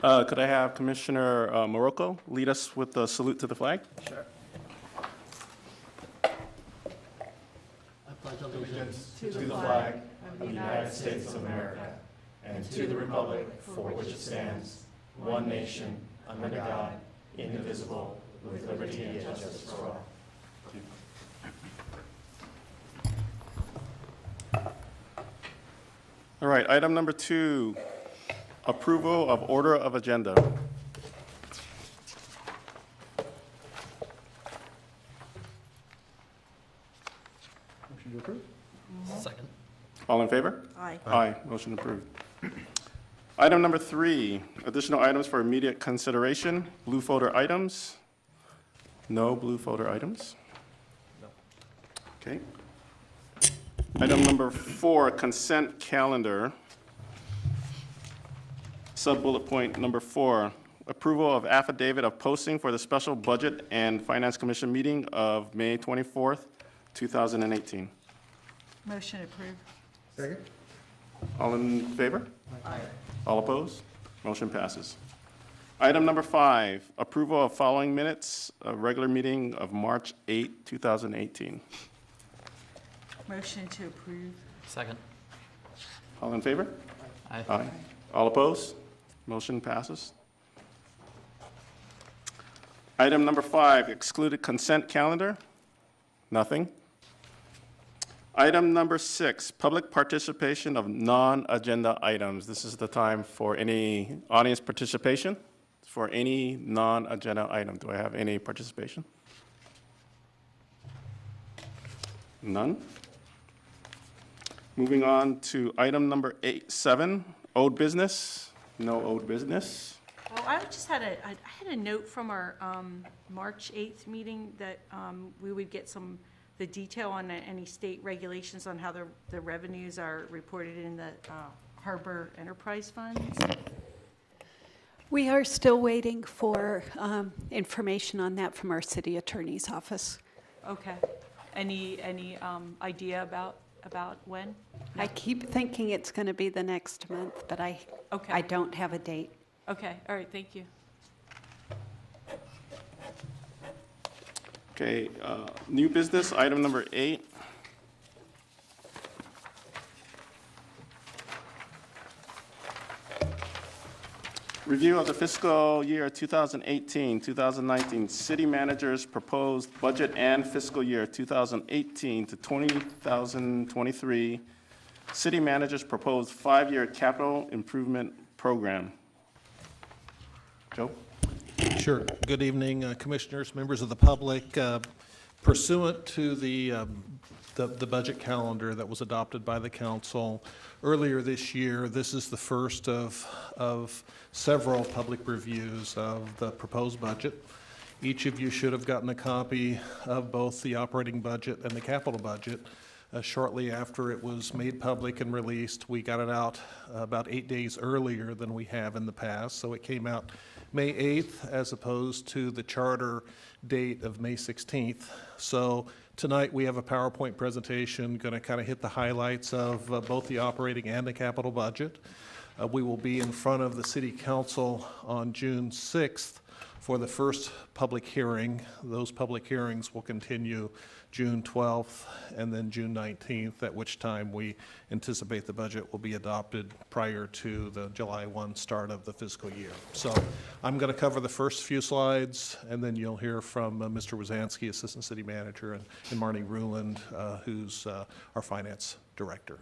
Could I have Commissioner Morocco lead us with the salute to the flag? Sure. I pledge allegiance to the flag of the United States of America and to the republic for which it stands, one nation, under God, indivisible, with liberty and justice for all. All right, item number 2, approval of order of agenda. Motion to approve? Second. All in favor? Aye. Aye, motion approved. Item number 3, additional items for immediate consideration, blue folder items. No blue folder items? No. Okay. Item number 4, consent calendar. Sub-bullet point number 4, approval of affidavit of posting for the special budget and finance commission meeting of May 24th, 2018. Motion approved. Second? All in favor? Aye. All opposed? Motion passes. Item number 5, approval of following minutes of regular meeting of March 8, 2018. Motion to approve. Second. All in favor? Aye. Aye. All opposed? Motion passes. Item number 5, excluded consent calendar. Nothing. Item number 6, public participation of non-agenda items. This is the time for any audience participation for any non-agenda item. Do I have any participation? None. Moving on to item number 7, old business. No old business. Oh, I just had I had a note from our March 8th meeting that we would get the detail on any state regulations on how the revenues are reported in the harbor enterprise funds. We are still waiting for information on that from our city attorney's office. Okay. Any idea about when? I keep thinking it's going to be the next month, but I don't have a date. Okay, all right, thank you. Okay, new business, item number 8. Review of the fiscal year 2018, 2019 city managers' proposed budget and fiscal year 2018 to 2023 city managers' proposed 5-year capital improvement program. Joe? Sure. Good evening, commissioners, members of the public. Pursuant to the budget calendar that was adopted by the council earlier this year, this is the first of several public reviews of the proposed budget. Each of you should have gotten a copy of both the operating budget and the capital budget. Shortly after it was made public and released, we got it out about 8 days earlier than we have in the past. So it came out May 8th as opposed to the charter date of May 16th. So tonight we have a PowerPoint presentation going to kind of hit the highlights of both the operating and the capital budget. We will be in front of the City Council on June 6th for the first public hearing. Those public hearings will continue June 12th and then June 19th, at which time we anticipate the budget will be adopted prior to the July 1 start of the fiscal year. So I'm going to cover the first few slides, and then you'll hear from Mr. Wazanski, Assistant City Manager, and Marnie Ruland, who's our Finance Director.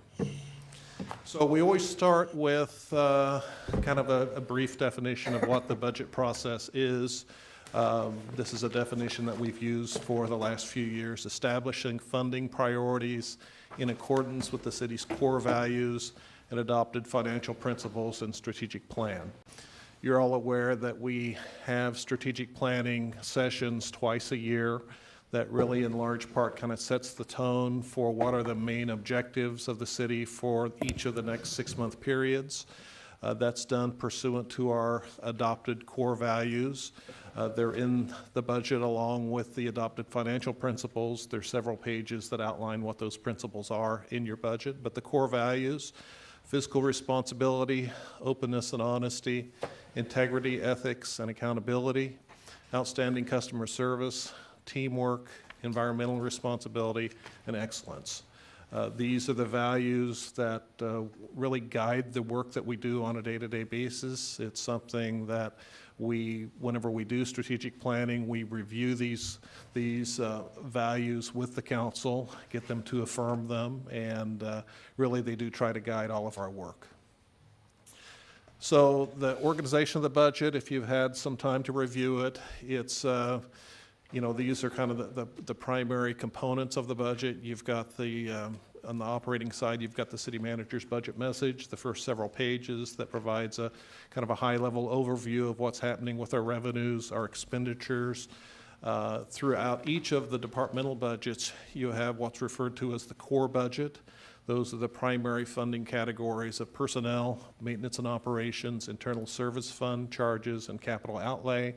So we always start with kind of a brief definition of what the budget process is. This is a definition that we've used for the last few years, establishing funding priorities in accordance with the city's core values and adopted financial principles and strategic plan. You're all aware that we have strategic planning sessions twice a year that really in large part kind of sets the tone for what are the main objectives of the city for each of the next 6-month periods. That's done pursuant to our adopted core values. They're in the budget along with the adopted financial principles. There's several pages that outline what those principles are in your budget, but the core values fiscal responsibility, openness and honesty, integrity, ethics, and accountability, outstanding customer service, teamwork, environmental responsibility, and excellence. These are the values that really guide the work that we do on a day-to-day basis. It's something that whenever we do strategic planning, we review these values with the council, get them to affirm them, and really they do try to guide all of our work. So the organization of the budget, if you've had some time to review it, it's these are kind of the primary components of the budget. You've got on the operating side, you've got the city manager's budget message, the first several pages that provides a kind of a high-level overview of what's happening with our revenues, our expenditures. Throughout each of the departmental budgets, you have what's referred to as the core budget. Those are the primary funding categories of personnel, maintenance and operations, internal service fund, charges, and capital outlay.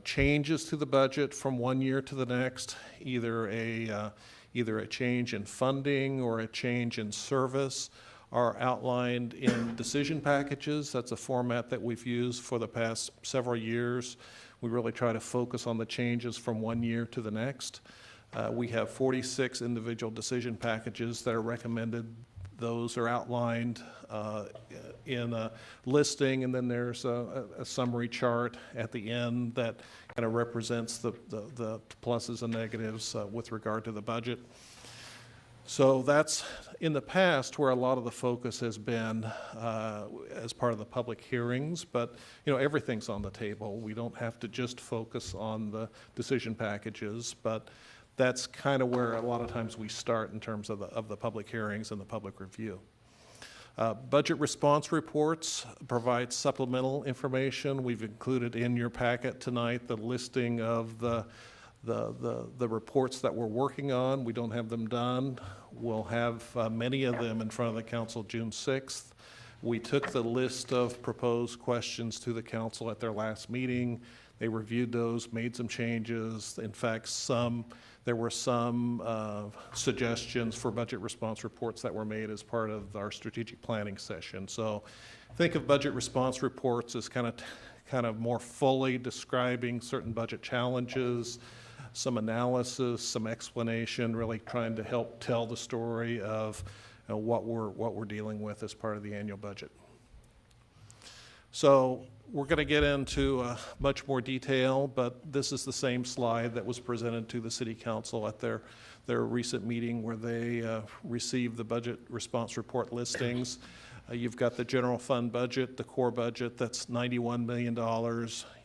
Changes to the budget from one year to the next, either a change in funding or a change in service, are outlined in decision packages. That's a format that we've used for the past several years. We really try to focus on the changes from one year to the next. We have 46 individual decision packages that are recommended. Those are outlined in a listing, and then there's a summary chart at the end that kind of represents the pluses and negatives with regard to the budget. So that's in the past where a lot of the focus has been as part of the public hearings, but everything's on the table. We don't have to just focus on the decision packages, but that's kind of where a lot of times we start in terms of the public hearings and the public review. Budget response reports provide supplemental information. We've included in your packet tonight the listing of the reports that we're working on. We don't have them done. We'll have many of them in front of the council June 6th. We took the list of proposed questions to the council at their last meeting. They reviewed those, made some changes. In fact, there were some suggestions for budget response reports that were made as part of our strategic planning session. So think of budget response reports as kind of more fully describing certain budget challenges, some analysis, some explanation, really trying to help tell the story of what we're dealing with as part of the annual budget. So we're going to get into much more detail, but this is the same slide that was presented to the City Council at their recent meeting where they received the budget response report listings. You've got the general fund budget, the core budget, that's $91 million.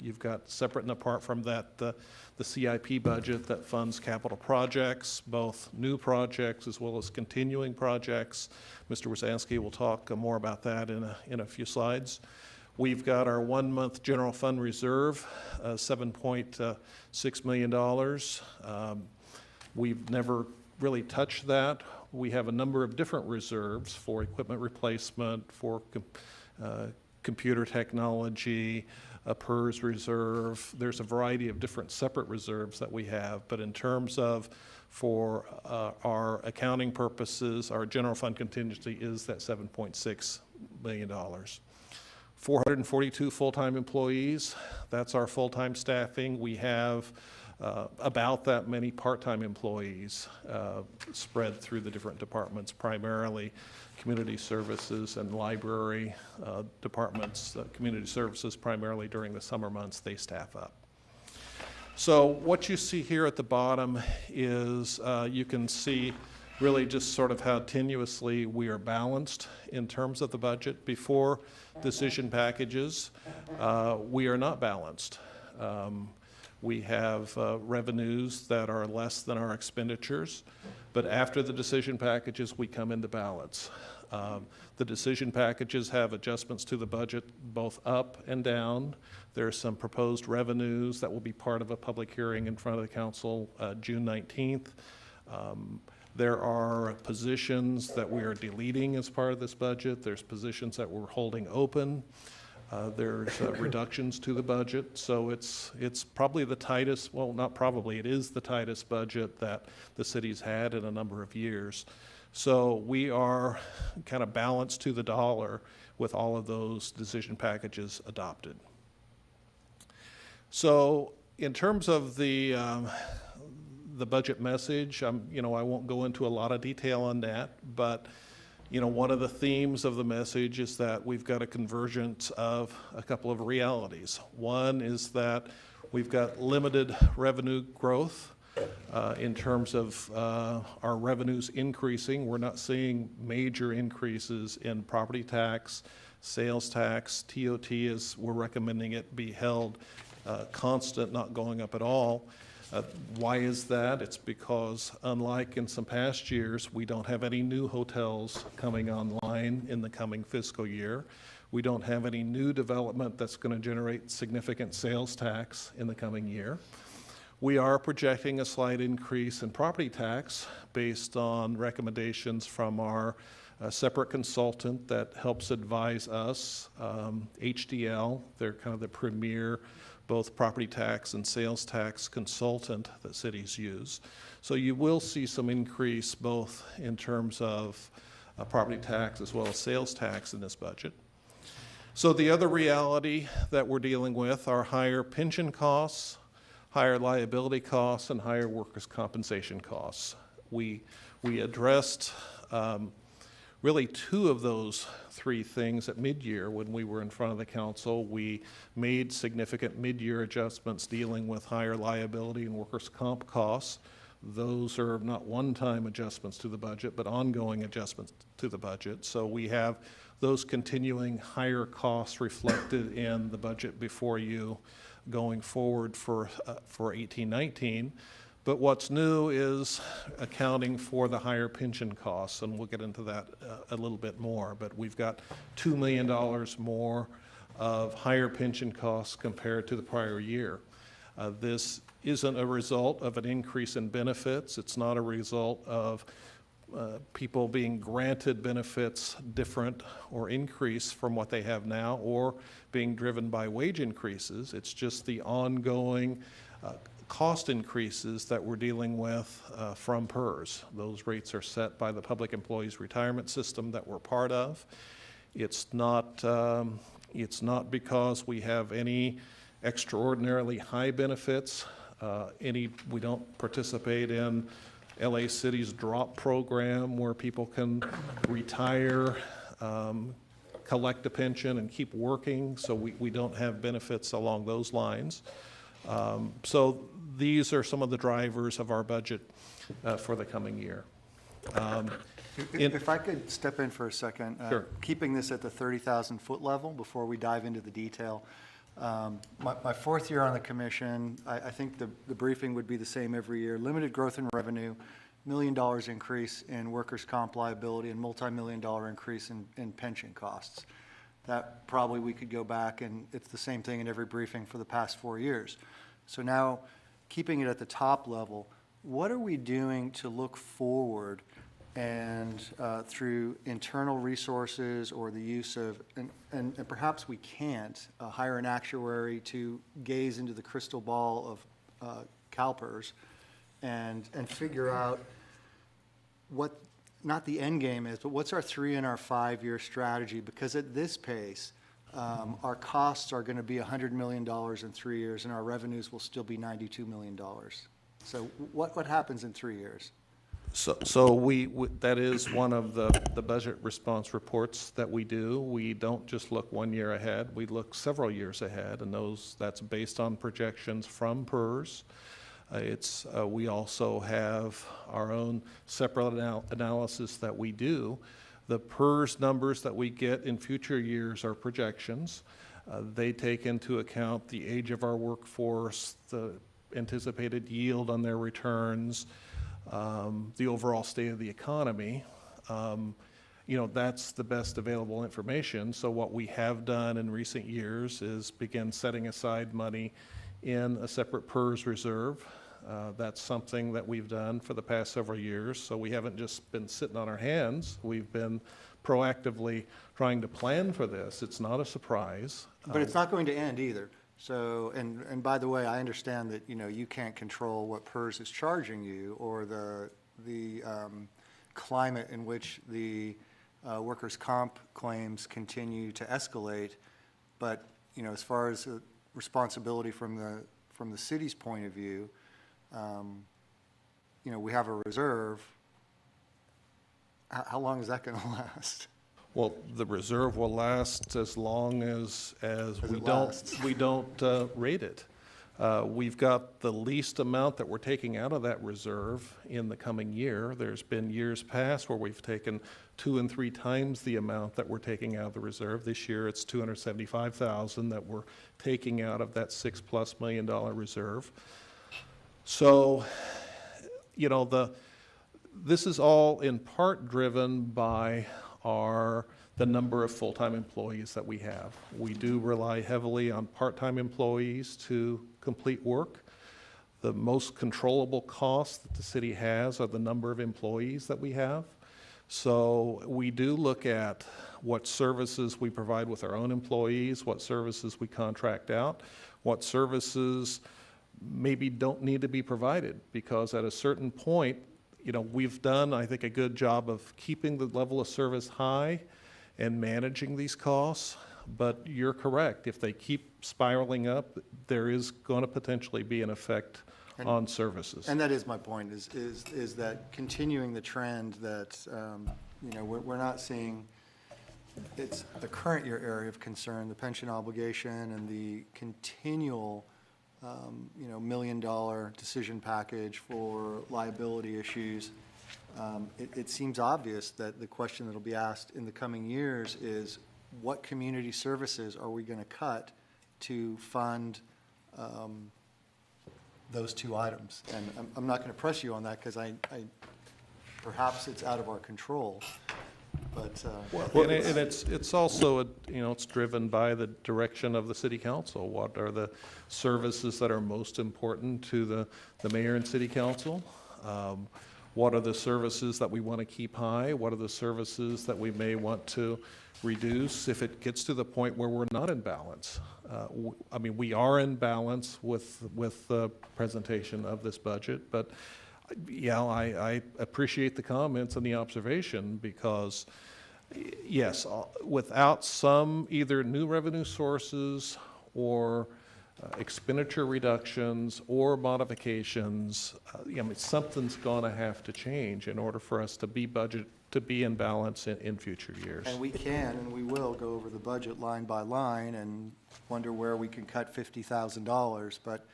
You've got separate and apart from that the CIP budget that funds capital projects, both new projects as well as continuing projects. Mr. Wasansky will talk more about that in a few slides. We've got our 1 month general fund reserve, $7.6 million. We've never really touched that. We have a number of different reserves for equipment replacement, for computer technology, a PERS reserve. There's a variety of different separate reserves that we have, but in terms of for our accounting purposes, our general fund contingency is that $7.6 million. 442 full-time employees, that's our full-time staffing. We have about that many part-time employees spread through the different departments, primarily community services and library departments. Community services primarily during the summer months, they staff up. So what you see here at the bottom is you can see really just sort of how tenuously we are balanced in terms of the budget. Before decision packages, we are not balanced. We have revenues that are less than our expenditures, but after the decision packages, we come into balance. The decision packages have adjustments to the budget both up and down. There's some proposed revenues that will be part of a public hearing in front of the council June 19th. There are positions that we are deleting as part of this budget. There's positions that we're holding open. There's reductions to the budget. So it's probably the tightest, well, not probably, it is the tightest budget that the city's had in a number of years. So we are kind of balanced to the dollar with all of those decision packages adopted. So in terms of the budget message, I won't go into a lot of detail on that, but one of the themes of the message is that we've got a convergence of a couple of realities. One is that we've got limited revenue growth in terms of our revenues increasing. We're not seeing major increases in property tax, sales tax, TOT, as we're recommending it be held constant, not going up at all. Why is that? It's because, unlike in some past years, we don't have any new hotels coming online in the coming fiscal year. We don't have any new development that's going to generate significant sales tax in the coming year. We are projecting a slight increase in property tax based on recommendations from our separate consultant that helps advise us, HDL. They're kind of the premier both property tax and sales tax consultant that cities use. So you will see some increase both in terms of property tax as well as sales tax in this budget. So the other reality that we're dealing with are higher pension costs, higher liability costs, and higher workers' compensation costs. We addressed really two of those three things at mid-year when we were in front of the council. We made significant mid-year adjustments dealing with higher liability and workers' comp costs. Those are not one-time adjustments to the budget, but ongoing adjustments to the budget. So we have those continuing higher costs reflected in the budget before you going forward for 18-19. But what's new is accounting for the higher pension costs, and we'll get into that a little bit more. But we've got $2 million more of higher pension costs compared to the prior year. This isn't a result of an increase in benefits. It's not a result of people being granted benefits different or increased from what they have now or being driven by wage increases. It's just the ongoing cost increases that we're dealing with from PERS. Those rates are set by the Public Employees Retirement System that we're part of. It's not because we have any extraordinarily high benefits. We don't participate in LA City's drop program where people can retire, collect a pension, and keep working. So we don't have benefits along those lines. So these are some of the drivers of our budget for the coming year. If I could step in for a second, Sure. Keeping this at the 30,000-foot level before we dive into the detail. My fourth year on the commission, I think the briefing would be the same every year. Limited growth in revenue, $1 million increase in workers' comp liability, and multi-million-dollar increase in pension costs. That probably we could go back, and it's the same thing in every briefing for the past 4 years. So now, keeping it at the top level, what are we doing to look forward and through internal resources or the use of, and perhaps we can't, hire an actuary to gaze into the crystal ball of CalPERS and figure out what, not the end game is, but what's our 3 and our 5 year strategy? Because at this pace, our costs are going to be $100 million in 3 years, and our revenues will still be $92 million. So what happens in 3 years? So that is one of the budget response reports that we do. We don't just look 1 year ahead. We look several years ahead, and that's based on projections from PERS. We also have our own separate analysis that we do. The PERS numbers that we get in future years are projections. They take into account the age of our workforce, the anticipated yield on their returns, the overall state of the economy. That's the best available information. So what we have done in recent years is begin setting aside money in a separate PERS reserve. That's something that we've done for the past several years. So we haven't just been sitting on our hands. We've been proactively trying to plan for this. It's not a surprise. But it's not going to end either. So, and by the way, I understand that, you can't control what PERS is charging you or the climate in which the workers' comp claims continue to escalate. But, you know, as far as responsibility from the city's point of view, you know, we have a reserve. How long is that going to last? Well, the reserve will last as long as it lasts. we don't rate it. We've got the least amount that we're taking out of that reserve in the coming year. There's been years past where we've taken 2 and 3 times the amount that we're taking out of the reserve. This year, it's $275,000 that we're taking out of that $6+ million reserve. So, you know, this is all in part driven by the number of full-time employees that we have. We do rely heavily on part-time employees to complete work. The most controllable costs that the city has are the number of employees that we have. So we do look at what services we provide with our own employees, what services we contract out, what services maybe don't need to be provided, because at a certain point, you know, we've done, I think, a good job of keeping the level of service high and managing these costs. But you're correct. If they keep spiraling up, there is going to potentially be an effect on services. And that is my point, is that continuing the trend that, you know, we're not seeing, it's the current year area of concern, the pension obligation and the continual, you know, $1 million decision package for liability issues. It seems obvious that the question that will be asked in the coming years is, what community services are we going to cut to fund those 2 items? And I'm not going to press you on that, because perhaps it's out of our control. But Well, and it's also, you know, it's driven by the direction of the city council. What are the services that are most important to the mayor and city council? What are the services that we want to keep high? What are the services that we may want to reduce if it gets to the point where we're not in balance? I mean, we are in balance with the presentation of this budget, but yeah, I appreciate the comments and the observation, because yes, without some either new revenue sources or expenditure reductions or modifications, I mean, something's going to have to change in order for us to be in balance in future years. And we can and we will go over the budget line by line and wonder where we can cut $50,000. But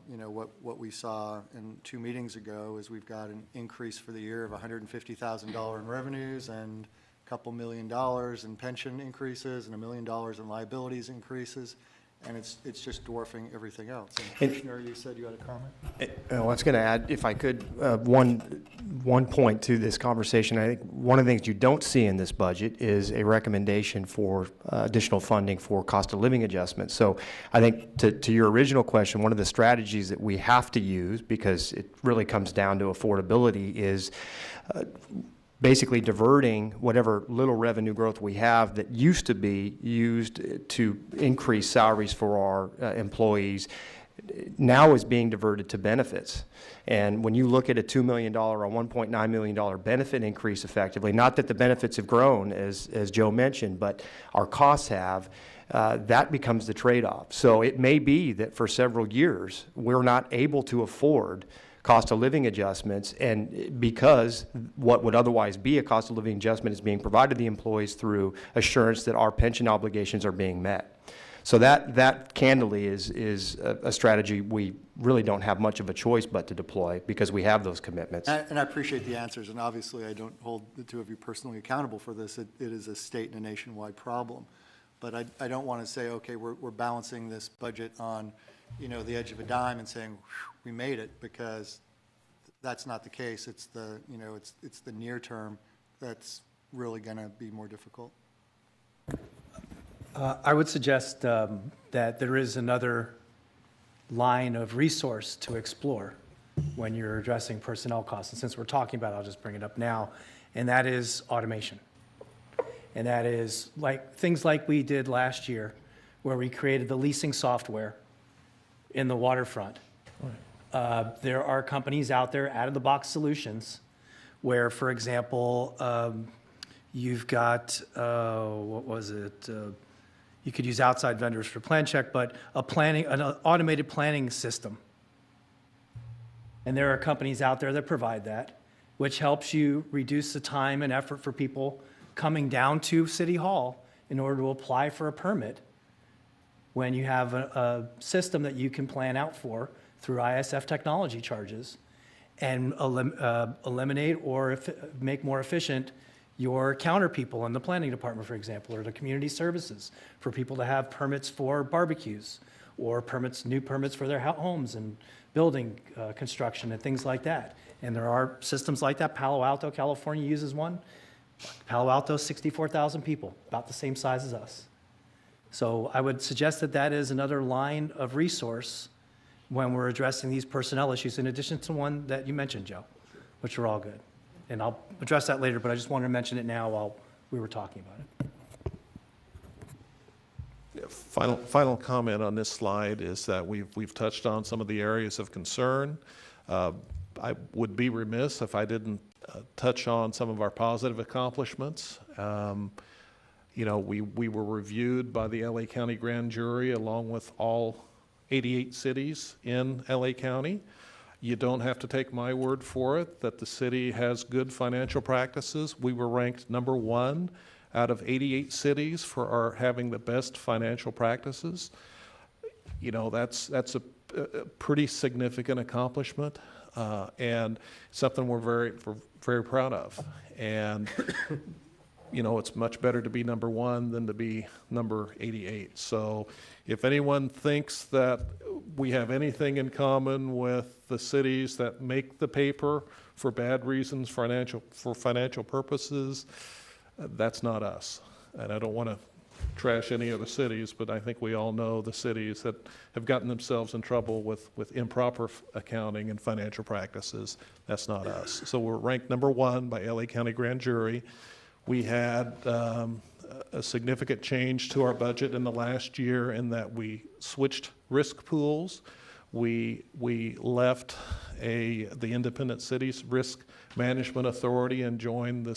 you know, what we saw in 2 meetings ago is we've got an increase for the year of $150,000 in revenues and a couple $1 million in pension increases and $1 million in liabilities increases. And it's just dwarfing everything else. And Commissioner, you said you had a comment? I was going to add, if I could, one point to this conversation. I think one of the things you don't see in this budget is a recommendation for additional funding for cost of living adjustments. So I think to your original question, one of the strategies that we have to use, because it really comes down to affordability, is basically diverting whatever little revenue growth we have that used to be used to increase salaries for our employees, now is being diverted to benefits. And when you look at a $2 million or $1.9 million benefit increase effectively, not that the benefits have grown, as Joe mentioned, but our costs have, that becomes the trade-off. So it may be that for several years, we're not able to afford cost of living adjustments, and because what would otherwise be a cost of living adjustment is being provided to the employees through assurance that our pension obligations are being met. So that candidly is a strategy we really don't have much of a choice but to deploy, because we have those commitments. And I appreciate the answers, and obviously I don't hold the 2 of you personally accountable for this. It is a state and a nationwide problem. But I don't want to say, okay, we're balancing this budget on, you know, the edge of a dime and saying, we made it, because that's not the case. It's the, you know, it's the near term that's really going to be more difficult. I would suggest that there is another line of resource to explore when you're addressing personnel costs. And since we're talking about it, I'll just bring it up now, and that is automation. And that is like things like we did last year, where we created the leasing software in the waterfront. There are companies out there, out-of-the-box solutions, where, for example, you've got, what was it? You could use outside vendors for plan check, but an automated planning system. And there are companies out there that provide that, which helps you reduce the time and effort for people coming down to City Hall in order to apply for a permit when you have a system that you can plan out for through ISF technology charges and eliminate or make more efficient your counter people in the planning department, for example, or the community services for people to have permits for barbecues or new permits for their homes and building construction and things like that. And there are systems like that. Palo Alto, California uses one. Palo Alto, 64,000 people, about the same size as us. So I would suggest that that is another line of resource when we're addressing these personnel issues, in addition to one that you mentioned, Joe, which are all good. And I'll address that later, but I just wanted to mention it now while we were talking about it. Yeah, final comment on this slide is that we've touched on some of the areas of concern. I would be remiss if I didn't touch on some of our positive accomplishments. You know, we were reviewed by the LA County Grand Jury along with all 88 cities in LA County. You don't have to take my word for it that the city has good financial practices. We were ranked #1 out of 88 cities for our having the best financial practices. You know, that's a pretty significant accomplishment and something we're very proud of. And you know, it's much better to be #1 than to be number 88. So if anyone thinks that we have anything in common with the cities that make the paper for bad reasons, for financial purposes, that's not us. And I don't want to trash any other cities, but I think we all know the cities that have gotten themselves in trouble with improper accounting and financial practices. That's not us. So we're ranked #1 by LA County Grand Jury. We had a significant change to our budget in the last year in that we switched risk pools. We left the Independent Cities Risk Management Authority and joined the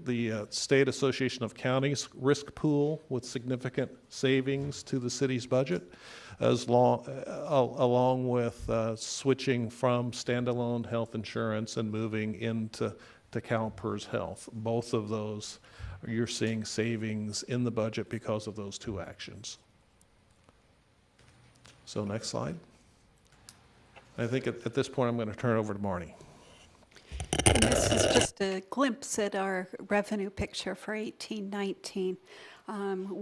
the State Association of Counties risk pool with significant savings to the city's budget, along with switching from standalone health insurance and moving into CalPERS Health. Both of those, you're seeing savings in the budget because of those two actions. So next slide. I think at this point I'm going to turn it over to Marnie. And this is just a glimpse at our revenue picture for 18-19,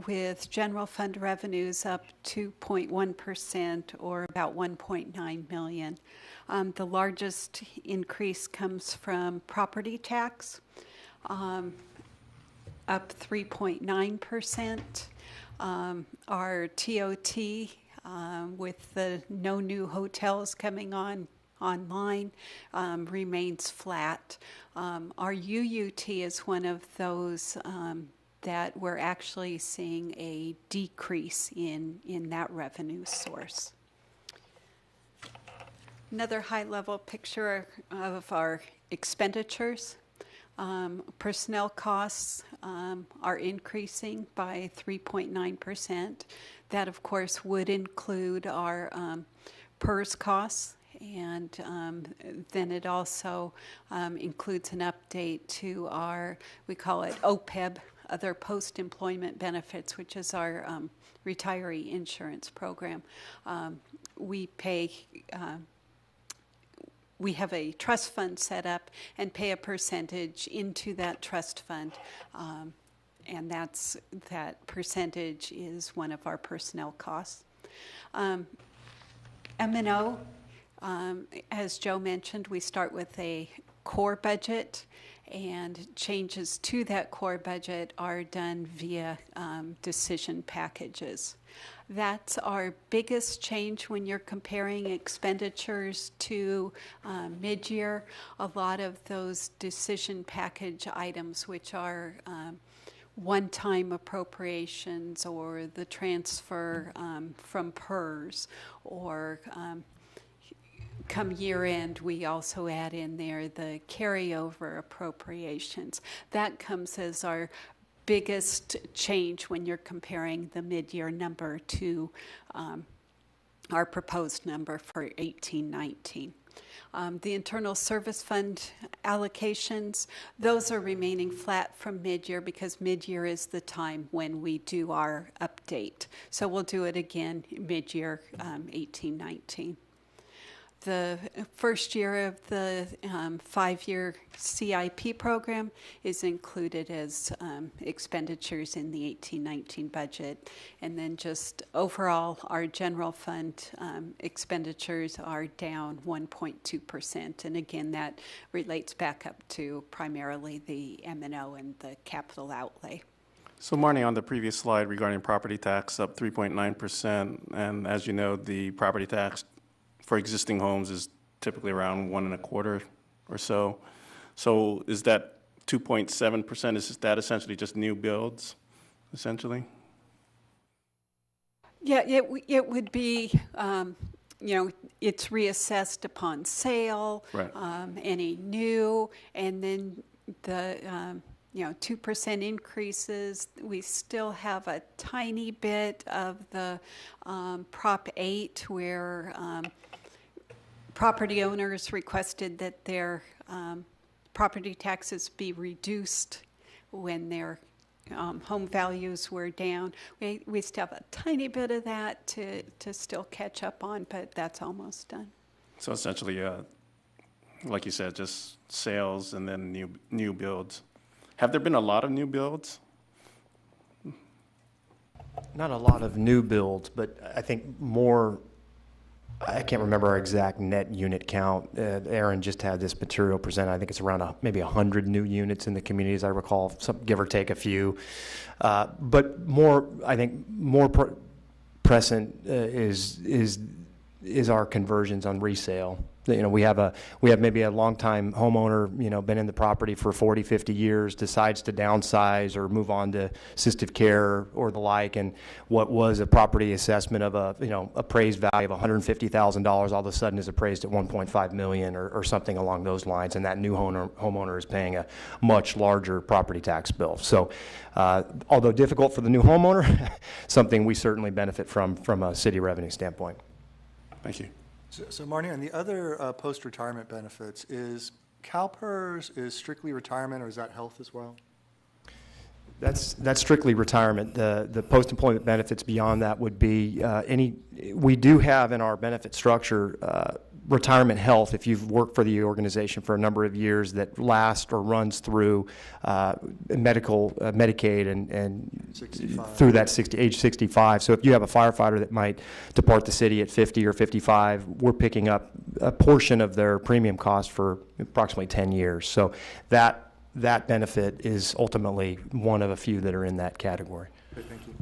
with general fund revenues up 2.1% or about 1.9 million. The largest increase comes from property tax, up 3.9%. Our TOT, with the no new hotels coming online, remains flat. Our UUT is one of those that we're actually seeing a decrease in that revenue source. Another high-level picture of our expenditures. Personnel costs are increasing by 3.9%. That, of course, would include our PERS costs, and then it also includes an update to our, we call it OPEB, other post-employment benefits, which is our retiree insurance program. We have a trust fund set up and pay a percentage into that trust fund, and that percentage is one of our personnel costs. M&O, as Joe mentioned, we start with a core budget, and changes to that core budget are done via decision packages. That's our biggest change when you're comparing expenditures to mid-year. A lot of those decision package items, which are one-time appropriations or the transfer from PERS or come year end, we also add in there the carryover appropriations. That comes as our biggest change when you're comparing the mid-year number to our proposed number for 18-19. The internal service fund allocations, those are remaining flat from mid-year because mid-year is the time when we do our update. So we'll do it again mid-year 18-19. The first year of the 5-year CIP program is included as expenditures in the 18-19 budget. And then just overall, our general fund expenditures are down 1.2%. And again, that relates back up to primarily the M&O and the capital outlay. So Marnie, on the previous slide regarding property tax up 3.9%, and as you know, the property tax for existing homes is typically around 1.25% or so. So is that 2.7%, is that essentially just new builds, essentially? Yeah, it would be, it's reassessed upon sale, Right. Any new, and then the, 2% increases. We still have a tiny bit of the Prop 8 where property owners requested that their property taxes be reduced when their home values were down. We still have a tiny bit of that to still catch up on, but that's almost done. So essentially, like you said, just sales and then new builds. Have there been a lot of new builds? Not a lot of new builds, but I think more, I can't remember our exact net unit count. Aaron just had this material presented. I think it's around maybe 100 new units in the community, as I recall, give or take a few. But more, I think, more present is our conversions on resale. We have maybe a longtime homeowner, been in the property for 40, 50 years, decides to downsize or move on to assistive care or the like, and what was a property assessment of appraised value of $150,000 all of a sudden is appraised at $1.5 million or something along those lines, and that new homeowner is paying a much larger property tax bill. So, although difficult for the new homeowner, something we certainly benefit from a city revenue standpoint. Thank you. So Marnie, on the other post-retirement benefits, is CalPERS is strictly retirement, or is that health as well? That's strictly retirement. The post-employment benefits beyond that would be we do have in our benefit structure retirement health if you've worked for the organization for a number of years that lasts or runs through medical, Medicaid and 65. through that age 65. So if you have a firefighter that might depart the city at 50 or 55, we're picking up a portion of their premium cost for approximately 10 years. So that benefit is ultimately one of a few that are in that category. Okay, thank you.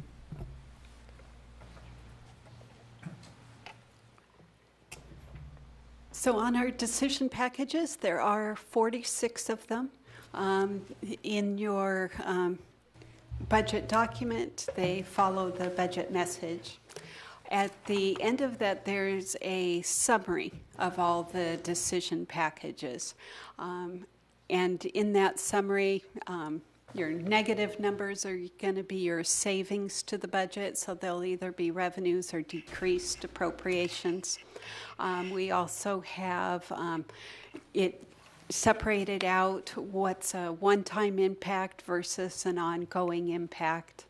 So on our decision packages, there are 46 of them. In your budget document, they follow the budget message. At the end of that, there's a summary of all the decision packages. And in that summary, your negative numbers are going to be your savings to the budget, so they'll either be revenues or decreased appropriations. We also have it separated out what's a one-time impact versus an ongoing impact.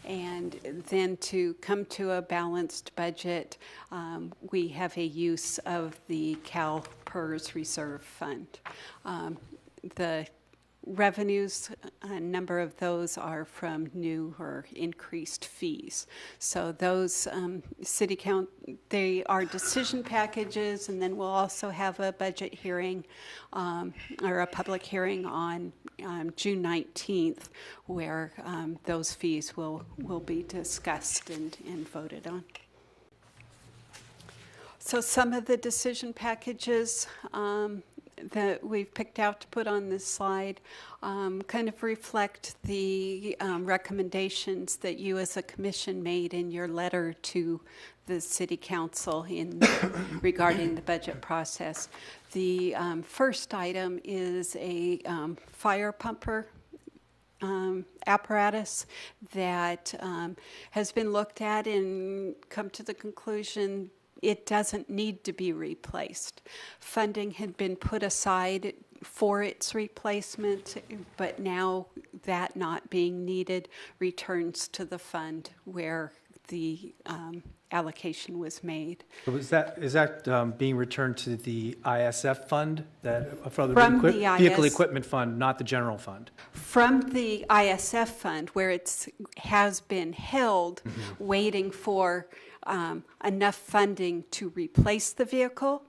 And then to come to a balanced budget, we have a use of the CalPERS reserve fund. The revenues, a number of those are from new or increased fees. So those city count, they are decision packages, and then we'll also have a budget hearing or a public hearing on June 19th where those fees will be discussed and voted on. So some of the decision packages that we've picked out to put on this slide kind of reflect the recommendations that you as a commission made in your letter to the city council in regarding the budget process. The first item is a fire pumper apparatus that has been looked at and come to the conclusion it doesn't need to be replaced. Funding had been put aside for its replacement, but now that not being needed returns to the fund where the allocation was made. So is that being returned to the ISF fund, that, from From the the vehicle IS equipment fund, not the general fund? From the ISF fund, where it has been held, waiting for enough funding to replace the vehicle.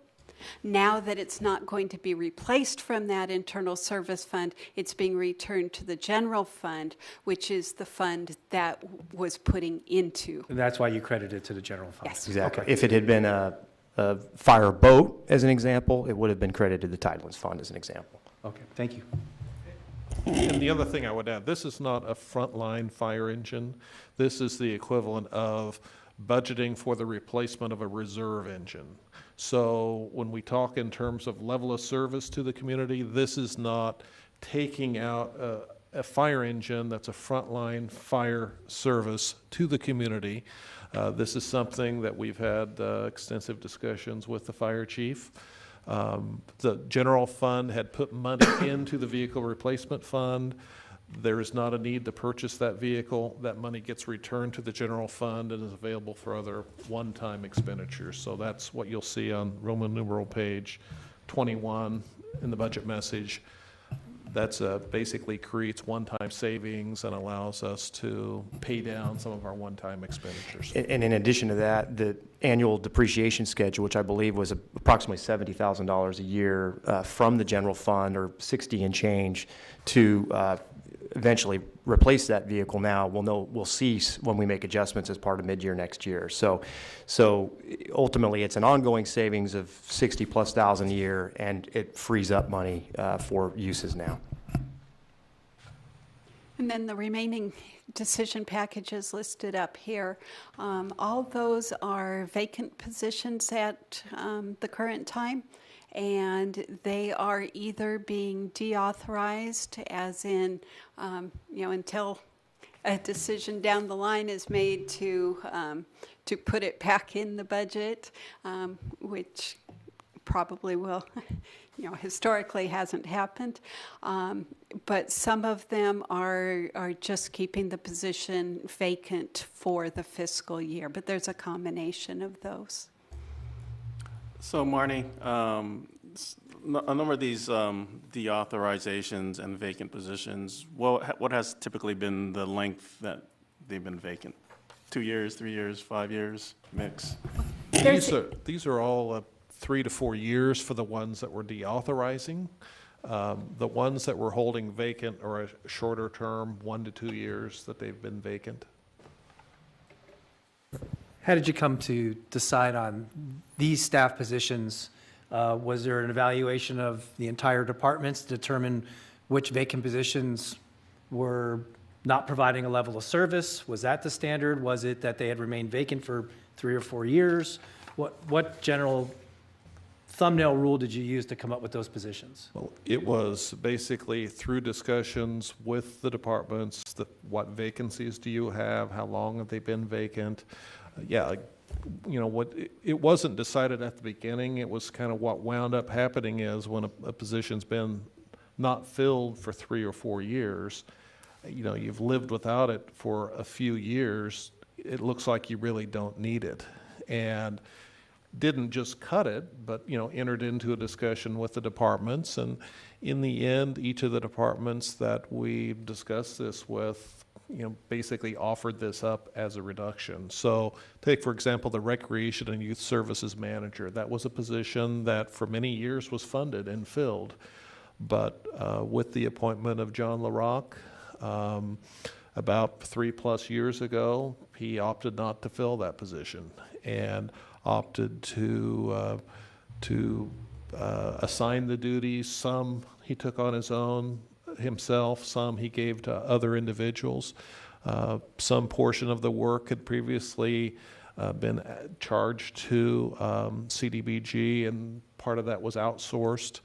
Now that it's not going to be replaced from that internal service fund, it's being returned to the general fund, which is the fund that was putting into. And that's why you credit it to the general fund? Yes. Exactly. Okay. If it had been a fire boat, as an example, it would have been credited to the Tidelands Fund, as an example. Okay, thank you. And the other thing I would add, this is not a frontline fire engine. This is the equivalent of budgeting for the replacement of a reserve engine. So when we talk in terms of level of service to the community, this is not taking out a fire engine that's a frontline fire service to the community. This is something that we've had extensive discussions with the fire chief. The general fund had put money into the vehicle replacement fund. There is not a need to purchase that vehicle. That money gets returned to the general fund and is available for other one-time expenditures. So that's what you'll see on Roman numeral page 21 in the budget message. That's basically creates one-time savings and allows us to pay down some of our one-time expenditures. And in addition to that, the annual depreciation schedule, which I believe was approximately $70,000 a year from the general fund, or 60 and change, to eventually replace that vehicle now will cease when we make adjustments as part of mid-year next year. So ultimately, it's an ongoing savings of 60+ thousand a year, and it frees up money for uses now. And then the remaining decision packages listed up here. All those are vacant positions at the current time, and they are either being deauthorized, as in, until a decision down the line is made to put it back in the budget, which probably will, historically hasn't happened. But some of them are just keeping the position vacant for the fiscal year, but there's a combination of those. So Marnie, a number of these deauthorizations and vacant positions, what has typically been the length that they've been vacant? 2 years, 3 years, 5 years, mix? These are all 3 to 4 years for the ones that we're deauthorizing. The ones that we're holding vacant are a shorter term, 1 to 2 years that they've been vacant. How did you come to decide on these staff positions? Was there an evaluation of the entire departments to determine which vacant positions were not providing a level of service? Was that the standard? Was it that they had remained vacant for 3 or 4 years? What general thumbnail rule did you use to come up with those positions? Well, it was basically through discussions with the departments, what vacancies do you have, how long have they been vacant? It wasn't decided at the beginning. It was kind of what wound up happening is when a position's been not filled for 3 or 4 years, you've lived without it for a few years, it looks like you really don't need it. And didn't just cut it, but, entered into a discussion with the departments. And in the end, each of the departments that we discussed this with, basically offered this up as a reduction. So take, for example, the Recreation and Youth Services Manager. That was a position that for many years was funded and filled. But with the appointment of John LaRock, about 3+ years ago, he opted not to fill that position and opted to assigned the duties. Some he took on his own himself, some he gave to other individuals. Some portion of the work had previously been charged to CDBG, and part of that was outsourced.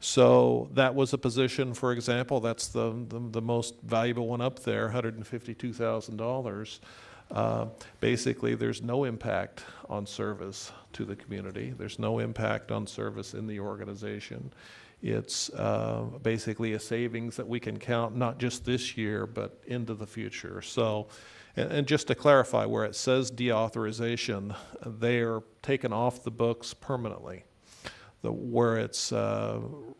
So that was a position, for example, that's the most valuable one up there, $152,000. Basically, there's no impact on service to the community. There's no impact on service in the organization. It's basically a savings that we can count not just this year, but into the future. So, and just to clarify, where it says deauthorization, they are taken off the books permanently. Where it's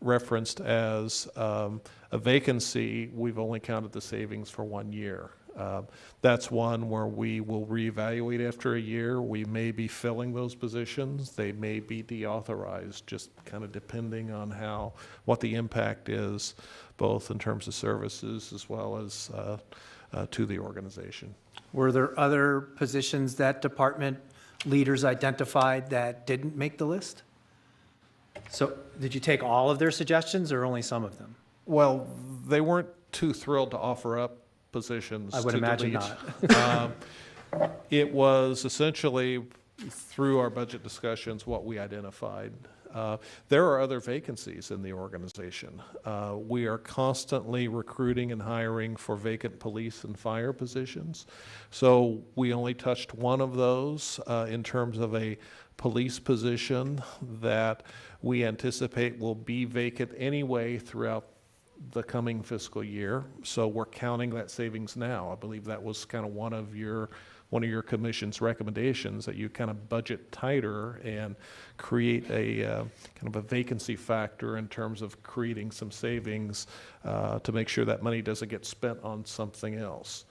referenced as a vacancy, we've only counted the savings for 1 year. That's one where we will reevaluate after a year. We may be filling those positions. They may be deauthorized, just kind of depending on what the impact is, both in terms of services as well as to the organization. Were there other positions that department leaders identified that didn't make the list? So did you take all of their suggestions or only some of them? Well, they weren't too thrilled to offer up positions. I would to imagine delete. not. It was essentially through our budget discussions what we identified. There are other vacancies in the organization. We are constantly recruiting and hiring for vacant police and fire positions. So we only touched one of those in terms of a police position that we anticipate will be vacant anyway throughout the coming fiscal year. So we're counting that savings now. I believe that was kind of one of your commission's recommendations, that you kind of budget tighter and create a kind of a vacancy factor in terms of creating some savings to make sure that money doesn't get spent on something else.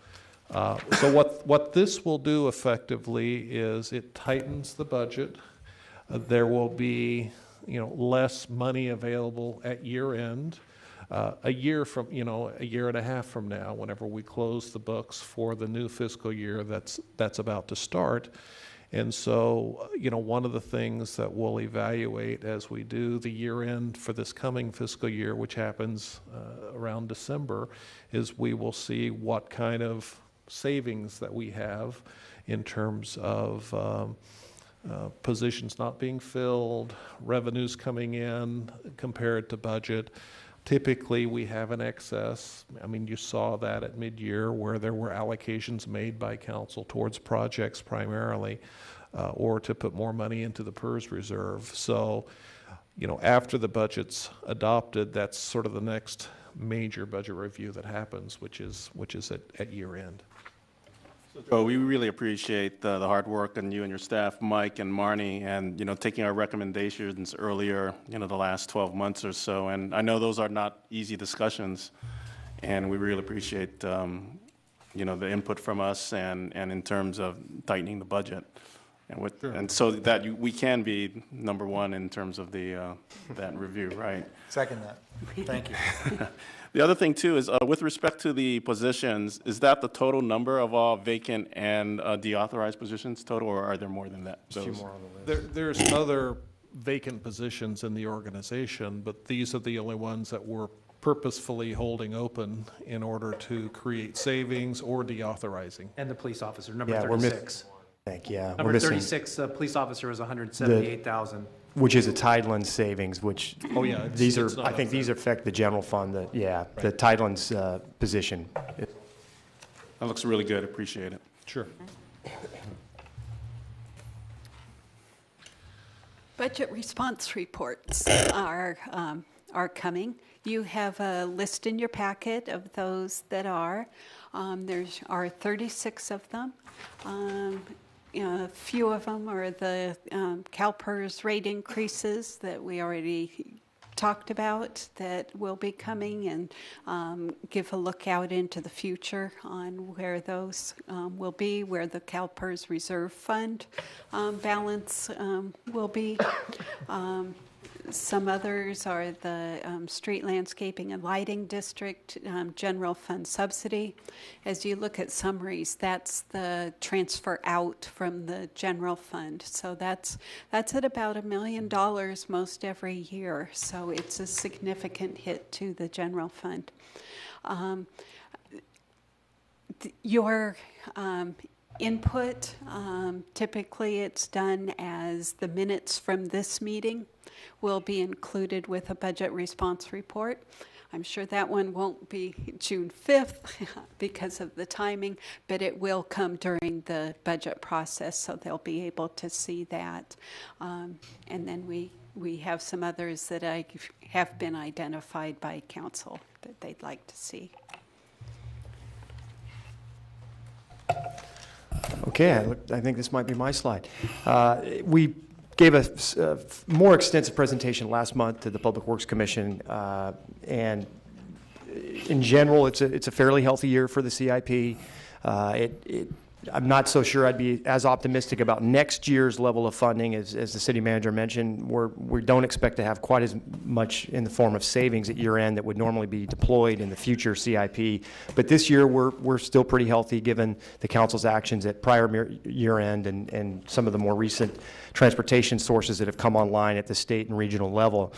So what this will do effectively is it tightens the budget. There will be less money available at year end. A year and a half from now, whenever we close the books for the new fiscal year that's about to start. And so, one of the things that we'll evaluate as we do the year end for this coming fiscal year, which happens around December, is we will see what kind of savings that we have in terms of positions not being filled, revenues coming in compared to budget. Typically, we have an excess. I mean, you saw that at mid-year where there were allocations made by council towards projects primarily, or to put more money into the PERS reserve. So, after the budget's adopted, that's sort of the next major budget review that happens, which is at year end. So we really appreciate the hard work on you and your staff, Mike and Marnie, and, taking our recommendations earlier, the last 12 months or so. And I know those are not easy discussions, and we really appreciate, the input from us and in terms of tightening the budget. And so that we can be number one in terms of that review, right? Second that. Thank you. The other thing, too, is with respect to the positions, is that the total number of all vacant and deauthorized positions total, or are there more than that? A few more on the list. There's other vacant positions in the organization, but these are the only ones that we're purposefully holding open in order to create savings or deauthorizing. And the police officer, number Yeah, we're 36. we're Number missing, 36, the police officer is 178,000. which is a Tidelands savings, which Oh, yeah. these it's are, not I think up these there. affect the general fund, the Tidelands position. That looks really good. Appreciate it. Sure. Budget response reports are coming. You have a list in your packet of those that are. There are 36 of them. A few of them are the CalPERS rate increases that we already talked about that will be coming, and give a look out into the future on where those will be, where the CalPERS reserve fund balance will be. Some others are the Street Landscaping and Lighting District General Fund Subsidy. As you look at summaries, that's the transfer out from the general fund. So that's at about $1 million most every year. So it's a significant hit to the general fund. Your input, typically it's done as the minutes from this meeting will be included with a budget response report. I'm sure that one won't be June 5th because of the timing, but it will come during the budget process, so they'll be able to see that. And then we have some others that have been identified by council that they'd like to see. Okay, I think this might be my slide. We gave a more extensive presentation last month to the Public Works Commission, and in general, it's a fairly healthy year for the CIP. I'm not so sure I'd be as optimistic about next year's level of funding as the city manager mentioned. We don't expect to have quite as much in the form of savings at year end that would normally be deployed in the future CIP. But this year we're still pretty healthy given the council's actions at prior year end and some of the more recent transportation sources that have come online at the state and regional level.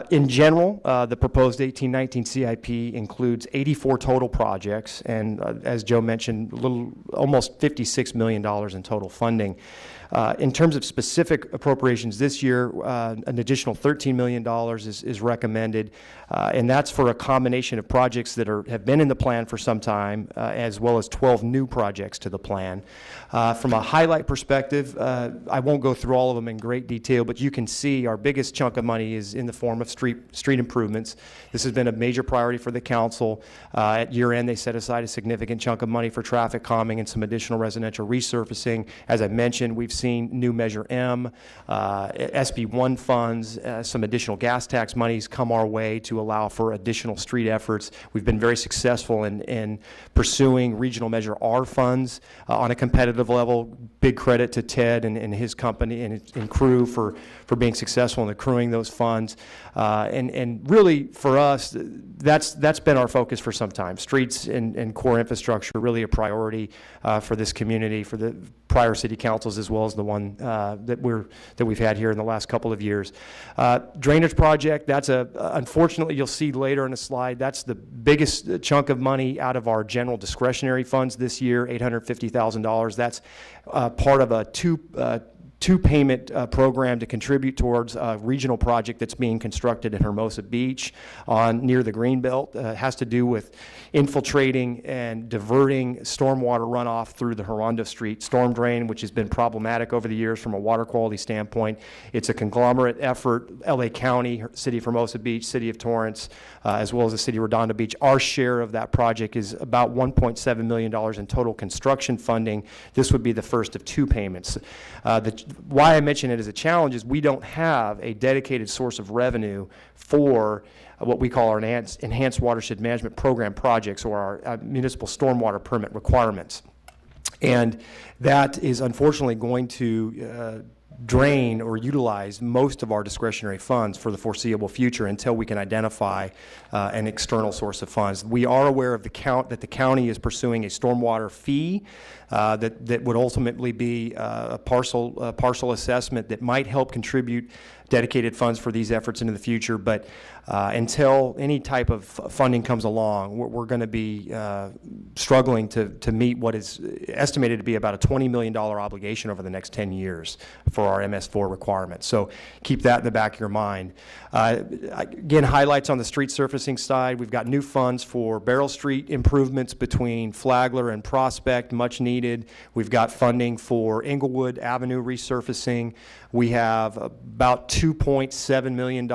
In general, the proposed 18-19 CIP includes 84 total projects, and as Joe mentioned, almost $56 million in total funding. In terms of specific appropriations this year, an additional $13 million is recommended, and that's for a combination of projects that have been in the plan for some time, as well as 12 new projects to the plan. From a highlight perspective, I won't go through all of them in great detail, but you can see our biggest chunk of money is in the form of street improvements. This has been a major priority for the council. At year end, they set aside a significant chunk of money for traffic calming and some additional residential resurfacing. As I mentioned, we've seen new Measure M, SB1 funds, some additional gas tax monies come our way to allow for additional street efforts. We've been very successful in pursuing Regional Measure R funds on a competitive level. Big credit to Ted and his company and crew for being successful in accruing those funds. And really, for us, that's been our focus for some time. Streets and core infrastructure are really a priority for this community, for the prior city councils, as well as the one that we've had here in the last couple of years. Drainage project, that's unfortunately, you'll see later in the slide, that's the biggest chunk of money out of our general discretionary funds this year, $850,000. That's part of a two-payment program to contribute towards a regional project that's being constructed in Hermosa Beach near the Greenbelt. Has to do with infiltrating and diverting stormwater runoff through the Redondo Street storm drain, which has been problematic over the years from a water quality standpoint. It's a conglomerate effort, LA County, City of Hermosa Beach, City of Torrance, as well as the City of Redondo Beach. Our share of that project is about $1.7 million in total construction funding. This would be the first of two payments. Why I mention it as a challenge is we don't have a dedicated source of revenue for what we call our enhanced watershed management program projects, or our municipal stormwater permit requirements. And that is unfortunately going to drain or utilize most of our discretionary funds for the foreseeable future until we can identify an external source of funds. We are aware of that the county is pursuing a stormwater fee that would ultimately be a partial assessment that might help contribute dedicated funds for these efforts into the future. But until any type of funding comes along, we're going to be struggling to meet what is estimated to be about a $20 million obligation over the next 10 years for our MS4 requirements. So keep that in the back of your mind. Again, highlights on the street surfacing side. We've got new funds for Beryl Street improvements between Flagler and Prospect, much needed. We've got funding for Englewood Avenue resurfacing. We have about $2.7 million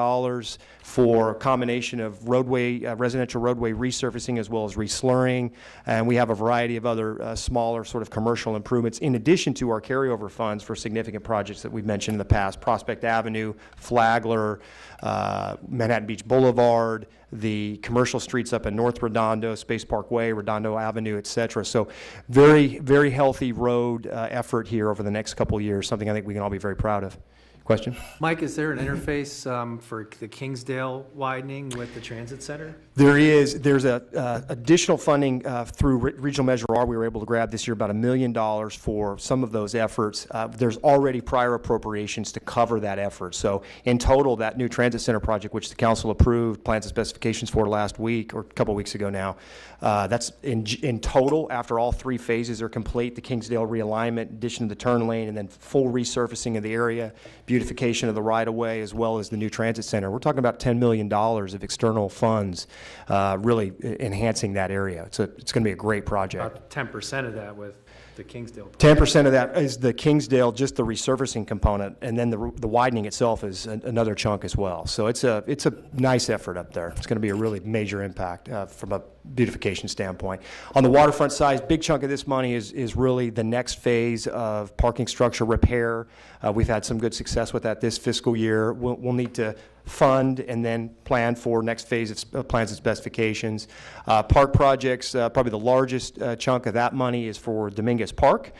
for a combination of residential roadway resurfacing as well as reslurring, and we have a variety of other smaller sort of commercial improvements in addition to our carryover funds for significant projects that we've mentioned in the past: Prospect Avenue, Flagler, Manhattan Beach Boulevard, the commercial streets up in North Redondo, Space Parkway, Redondo Avenue, et cetera. So very, very healthy road effort here over the next couple of years, something I think we can all be very proud of. Question? Mike, is there an interface for the Kingsdale widening with the transit center? There's additional funding through Regional Measure R. We were able to grab this year about $1 million for some of those efforts. There's already prior appropriations to cover that effort. So in total, that new transit center project, which the council approved plans and specifications for last week or a couple weeks ago now, that's in total, after all 3 phases are complete, the Kingsdale realignment, addition of the turn lane, and then full resurfacing of the area, beautification of the right-of-way, as well as the new transit center. We're talking about $10 million of external funds really enhancing that area. It's going to be a great project. About 10% of that with the Kingsdale. 10% of that is the Kingsdale, just the resurfacing component, and then the widening itself is another chunk as well. So it's a nice effort up there. It's going to be a really major impact from a beautification standpoint. On the waterfront side, big chunk of this money is really the next phase of parking structure repair. We've had some good success with that this fiscal year. We'll need to fund and then plan for next phase of plans and specifications. Park projects, probably the largest chunk of that money is for Dominguez Park,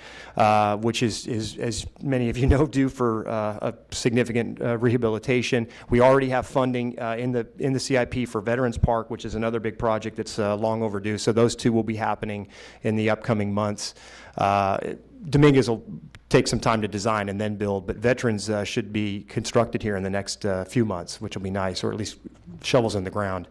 which is, as many of you know, due for a significant rehabilitation. We already have funding in the CIP for Veterans Park, which is another big project that's long overdue. So those two will be happening in the upcoming months. Dominguez will take some time to design and then build, but Veterans should be constructed here in the next few months, which will be nice, or at least shovels in the ground.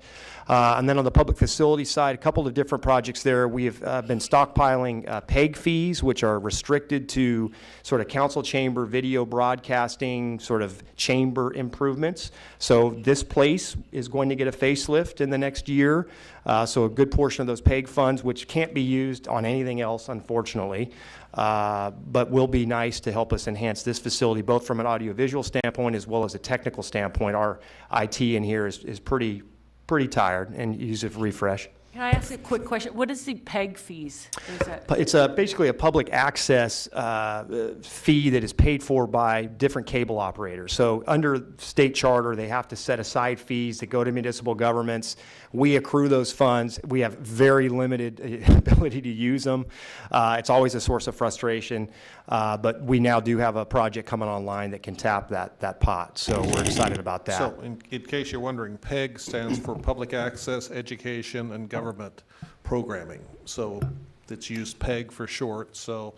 And then on the public facility side, a couple of different projects there. We have been stockpiling PEG fees, which are restricted to sort of council chamber video broadcasting, sort of chamber improvements. So this place is going to get a facelift in the next year. So a good portion of those PEG funds, which can't be used on anything else, unfortunately, but will be nice to help us enhance this facility, both from an audiovisual standpoint as well as a technical standpoint. Our IT in here is pretty tired and use a refresh. Can I ask a quick question? What is the PEG fees? What is that? It's basically a public access fee that is paid for by different cable operators. So under state charter, they have to set aside fees that go to municipal governments. We accrue those funds. We have very limited ability to use them. It's always a source of frustration, but we now do have a project coming online that can tap that pot. So we're excited about that. So in case you're wondering, PEG stands for Public Access, Education, and Government Programming. So it's used PEG for short. So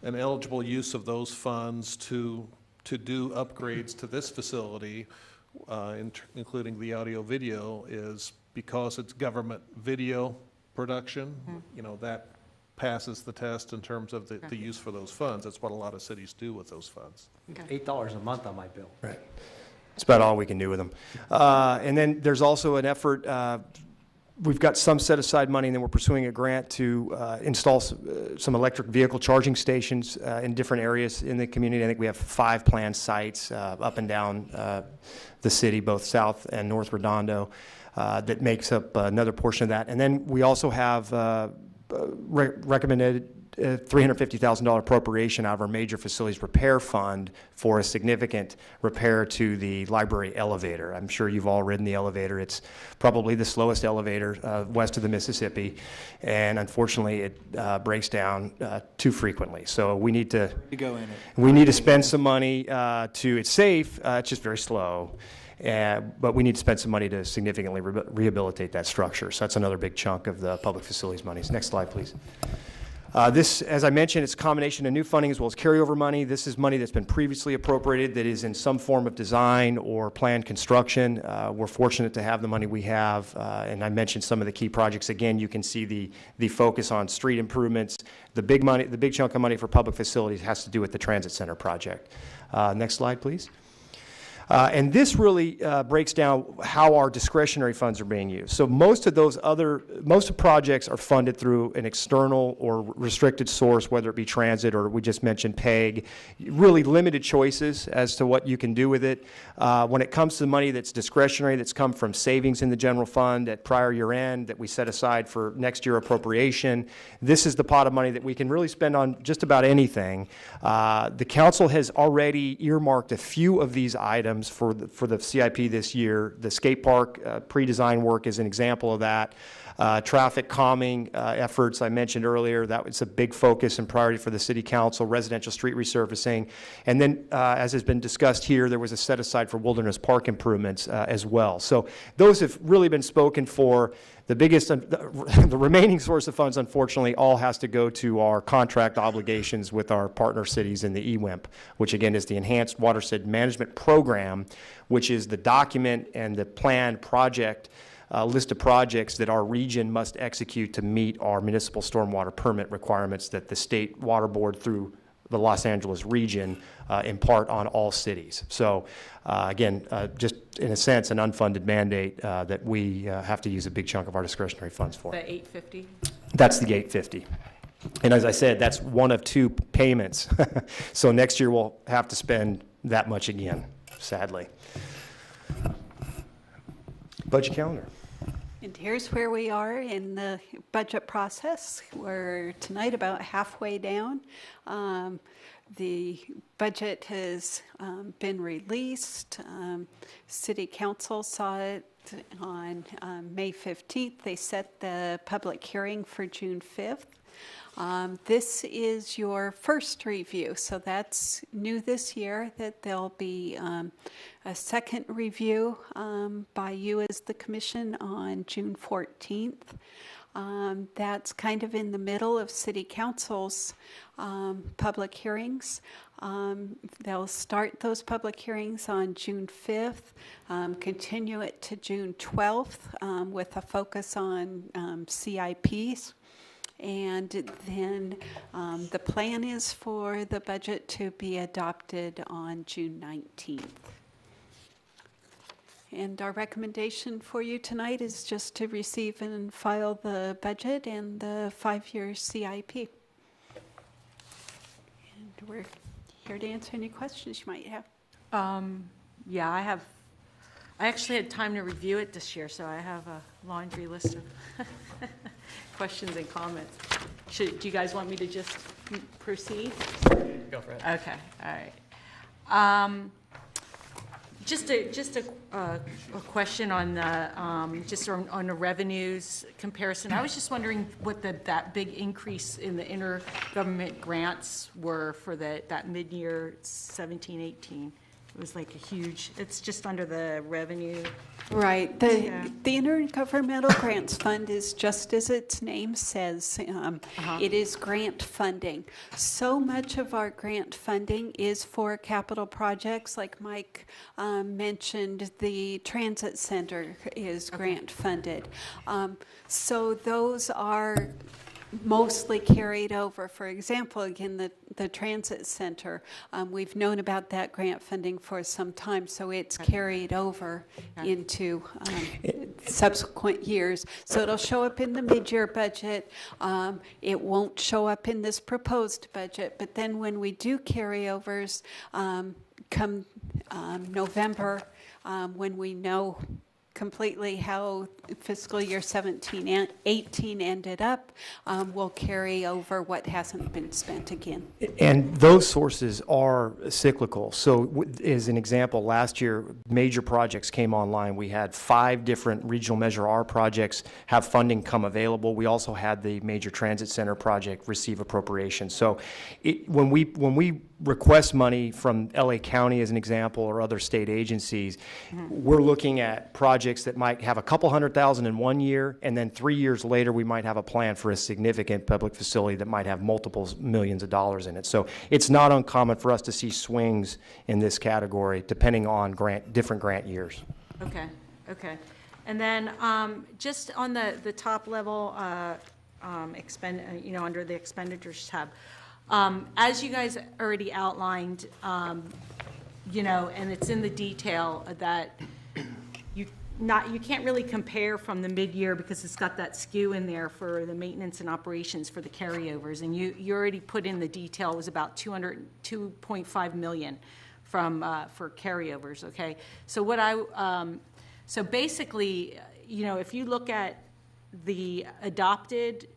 an eligible use of those funds to do upgrades to this facility, including the audio video, is because it's government video production, you know, that passes the test in terms of the use for those funds. That's what a lot of cities do with those funds. $8 a month on my bill. Right. It's about all we can do with them. And then there's also an effort, we've got some set aside money, and then we're pursuing a grant to install some electric vehicle charging stations in different areas in the community. I think we have 5 planned sites up and down the city, both south and north Redondo, that makes up another portion of that. And then we also have recommended $350,000 appropriation out of our major facilities repair fund for a significant repair to the library elevator. I'm sure you've all ridden the elevator. It's probably the slowest elevator west of the Mississippi, and unfortunately it breaks down too frequently. So we need to go in it. We need to spend some money it's safe, it's just very slow. But we need to spend some money to significantly rehabilitate that structure. So that's another big chunk of the public facilities monies. Next slide, please. This, as I mentioned, it's a combination of new funding as well as carryover money. This is money that's been previously appropriated that is in some form of design or planned construction. We're fortunate to have the money we have, and I mentioned some of the key projects. Again, you can see the focus on street improvements. The big chunk of money for public facilities has to do with the transit center project. Next slide, please. And this really breaks down how our discretionary funds are being used. So most of projects are funded through an external or restricted source, whether it be transit or we just mentioned PEG. Really limited choices as to what you can do with it. When it comes to money that's discretionary, that's come from savings in the general fund at prior year end that we set aside for next year appropriation, this is the pot of money that we can really spend on just about anything. The council has already earmarked a few of these items for the CIP this year. The skate park pre-design work is an example of that. Traffic calming efforts I mentioned earlier, that was a big focus and priority for the city council, residential street resurfacing. And then, as has been discussed here, there was a set aside for Wilderness Park improvements as well. So those have really been spoken for. The biggest, the remaining source of funds, unfortunately, all has to go to our contract obligations with our partner cities in the EWIMP, which again is the Enhanced Watershed Management Program, which is the document and the planned project list of projects that our region must execute to meet our municipal stormwater permit requirements that the state water board through the Los Angeles region impart on all cities. So again, just in a sense, an unfunded mandate that we have to use a big chunk of our discretionary funds for. The 850? That's the 850. And as I said, that's one of two payments. So next year we'll have to spend that much again, sadly. Budget calendar. And here's where we are in the budget process. We're tonight about halfway down. The budget has been released. City Council saw it on May 15th. They set the public hearing for June 5th. This is your first review, so that's new this year, that there'll be a second review by you as the commission on June 14th. That's kind of in the middle of City Council's public hearings. They'll start those public hearings on June 5th, continue it to June 12th with a focus on CIPs. And then the plan is for the budget to be adopted on June 19th. And our recommendation for you tonight is just to receive and file the budget and the 5-year CIP. And we're here to answer any questions you might have. Yeah, I actually had time to review it this year, so I have a laundry list of questions and comments. Do you guys want me to just proceed? Go for it. Okay, all right. Just a question on the just on the revenues comparison. I was just wondering what that big increase in the intergovernment grants were for that mid-year 17-18. It was like a huge. It's just under the revenue. Right. The Intergovernmental Grants Fund is just as its name says. It is grant funding. So much of our grant funding is for capital projects, like Mike mentioned. The transit center is grant funded. So those are mostly carried over. For example, again, the transit center, we've known about that grant funding for some time, so it's carried over into subsequent years. So it'll show up in the mid-year budget. It won't show up in this proposed budget, but then when we do carryovers come November, when we know completely how fiscal year 17 and 18 ended up, will carry over what hasn't been spent again. And those sources are cyclical. So as an example, last year, major projects came online. We had 5 different regional Measure R projects have funding come available. We also had the major transit center project receive appropriation. So when we request money from LA County, as an example, or other state agencies, we're looking at projects that might have a couple $100,000 in one year, and then 3 years later, we might have a plan for a significant public facility that might have multiple millions of dollars in it. So it's not uncommon for us to see swings in this category, depending on different grant years. Okay. And then just on the top level, under the expenditures tab, as you guys already outlined, and it's in the detail that you can't really compare from the mid-year because it's got that skew in there for the maintenance and operations for the carryovers, and you already put in the detail. It was about $2.5 million for carryovers. Okay, so so basically, if you look at the adopted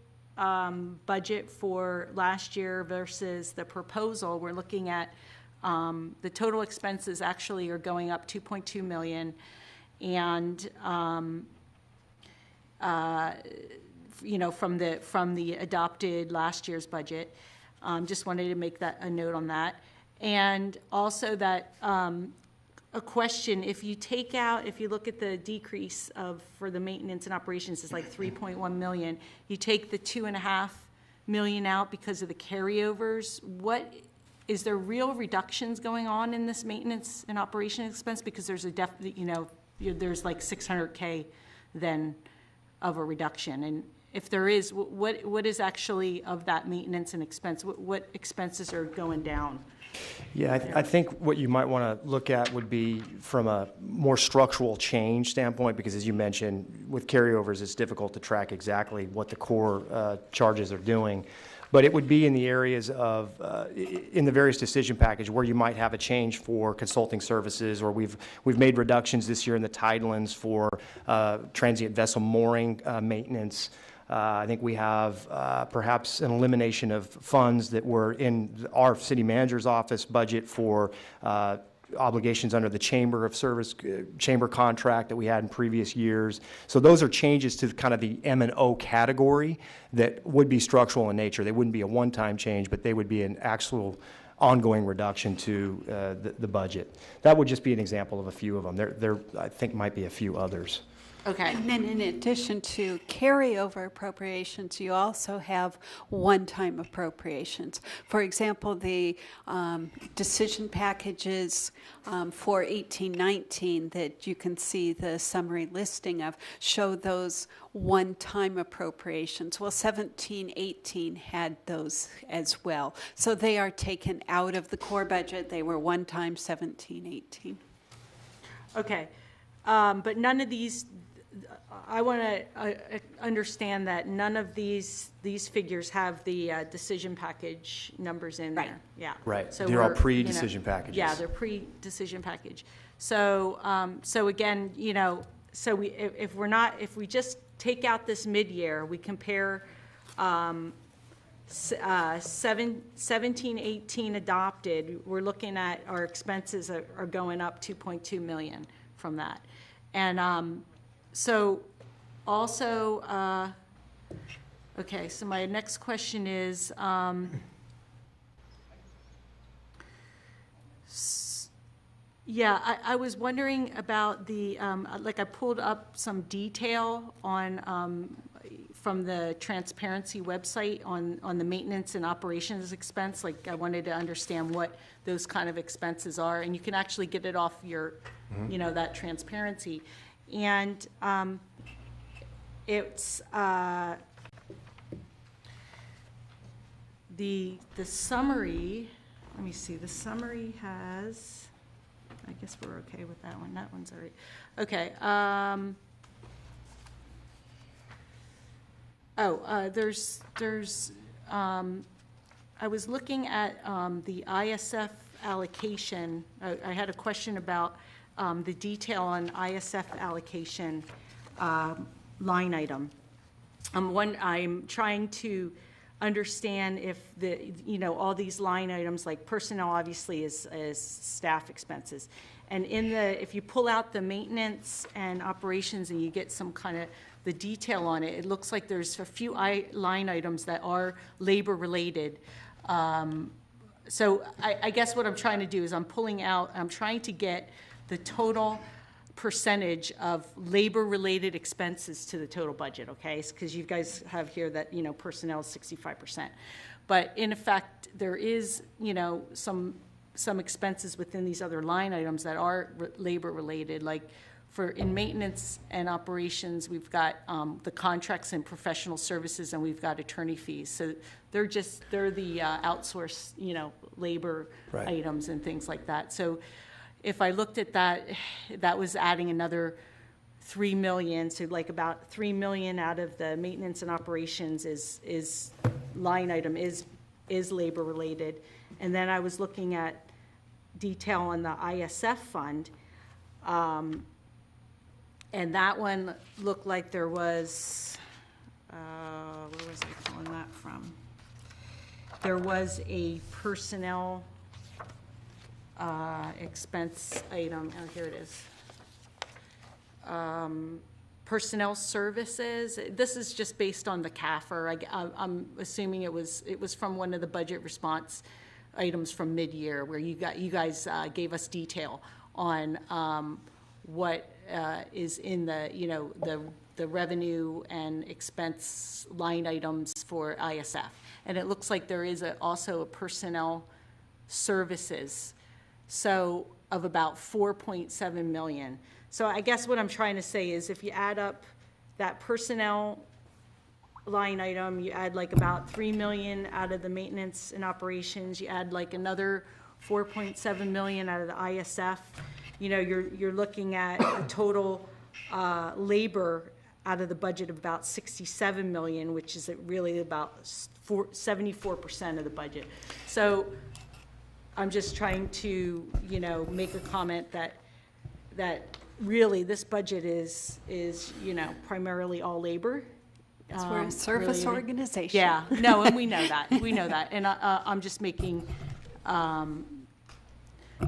budget for last year versus the proposal, we're looking at the total expenses actually are going up $2.2 million, and from the adopted last year's budget. Just wanted to make that, a note on that. And also that, a question, if you look at the decrease for the maintenance and operations is like 3.1 million, you take the 2.5 million out because of the carryovers, is there real reductions going on in this maintenance and operation expense? Because there's there's like 600K then of a reduction. And if there is, what is actually of that maintenance and expense? What expenses are going down? Yeah, I think what you might want to look at would be from a more structural change standpoint, because as you mentioned, with carryovers, it's difficult to track exactly what the core charges are doing. But it would be in the areas of, in the various decision package where you might have a change for consulting services, or we've made reductions this year in the tidelands for transient vessel mooring maintenance. I think we have perhaps an elimination of funds that were in our city manager's office budget for obligations under the chamber contract that we had in previous years. So those are changes to kind of the M&O category that would be structural in nature. They wouldn't be a one-time change, but they would be an actual ongoing reduction to the budget. That would just be an example of a few of them. There I think might be a few others. Okay. And then in addition to carryover appropriations, you also have one-time appropriations. For example, the decision packages for 18-19 that you can see the summary listing of show those one-time appropriations. Well, 17-18 had those as well. So they are taken out of the core budget. They were one-time 17-18. Okay. But none of these, I want to understand that none of these figures have the decision package numbers in Right. there. Yeah. Right. So They're all we're, pre-decision packages. Yeah, they're pre-decision package. So, again, so if we just take out this mid-year, we compare 17-18 adopted, we're looking at our expenses are going up 2.2 million from that. And so also, okay, so my next question is, yeah, I was wondering about the, like I pulled up some detail on, from the transparency website on the maintenance and operations expense. Like I wanted to understand what those kind of expenses are, and you can actually get it off your, that transparency. And it's the summary. Let me see. The summary has. I guess we're okay with that one. That one's all right. Okay. I was looking at the ISF allocation. I had a question about the detail on ISF allocation line item. I'm trying to understand if all these line items, like personnel obviously is staff expenses. And if you pull out the maintenance and operations and you get some kind of the detail on it, it looks like there's a few line items that are labor related. So I guess what I'm trying to do is I'm trying to get the total percentage of labor-related expenses to the total budget, okay? Because you guys have here that, personnel is 65%. But in effect, there is, some expenses within these other line items that are labor-related. Like in maintenance and operations, we've got the contracts and professional services, and we've got attorney fees. So they're the outsourced, labor Right. items and things like that. So if I looked at that, that was adding another 3 million, so like about 3 million out of the maintenance and operations is line item is labor related. And then I was looking at detail on the ISF fund, and that one looked like there was, where was I pulling that from? There was a personnel expense item, oh, here it is. personnel services, this is just based on the CAFR. I'm assuming it was from one of the budget response items from mid-year where you guys gave us detail on what is in the revenue and expense line items for ISF. And it looks like there is also a personnel services, so of about 4.7 million. So I guess what I'm trying to say is if you add up that personnel line item, you add like about 3 million out of the maintenance and operations, you add like another 4.7 million out of the ISF, you're looking at a total labor out of the budget of about 67 million, which is really about 74% of the budget. So I'm just trying to, make a comment that really this budget is primarily all labor. It's we're a service organization. Yeah, no, and we know that. We know that. And I'm just making,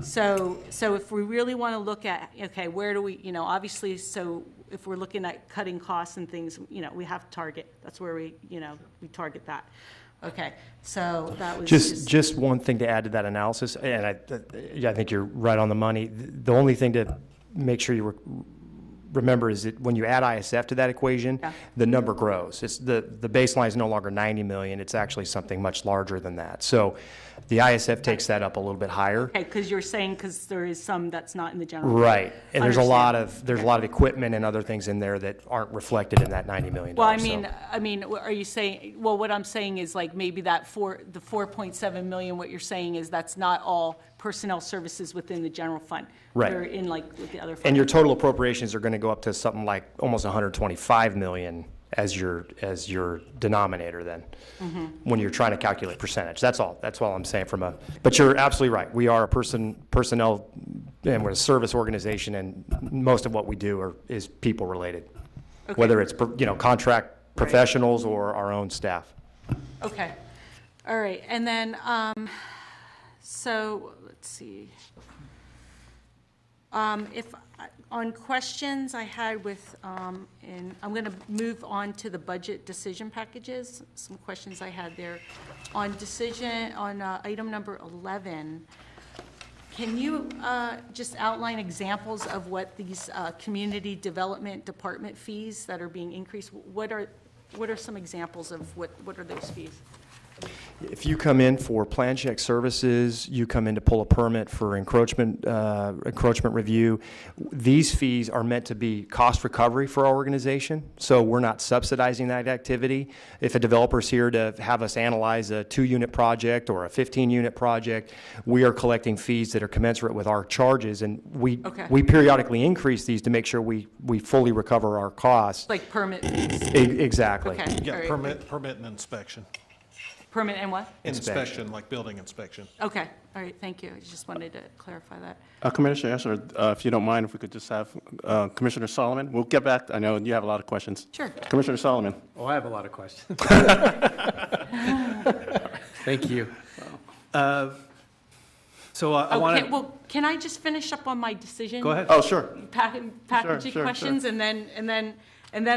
so if we really want to look at, okay, where do we, obviously, so if we're looking at cutting costs and things, we have to target. That's where we target that. Okay, so that was just one thing to add to that analysis, and I think you're right on the money. The only thing to make sure you remember is that when you add ISF to that equation, the number grows. It's the baseline is no longer 90 million. It's actually something much larger than that. So the ISF takes that up a little bit higher. Okay, because you're saying because there is some that's not in the general. Right, and there's a lot of equipment and other things in there that aren't reflected in that $90 million. Well, I mean, are you saying? Well, what I'm saying is like maybe the 4.7 million. What you're saying is that's not all personnel services within the general fund. Right. They're in like with the other funds. And your total appropriations are going to go up to something like almost 125 million as your denominator then, when you're trying to calculate percentage. That's all I'm saying but you're absolutely right. We are a personnel, and we're a service organization, and most of what we do is people related, whether it's, contract professionals or our own staff. Okay. All right. And then, so let's see. If on questions I had with, and I'm going to move on to the budget decision packages, some questions I had there. On item number 11, can you just outline examples of what these community development department fees that are being increased, what are some examples of what are those fees? If you come in for plan check services, you come in to pull a permit for encroachment review, these fees are meant to be cost recovery for our organization, so we're not subsidizing that activity. If a developer's here to have us analyze a 2-unit project or a 15-unit project, we are collecting fees that are commensurate with our charges, and we periodically increase these to make sure we fully recover our costs. Like permit fees? Exactly. Okay. Yeah, All right. permit and inspection. Permit and what? Inspection, like building inspection. Okay, all right, thank you. I just wanted to clarify that. Commissioner Esser, if you don't mind, if we could just have Commissioner Solomon. We'll get back. I know you have a lot of questions. Sure. Commissioner Solomon. Oh, I have a lot of questions. Thank you. So I want to. Well, can I just finish up on my decision? Go ahead. Oh, sure. Packaging Sure. questions, and then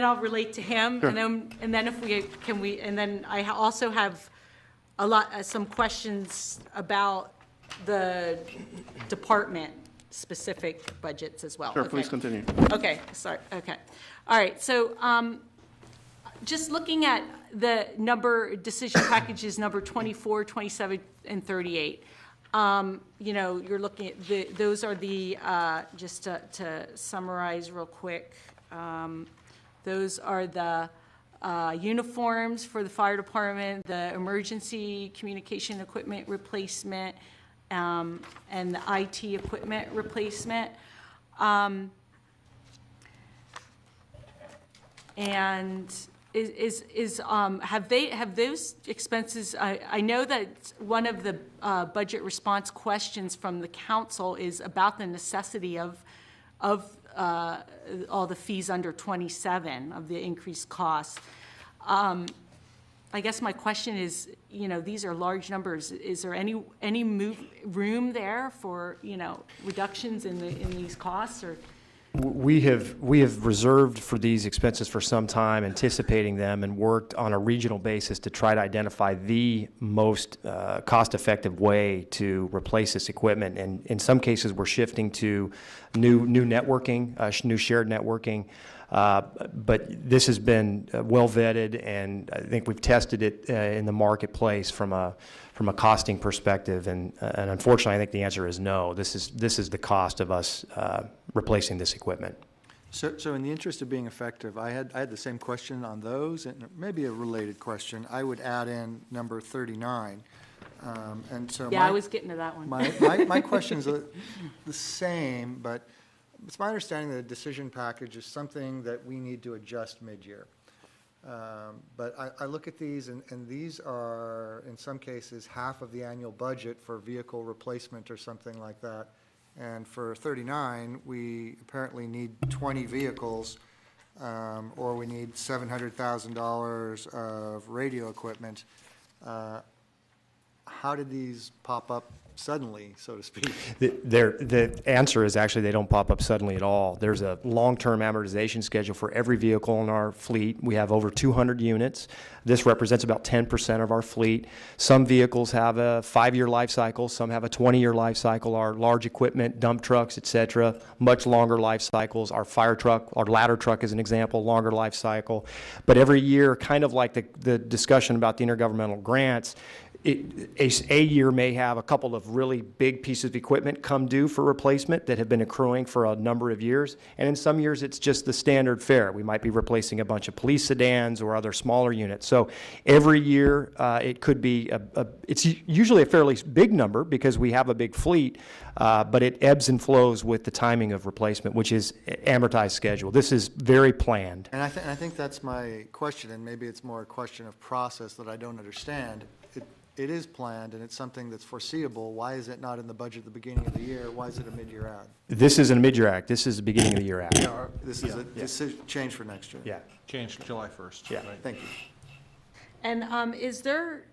I'll relate to him, Sure. and then if we and then I also have some questions about the department-specific budgets as well. Sure, Okay. please continue. Okay, sorry, okay. All right, so just looking at the decision packages number 24, 27, and 38, you're looking at those are the, just to summarize real quick, those are the uniforms for the fire department, the emergency communication equipment replacement, and the IT equipment replacement. And have those expenses, I know that one of the budget response questions from the council is about the necessity of all the fees under 27 of the increased costs. I guess my question is, these are large numbers. Is there any room there for, reductions in these costs, or? We have reserved for these expenses for some time, anticipating them, and worked on a regional basis to try to identify the most cost-effective way to replace this equipment. And in some cases, we're shifting to new networking, new shared networking. But this has been well vetted, and I think we've tested it in the marketplace from a costing perspective. And unfortunately, I think the answer is no. This is the cost of us replacing this equipment. So in the interest of being effective, I had the same question on those, and maybe a related question. I would add in number 39. And so Yeah, I was getting to that one. my question's the same, but it's my understanding that a decision package is something that we need to adjust mid-year. But I look at these, and these are, in some cases, half of the annual budget for vehicle replacement or something like that. And for 39, we apparently need 20 vehicles, or we need $700,000 of radio equipment. How did these pop up suddenly, so to speak? The answer is actually they don't pop up suddenly at all. There's a long-term amortization schedule for every vehicle in our fleet. We have over 200 units. This represents about 10% of our fleet. Some vehicles have a 5-year life cycle. Some have a 20-year life cycle. Our large equipment, dump trucks, et cetera, much longer life cycles. Our fire truck, our ladder truck is an example, longer life cycle. But every year, kind of like the discussion about the intergovernmental grants, a year may have a couple of really big pieces of equipment come due for replacement that have been accruing for a number of years. And in some years, it's just the standard fare. We might be replacing a bunch of police sedans or other smaller units. So every year, it could be, it's usually a fairly big number because we have a big fleet, but it ebbs and flows with the timing of replacement, which is amortized schedule. This is very planned. And I think that's my question, and maybe it's more a question of process that I don't understand. It is planned, and it's something that's foreseeable. Why is it not in the budget at the beginning of the year? Why is it a mid-year add? This isn't a mid-year act. This is the beginning of the year act. This is a decision, change for next year. Yeah. Changed July 1st. Yeah. right? Thank you. And is there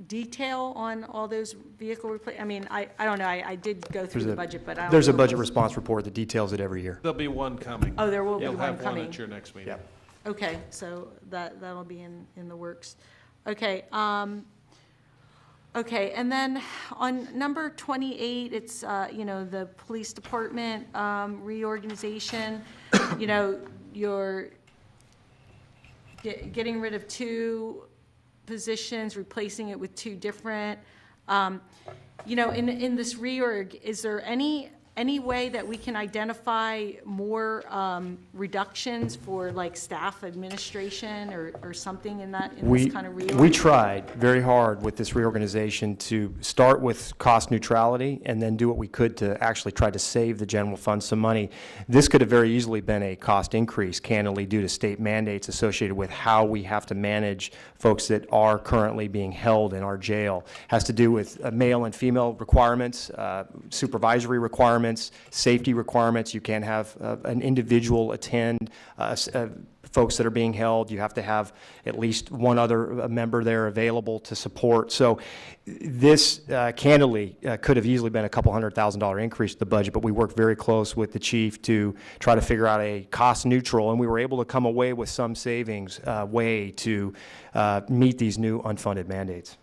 detail on all those vehicle I mean, I don't know, I did go through the budget, but I don't know. There's a budget response report that details it every year. There'll be one coming. Oh, there will be You'll one have one coming. at your next meeting. Yeah. Okay, so that'll be in the works. Okay, okay, and then on number 28, it's, the police department reorganization. You're getting rid of 2 positions, replacing it with 2 different. In this reorg, is there any way that we can identify more reductions for like staff administration or something in this kind of reorg? We tried very hard with this reorganization to start with cost neutrality and then do what we could to actually try to save the general fund some money. This could have very easily been a cost increase, candidly, due to state mandates associated with how we have to manage folks that are currently being held in our jail. Has to do with male and female requirements, supervisory requirements, safety requirements. You can't have an individual attend folks that are being held. You have to have at least one other member there available to support. So this candidly could have easily been a couple $100,000 increase to the budget, but we worked very close with the chief to try to figure out a cost neutral, and we were able to come away with some savings way to meet these new unfunded mandates.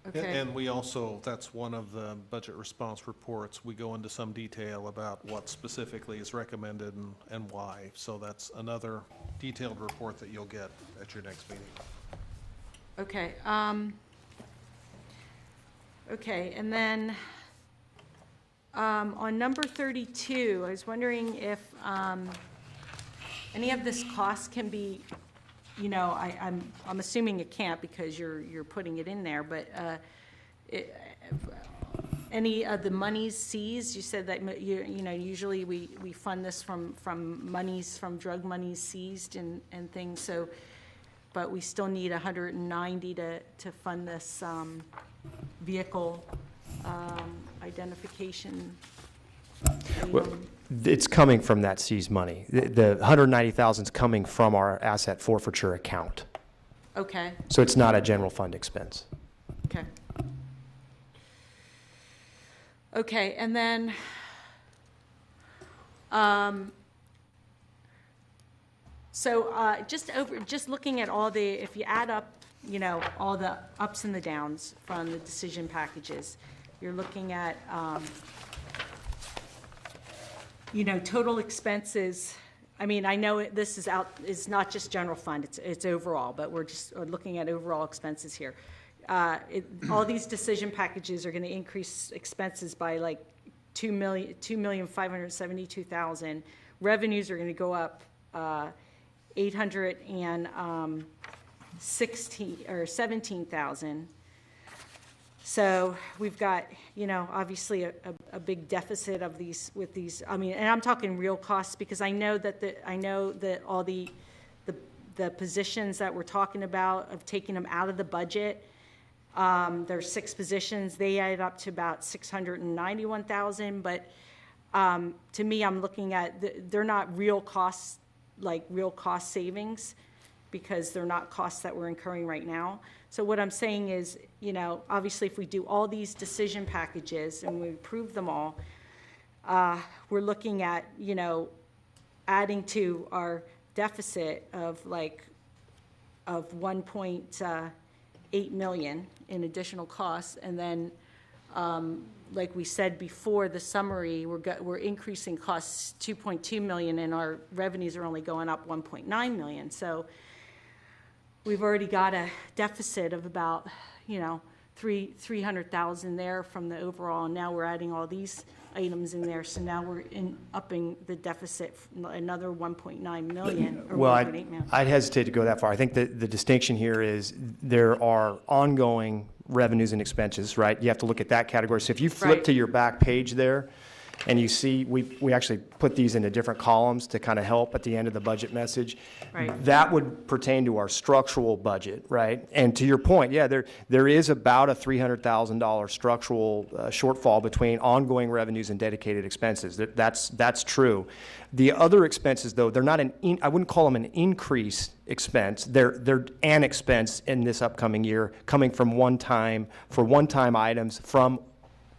Okay. And we also, that's one of the budget response reports. We go into some detail about what specifically is recommended and why. So that's another detailed report that you'll get at your next meeting. Okay. Okay, and then on number 32, I was wondering if any of this cost can be, I'm assuming it can't because you're putting it in there, but any of the monies seized, you said that usually we fund this from monies, from drug monies seized and things, so, but we still need 190 to fund this vehicle identification. Well, it's coming from that seized money. The 190,000 is coming from our asset forfeiture account. Okay, So it's not a general fund expense. okay. Okay, and then Just looking at all the, if you add up, all the ups and the downs from the decision packages, you're looking at, total expenses. I mean, I know this is not just general fund, it's overall, but we're just looking at overall expenses here. All these decision packages are going to increase expenses by like $2,572,000. Revenues are going to go up 17,000. So we've got, obviously a big deficit of these with these. I mean, and I'm talking real costs because I know that all the positions that we're talking about of taking them out of the budget. There's 6 positions. They add up to about 691,000. But to me, I'm looking at they're not real costs, like real cost savings, because they're not costs that we're incurring right now. So what I'm saying is, obviously, if we do all these decision packages and we approve them all, we're looking at, adding to our deficit of 1.8 million in additional costs, and then, like we said before, the summary, we're increasing costs 2.2 million, and our revenues are only going up 1.9 million. So we've already got a deficit of about, 300,000 there from the overall, and now we're adding all these items in there, so now we're upping the deficit another 1.9 million, or Well, 1.8 million. I'd hesitate to go that far. I think that the distinction here is there are ongoing revenues and expenses, right? You have to look at that category. So if you flip Right. to your back page there, and you see, we actually put these into different columns to kind of help at the end of the budget message. Right. That would pertain to our structural budget, right? And to your point, yeah, there is about a $300,000 structural shortfall between ongoing revenues and dedicated expenses. That's true. The other expenses, though, they're not I wouldn't call them an increase expense. They're an expense in this upcoming year, coming from one-time items from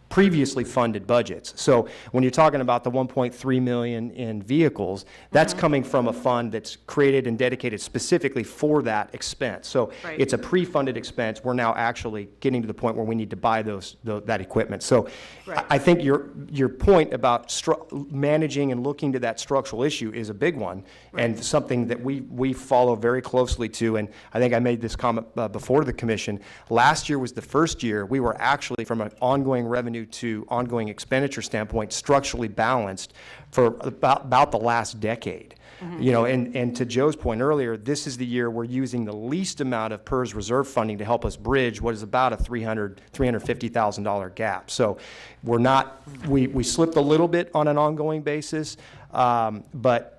previously funded budgets. So when you're talking about the 1.3 million in vehicles, that's coming from a fund that's created and dedicated specifically for that expense. So Right. it's a pre-funded expense. We're now actually getting to the point where we need to buy that equipment. So Right. I think your point about managing and looking to that structural issue is a big one, and something that we follow very closely to. And I think I made this comment before the commission. Last year was the first year we were actually, from an ongoing revenue to ongoing expenditure standpoint, structurally balanced for about the last decade. And to Joe's point earlier, this is the year we're using the least amount of PERS reserve funding to help us bridge what is about a $350,000 gap. So we slipped a little bit on an ongoing basis, but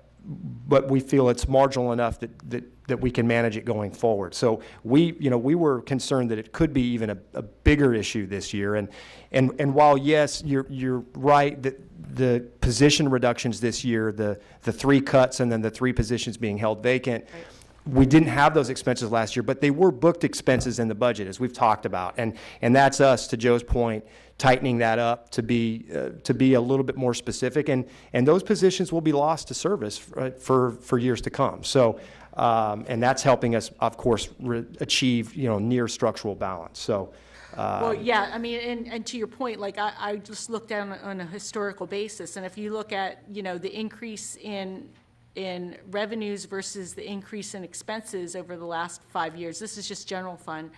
we feel it's marginal enough that we can manage it going forward. So we were concerned that it could be even a bigger issue this year. And while, yes, you're right that the position reductions this year, the 3 cuts and then the 3 positions being held vacant, we didn't have those expenses last year, but they were booked expenses in the budget, as we've talked about. And that's us, to Joe's point, tightening that up to be a little bit more specific. And those positions will be lost to service for years to come. So, and that's helping us, of course, achieve, near structural balance. So. Well, yeah, I mean, and to your point, like I just looked down on a historical basis, and if you look at, the increase in revenues versus the increase in expenses over the last 5 years, this is just general fund,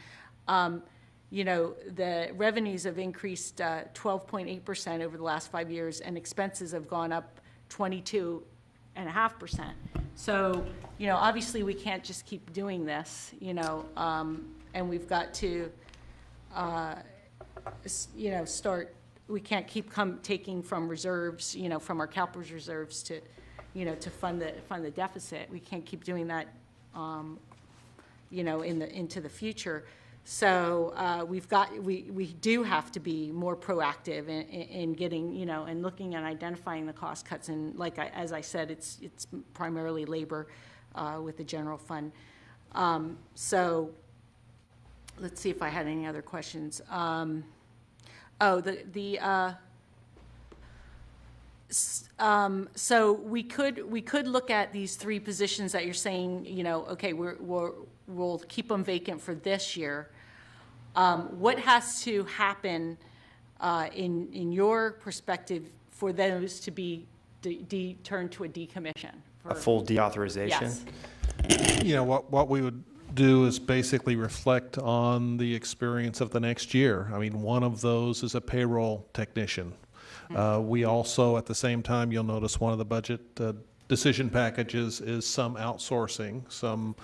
the revenues have increased 12.8% over the last 5 years, and expenses have gone up 22.5%. So, obviously we can't just keep doing this, and we've got to, we can't keep taking from reserves, from our CalPERS reserves to fund the deficit. We can't keep doing that, into the future. So we do have to be more proactive in getting, and looking and identifying the cost cuts. And as I said, it's primarily labor with the general fund. So let's see if I had any other questions. So we could look at these three positions that you're saying, you know, okay, we'll keep them vacant for this year. What has to happen in your perspective for those to be turned to a decommission? A full deauthorization? Yes. You know, what we would do is basically reflect on the experience of the next year. I mean, one of those is a payroll technician. We also, at the same time, you'll notice one of the budget decision packages is some outsourcing, some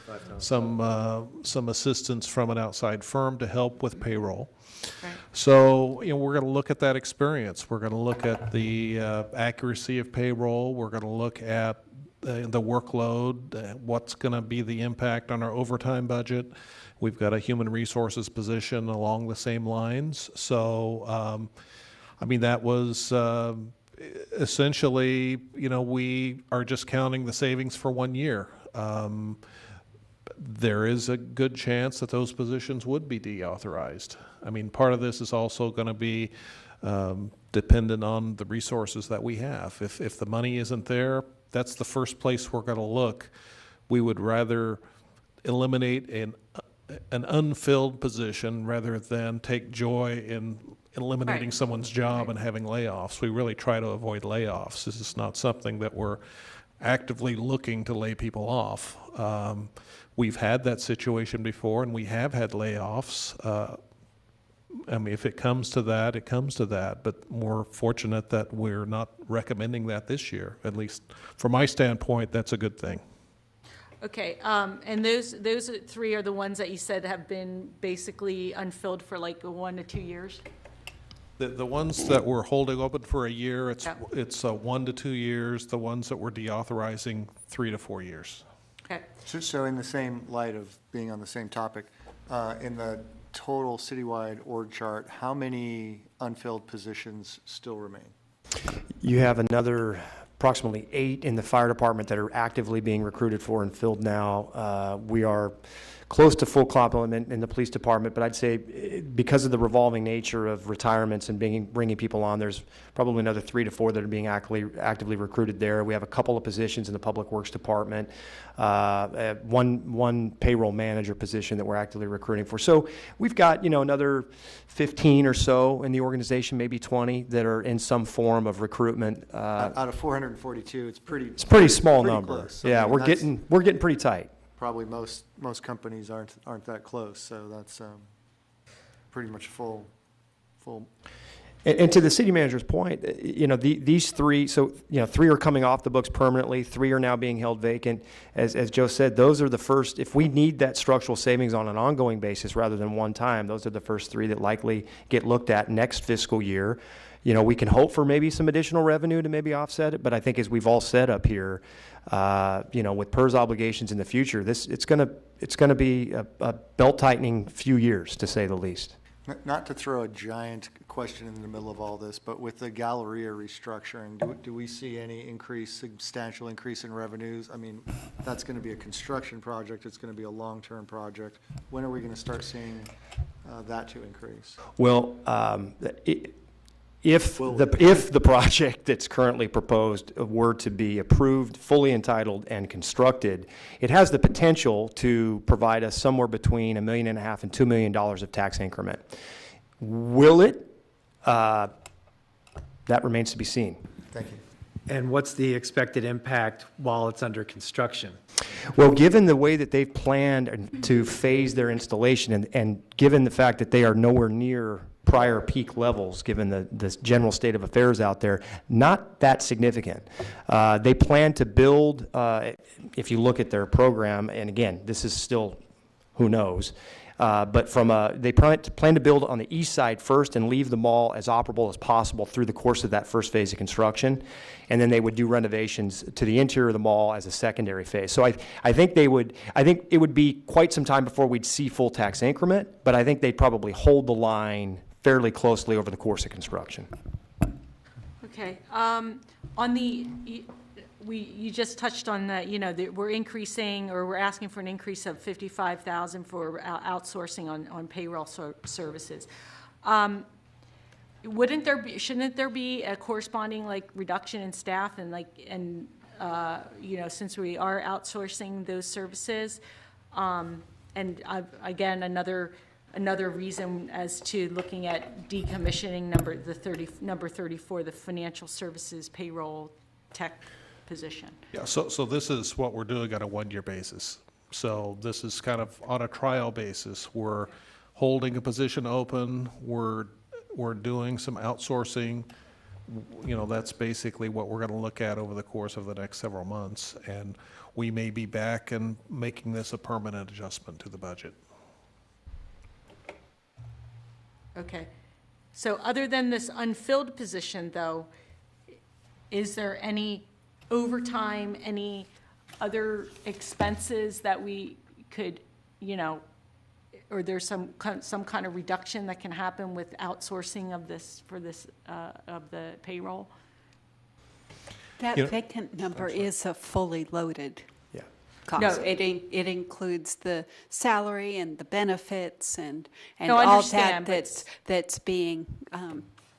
assistance from an outside firm to help with payroll. Right. So, you know, we're going to look at that experience. We're going to look at the accuracy of payroll. We're going to look at the workload, what's going to be the impact on our overtime budget. We've got a human resources position along the same lines. So, I mean, that was essentially, you know, we are just counting the savings for 1 year. There is a good chance that those positions would be deauthorized. I mean, part of this is also going to be dependent on the resources that we have. If the money isn't there, that's the first place we're going to look. We would rather eliminate an unfilled position rather than take joy in eliminating Right. someone's job and having layoffs. We really try to avoid layoffs. This is not something that we're actively looking to lay people off. We've had that situation before, and we have had layoffs. I mean, if it comes to that, it comes to that, but we're fortunate that we're not recommending that this year. At least from my standpoint, that's a good thing. Okay, and those three are the ones that you said have been basically unfilled for like 1 to 2 years? The ones that we're holding open for a year, it's Yeah. 1 to 2 years. The ones that we're deauthorizing, 3 to 4 years. Okay. So in the same light of being on the same topic, in the total citywide org chart, how many unfilled positions still remain? You have another approximately 8 in the fire department that are actively being recruited for and filled now. We are close to full complement in the police department, but I'd say because of the revolving nature of retirements and bringing people on, there's probably another 3 to 4 that are being actively recruited there. We have a couple of positions in the public works department, one payroll manager position that we're actively recruiting for. So we've got, you know, another 15 or so in the organization, maybe 20, that are in some form of recruitment. Out of 442, it's pretty. It's a pretty small pretty number. close. I Yeah, mean, we're that's- getting pretty tight. Probably most companies aren't that close, so that's pretty much full. And to the city manager's point, you know, these 3, so, you know, 3 are coming off the books permanently, 3 are now being held vacant. As Joe said, those are the first, if we need that structural savings on an ongoing basis rather than one time, those are the first 3 that likely get looked at next fiscal year. You know, we can hope for maybe some additional revenue to maybe offset it, but I think as we've all said up here, you know, with PERS obligations in the future, it's gonna be a belt-tightening few years, to say the least. Not to throw a giant question in the middle of all this, but with the Galleria restructuring, do we see any substantial increase in revenues? I mean, that's going to be a construction project. It's going to be a long-term project. When are we going to start seeing that to increase? Well, if the project that's currently proposed were to be approved, fully entitled, and constructed, it has the potential to provide us somewhere between $1.5 million and $2 million of tax increment. Will it? That remains to be seen. Thank you. And what's the expected impact while it's under construction? Well, given the way that they've planned to phase their installation and given the fact that they are nowhere near prior peak levels, given the general state of affairs out there, not that significant. They plan to build, if you look at their program, and again, this is still, who knows, but they plan to build on the east side first and leave the mall as operable as possible through the course of that first phase of construction, and then they would do renovations to the interior of the mall as a secondary phase. So I think it would be quite some time before we'd see full tax increment, but I think they'd probably hold the line fairly closely over the course of construction. Okay, you just touched on that, you know, that we're increasing, or we're asking for an increase of 55,000 for outsourcing on payroll services. shouldn't there be a corresponding like reduction in staff and since we are outsourcing those services? Again, another reason as to looking at decommissioning number 34, the financial services payroll tech position. Yeah, so this is what we're doing on a one-year basis. So this is kind of on a trial basis. We're holding a position open, we're doing some outsourcing. That's basically what we're gonna look at over the course of the next several months. And we may be back and making this a permanent adjustment to the budget. Okay. So other than this unfilled position, though, is there any overtime, any other expenses that we could, or there's some kind of reduction that can happen with outsourcing of this, of the payroll? That vacant number is a fully loaded Yeah. cost. No. It includes the salary and the benefits and No, I all understand, that that's being,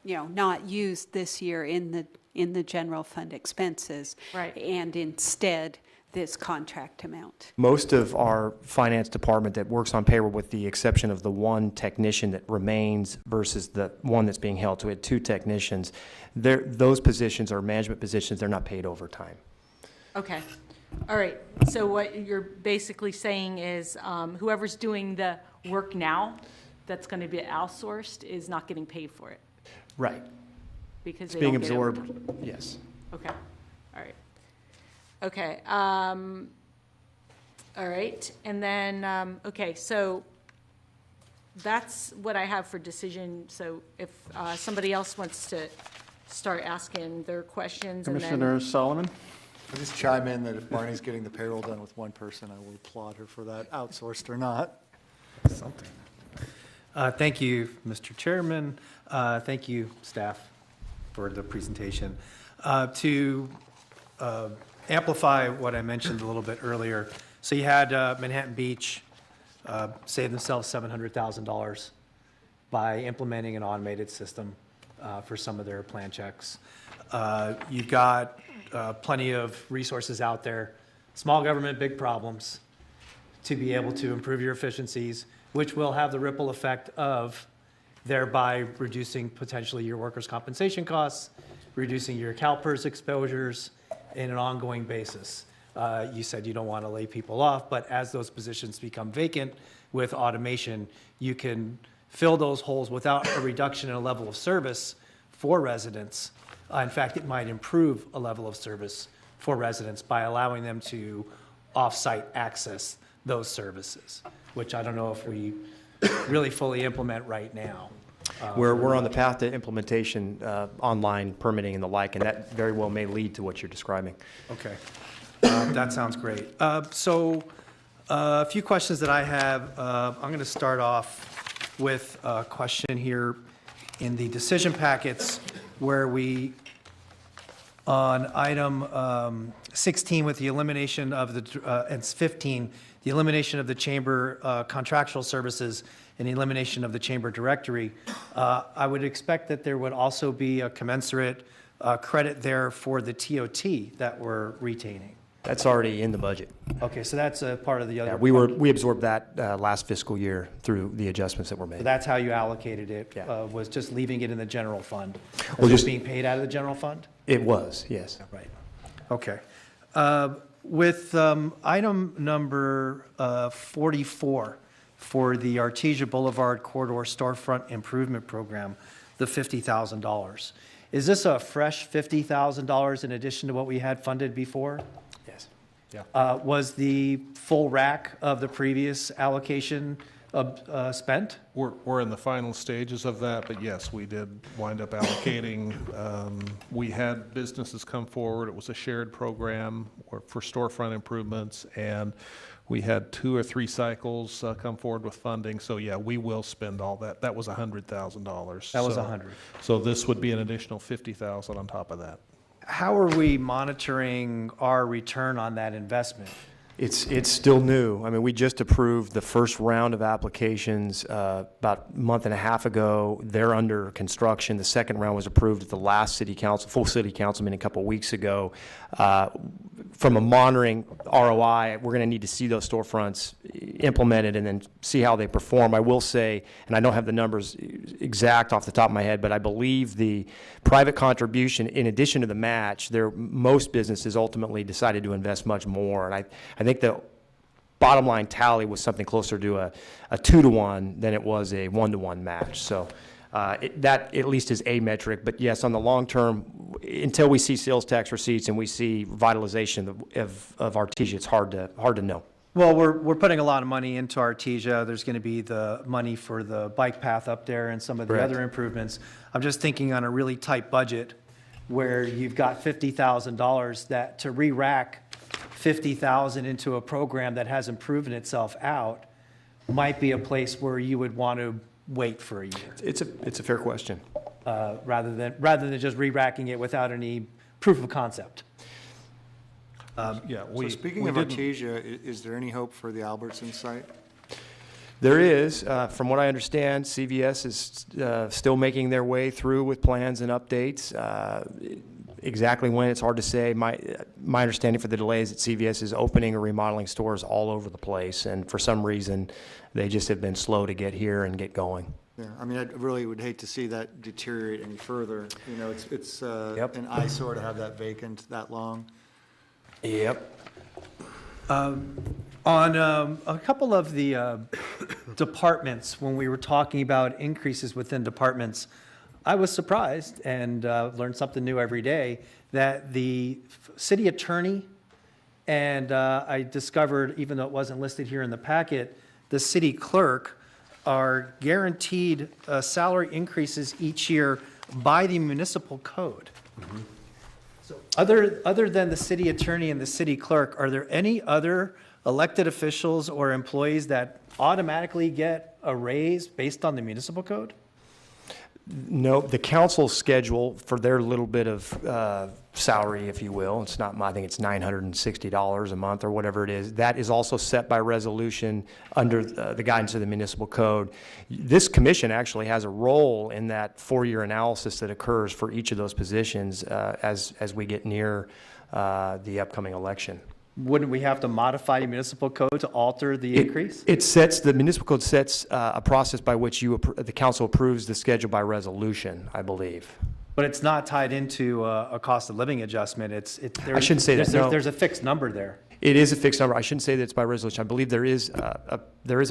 not used this year in the general fund expenses. Right. And instead, this contract amount. Most of our finance department that works on payroll, with the exception of the one technician that remains versus the one that's being held, so we had two technicians, those positions are management positions, they're not paid overtime. Okay. All right. So what you're basically saying is whoever's doing the work now that's going to be outsourced is not getting paid for it Right. because It's they being don't get absorbed, yes. Okay, all right. Okay, all right, and then, okay, so that's what I have for decision. So if somebody else wants to start asking their questions and then. Commissioner Solomon? I'll just chime in that if Barney's getting the payroll done with one person, I will applaud her for that, outsourced or not. Something. Thank you, Mr. Chairman. Thank you, staff, for the presentation. To amplify what I mentioned a little bit earlier, so you had Manhattan Beach save themselves $700,000 by implementing an automated system for some of their plan checks. You've got plenty of resources out there, small government, big problems, to be able to improve your efficiencies, which will have the ripple effect of thereby reducing potentially your workers' compensation costs, reducing your CalPERS exposures in an ongoing basis. You said you don't want to lay people off, but as those positions become vacant with automation, you can fill those holes without a reduction in a level of service for residents. In fact, it might improve a level of service for residents by allowing them to off-site access those services, which I don't know if we really fully implement right now. We're on the path to implementation, online permitting and the like, and that very well may lead to what you're describing. Okay, that sounds great. So a few questions that I have. I'm going to start off with a question here in the decision packets where we, on item 16 with the elimination of the, and 15, the elimination of the chamber contractual services and the elimination of the chamber directory, I would expect that there would also be a commensurate credit there for the TOT that we're retaining. That's already in the budget. Okay, so that's a part of the other. Yeah, we absorbed that last fiscal year through the adjustments that were made. So that's how you allocated it, Yeah. was just leaving it in the general fund? Well, Or just- just being paid out of the general fund? It was, yes. Right. Okay. With item number 44 for the Artesia Boulevard Corridor Storefront Improvement Program, the $50,000. Is this a fresh $50,000 in addition to what we had funded before? Yes. Was the full rack of the previous allocation spent? We're in the final stages of that, but yes, we did wind up allocating. We had businesses come forward. It was a shared program for storefront improvements, and we had 2 or 3 cycles come forward with funding. So yeah, we will spend all that. That was $100,000. That was So- 100. So this would be an additional 50,000 on top of that. How are we monitoring our return on that investment? It's still new. I mean, we just approved the first round of applications about a month and a half ago. They're under construction. The second round was approved at the last city council, full city council meeting a couple of weeks ago. From a monitoring ROI, we're going to need to see those storefronts implemented and then see how they perform. I will say, and I don't have the numbers exact off the top of my head, but I believe the private contribution, in addition to the match, most businesses ultimately decided to invest much more. And I think the bottom line tally was something closer to a 2-to-1 than it was a 1-to-1 match. So that at least is a metric. But yes, on the long term, until we see sales tax receipts and we see vitalization of Artesia, it's hard to know. Well, we're putting a lot of money into Artesia. There's going to be the money for the bike path up there and some of the Correct. other improvements. I'm just thinking on a really tight budget where you've got $50,000 that to re-rack $50,000 into a program that hasn't proven itself out might be a place where you would want to wait for a year. It's a fair question. Rather than just re-racking it without any proof of concept. Yeah, So speaking of Artesia, is there any hope for the Albertson site? There is. From what I understand, CVS is still making their way through with plans and updates. Exactly when, it's hard to say. My understanding for the delay is that CVS is opening or remodeling stores all over the place, and for some reason, they just have been slow to get here and get going. Yeah, I mean, I really would hate to see that deteriorate any further. You know, it's Yep. an eyesore to have that vacant that long. Yep. On a couple of the departments, when we were talking about increases within departments, I was surprised and learned something new every day that the city attorney and I discovered, even though it wasn't listed here in the packet, the city clerk are guaranteed salary increases each year by the municipal code. Mm-hmm. So other than the city attorney and the city clerk, are there any other elected officials or employees that automatically get a raise based on the municipal code? No, the council's schedule for their little bit of salary, if you will, it's not, I think it's $960 a month or whatever it is, that is also set by resolution under the guidance of the municipal code. This commission actually has a role in that 4-year analysis that occurs for each of those positions as we get near the upcoming election. Wouldn't we have to modify the municipal code to alter the increase? The municipal code sets a process by which the council approves the schedule by resolution, I believe. But it's not tied into a cost of living adjustment. I shouldn't say that, no. There's a fixed number there. It is a fixed number. I shouldn't say that it's by resolution. I believe there is a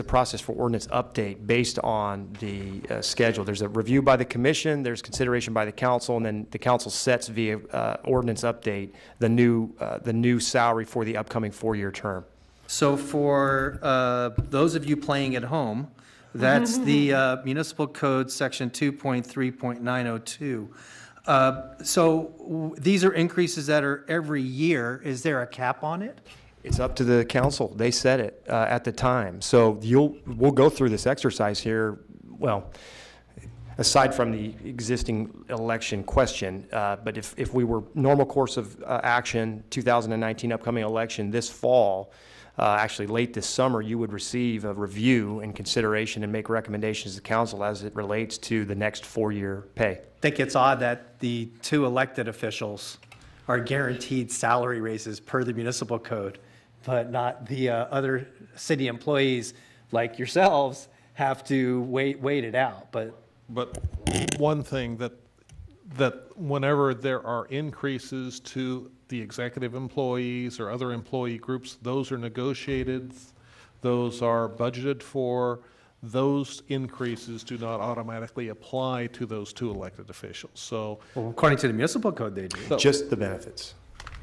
process for ordinance update based on the schedule. There's a review by the commission, there's consideration by the council, and then the council sets via ordinance update the new salary for the upcoming 4-year term. So for those of you playing at home, that's the municipal code section 2.3.902. So these are increases that are every year. Is there a cap on it? It's up to the council. They set it at the time. So we'll go through this exercise here, well, aside from the existing election question, but if we were normal course of action, 2019 upcoming election this fall, actually late this summer, you would receive a review and consideration and make recommendations to council as it relates to the next 4-year pay. I think it's odd that the 2 elected officials are guaranteed salary raises per the municipal code, but not the other city employees like yourselves have to wait it out. But one thing that whenever there are increases to the executive employees or other employee groups, those are negotiated, those are budgeted for. Those increases do not automatically apply to those 2 elected officials. So, well, according to the municipal code, they do. Just the benefits.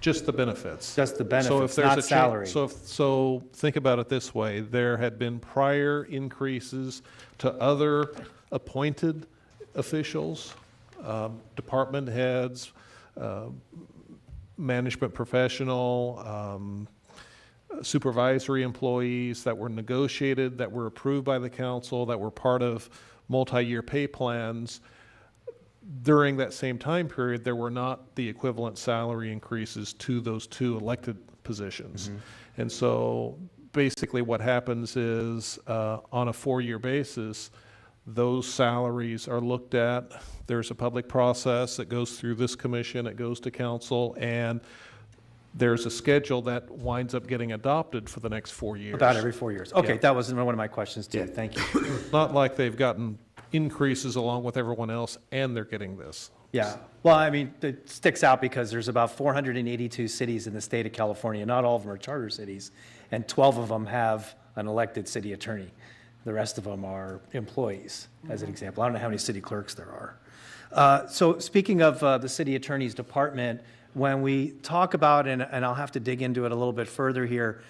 Just the benefits. Just the benefits, So if there's not a salary. So think about it this way: there had been prior increases to other appointed officials, department heads, management professional, supervisory employees that were negotiated, that were approved by the council, that were part of multi-year pay plans. During that same time period, there were not the equivalent salary increases to those 2 elected positions. And so basically what happens is on a 4-year basis, those salaries are looked at. There's a public process that goes through this commission, it goes to council, and there's a schedule that winds up getting adopted for the next 4 years. About every 4 years. Okay, Yeah. that was one of my questions too. Thank you. Not like they've gotten increases along with everyone else and they're getting this. Yeah, well, I mean, it sticks out because there's about 482 cities in the state of California. Not all of them are charter cities, and 12 of them have an elected city attorney. The rest of them are employees, as an example. I don't know how many city clerks there are. So speaking of the city attorney's department, when we talk about, and I'll have to dig into it a little bit further here,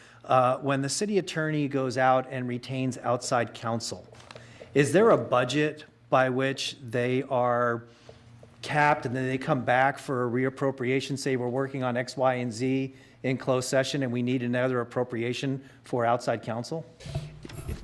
when the city attorney goes out and retains outside counsel, is there a budget by which they are capped and then they come back for a reappropriation, say we're working on X, Y, and Z in closed session and we need another appropriation for outside counsel?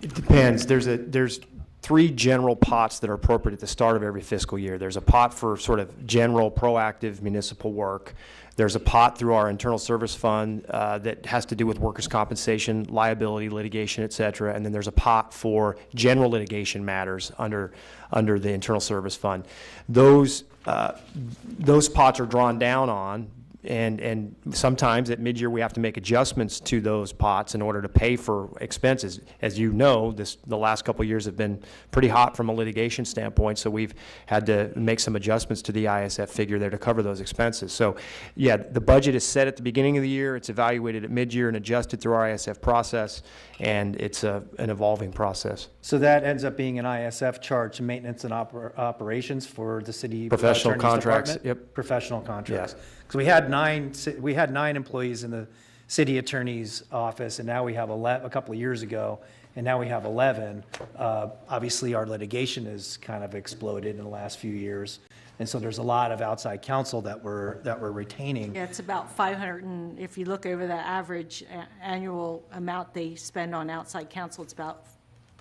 It depends. There's 3 general pots that are appropriate at the start of every fiscal year. There's a pot for sort of general proactive municipal work. There's a pot through our internal service fund that has to do with workers' compensation, liability, litigation, et cetera. And then there's a pot for general litigation matters under the internal service fund. Those pots are drawn down on. And sometimes at mid-year, we have to make adjustments to those pots in order to pay for expenses. As you know, the last couple of years have been pretty hot from a litigation standpoint, so we've had to make some adjustments to the ISF figure there to cover those expenses. So, yeah, the budget is set at the beginning of the year, it's evaluated at mid-year and adjusted through our ISF process, and it's an evolving process. So that ends up being an ISF charge, maintenance and operations for the city Professional attorney's contracts, department? yep. Professional contracts. Yeah. Because we had 9 employees in the city attorney's office, and now we have 11, a couple of years ago, and now we have 11. Obviously, our litigation has kind of exploded in the last few years, and so there's a lot of outside counsel that we're retaining. Yeah, it's about 500, and if you look over the average annual amount they spend on outside counsel, it's about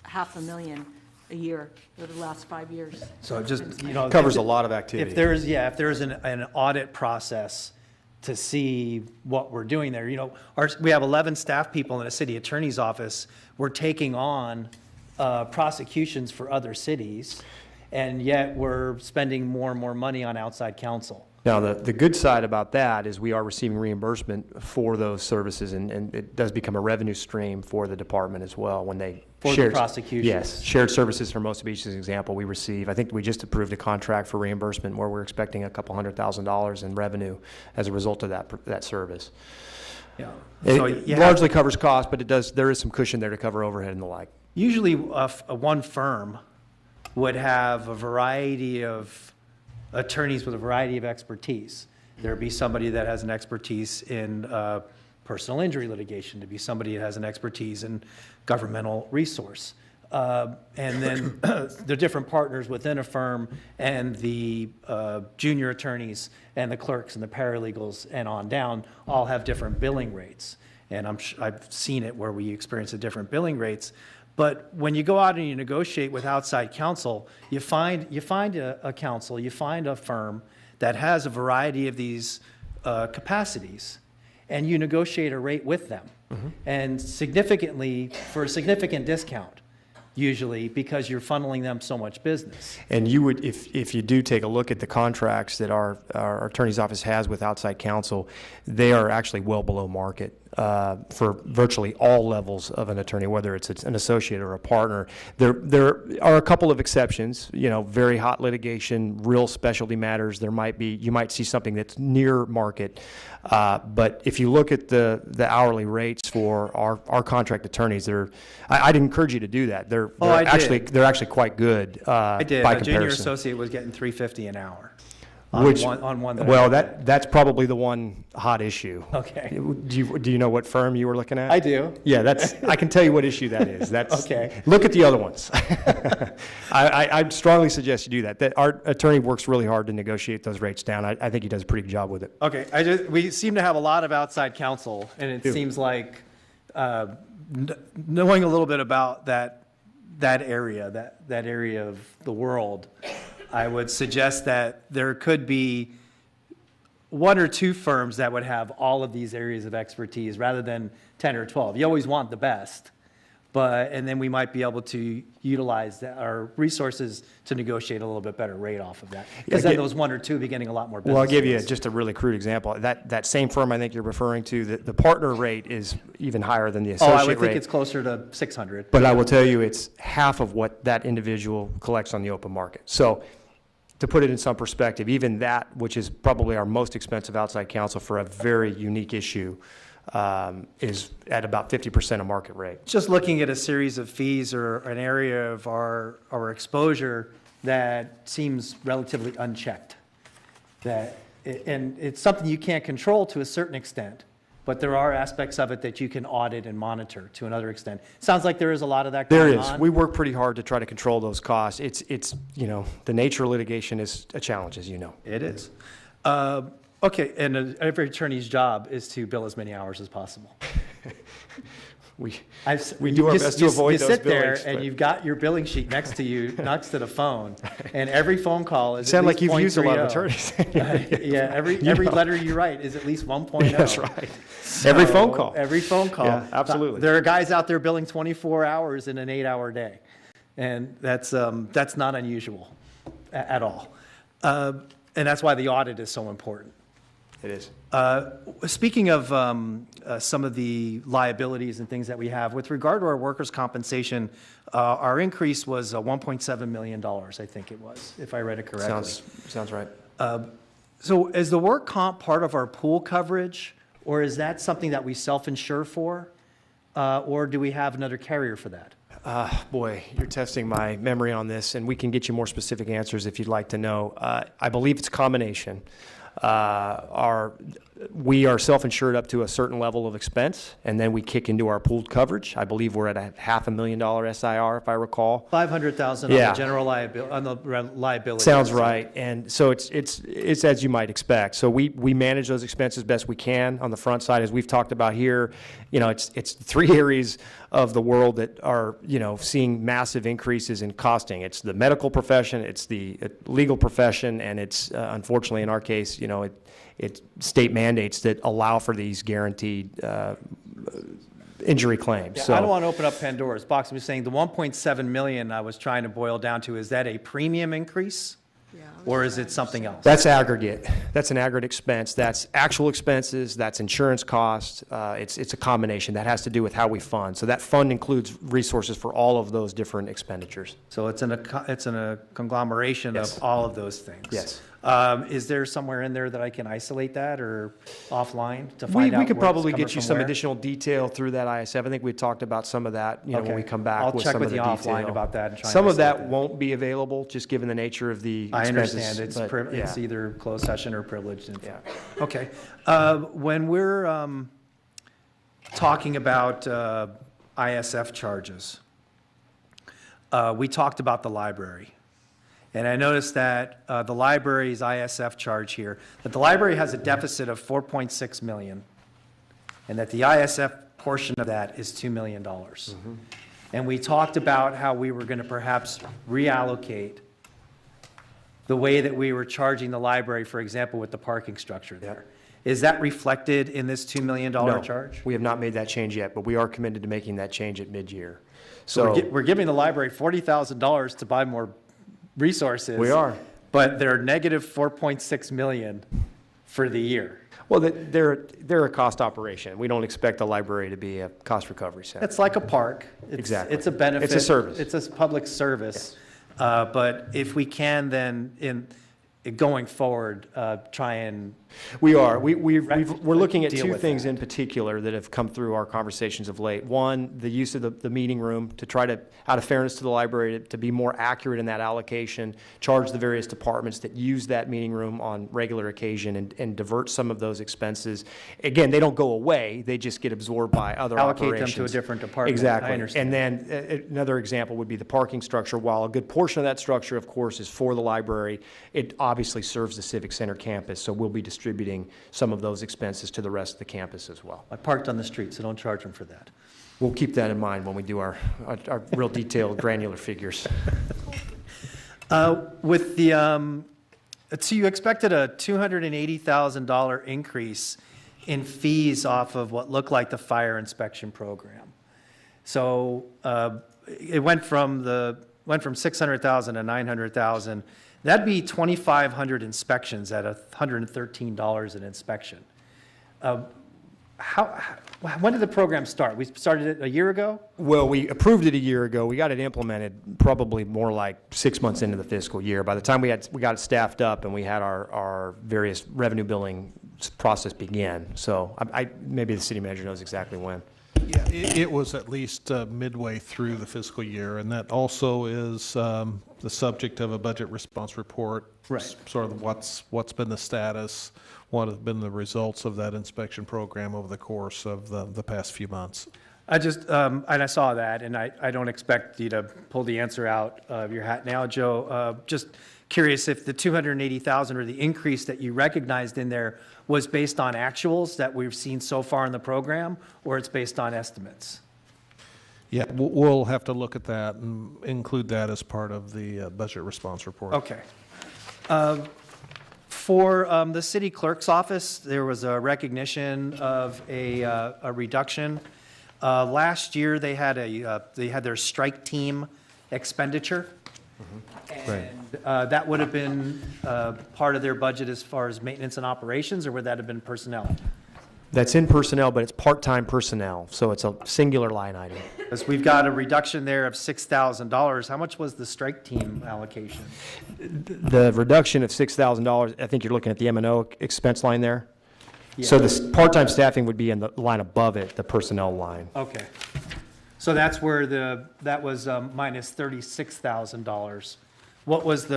$500,000 a year over the last 5 years. So just, you know. Covers a lot of activity. If there's an audit process to see what we're doing there, you know, we have 11 staff people in a city attorney's office. We're taking on prosecutions for other cities, and yet we're spending more and more money on outside counsel. Now, the good side about that is we are receiving reimbursement for those services, and it does become a revenue stream for the department as well when they For the prosecutions. Yes, shared services for most of each, as an example, we receive. I think we just approved a contract for reimbursement where we're expecting a couple $100,000 in revenue as a result of that service. Yeah. It So you have- largely covers costs, but there is some cushion there to cover overhead and the like. Usually, one firm would have a variety of attorneys with a variety of expertise. There'd be somebody that has an expertise in personal injury litigation, to be somebody that has an expertise in governmental resource. And then the different partners within a firm and the junior attorneys and the clerks and the paralegals and on down all have different billing rates. And I've seen it where we experience the different billing rates. But when you go out and you negotiate with outside counsel, you find a counsel, you find a firm that has a variety of these capacities, and you negotiate a rate with them, and for a significant discount, usually, because you're funneling them so much business. And you would, if you do take a look at the contracts that our attorney's office has with outside counsel, they are actually well below market for virtually all levels of an attorney, whether it's an associate or a partner. There are a couple of exceptions, you know, very hot litigation, real specialty matters. You might see something that's near market. But if you look at the hourly rates for our contract attorneys, I'd encourage you to do that. They're actually quite good I did. by A junior comparison. associate was getting $350 an hour. Which, on one that I well, looked at. that's probably the one hot issue. Okay. Do you know what firm you were looking at? I do. Yeah, I can tell you what issue that is. That's Okay. Look at the other ones. I'd strongly suggest you do that. That our attorney works really hard to negotiate those rates down. I think he does a pretty good job with it. Okay, we seem to have a lot of outside counsel, and it seems like knowing a little bit about that area of the world, I would suggest that there could be one or two firms that would have all of these areas of expertise rather than 10 or 12. You always want the best, and then we might be able to utilize our resources to negotiate a little bit better rate off of that. Because then those one or two be getting a lot more business. Well, I'll give from you us. just a really crude example. That same firm I think you're referring to, the partner rate is even higher than the Oh, associate I would think rate. it's closer to 600. But I will tell you, it's half of what that individual collects on the open market. So to put it in some perspective, even that, which is probably our most expensive outside counsel for a very unique issue, is at about 50% of market rate. Just looking at a series of fees or an area of our exposure that seems relatively unchecked. And it's something you can't control to a certain extent, but there are aspects of it that you can audit and monitor to another extent. Sounds like there is a lot of that There going is. on. We work pretty hard to try to control those costs. It's the nature of litigation is a challenge, as you know. It is. Okay, and every attorney's job is to bill as many hours as possible. We do our best to avoid those You sit there billings, and but- you've got your billing sheet next to you, next to the phone, and every phone call is Sound at like least you've used a lot of 0.30. attorneys. Yeah, every letter you write is at least 1.0. That's right. Every phone call. Every phone call. Yeah, absolutely. There are guys out there billing 24 hours in an 8-hour day, and that's not unusual at all. And that's why the audit is so important. It is. Speaking of some of the liabilities and things that we have, with regard to our workers' compensation, our increase was $1.7 million, I think it was, if I read it correctly. Sounds right. So is the work comp part of our pool coverage, or is that something that we self-insure for? Or do we have another carrier for that? Boy, you're testing my memory on this, and we can get you more specific answers if you'd like to know. I believe it's a combination. We are self-insured up to a certain level of expense, and then we kick into our pooled coverage. I believe we're at a $500,000 SIR, if I recall. $500,000 on Yeah. the general liability. Sounds right. And so it's as you might expect. So we manage those expenses best we can on the front side. As we've talked about here, it's three areas of the world that are, seeing massive increases in costing. It's the medical profession, it's the legal profession, and it's, unfortunately in our case, it's state mandates that allow for these guaranteed injury claims. Yeah, So I don't want to open up Pandora's box. I'm just saying the 1.7 million I was trying to boil down to, is that a premium increase? Or is it something else? that's aggregate. That's an aggregate expense. That's actual expenses. That's insurance costs. It's a combination. That has to do with how we fund. So that fund includes resources for all of those different expenditures. So it's in a conglomeration Yes. of all of those things. Yes. Is there somewhere in there that I can isolate that or offline to We find out could where it's probably coming get you from some where? additional detail through that ISF. I think we talked about some of that, when Okay. we come back I'll with check some with of the you detail. offline about that and try and Some of isolate that that. won't be available, just given the nature of the I expenses. understand. but, It's yeah. either closed session or privileged info. Yeah. Okay. When we're talking about ISF charges, we talked about the library. And I noticed that the library's ISF charge here, that the library has a deficit of 4.6 million, and that the ISF portion of that is $2 million. And we talked about how we were going to perhaps reallocate the way that we were charging the library, for example, with the parking structure there. Is that reflected in this $2 million No, charge? we have not made that change yet, but we are committed to making that change at mid-year. So So we're giving the library $40,000 to buy more resources. We are. But they're negative 4.6 million for the year. well, they're a cost operation. We don't expect the library to be a cost recovery center. It's like a park. Exactly. It's a benefit. It's a service. It's a public service. But if we can then, going forward, try and We are. We're looking at Deal two with things that. in particular that have come through our conversations of late. One, the use of the meeting room to try to, out of fairness to the library, to be more accurate in that allocation, charge the various departments that use that meeting room on regular occasion and divert some of those expenses. Again, they don't go away. They just get absorbed by other allocate operations. them to a different department. Exactly. I understand. And then another example would be the parking structure. While a good portion of that structure, of course, is for the library, it obviously serves the Civic Center campus, so we'll be distributing some of those expenses to the rest of the campus as well. I parked on the street, so don't charge them for that. We'll keep that in mind when we do our real detailed, granular figures. With the So you expected a $280,000 increase in fees off of what looked like the fire inspection program. So it went from 600,000 to 900,000. That'd be 2,500 inspections at $113 an inspection. When did the program start? We started it a year ago? Well, we approved it a year ago. We got it implemented probably more like 6 months into the fiscal year. By the time we got it staffed up and we had our various revenue billing process begin. So maybe the city manager knows exactly when. Yeah, it was at least midway through the fiscal year, and that also is the subject of a budget response report. Right. Sort of what's been the status, what have been the results of that inspection program over the course of the past few months. I just, and I saw that, and I don't expect you to pull the answer out of your hat now, Joe. Just curious if the 280,000 or the increase that you recognized in there was based on actuals that we've seen so far in the program, or it's based on estimates? Yeah, we'll have to look at that and include that as part of the budget response report. Okay. For the city clerk's office, there was a recognition of a reduction. Last year, they had their strike team expenditure. And that would have been part of their budget as far as maintenance and operations, or would that have been personnel? That's in personnel, but it's part-time personnel, so it's a singular line item. Because we've got a reduction there of $6,000. How much was the strike team allocation? The reduction of $6,000, I think you're looking at the M&O expense line there. So the part-time staffing would be in the line above it, the personnel line. Okay. So that's where that was minus $36,000. What was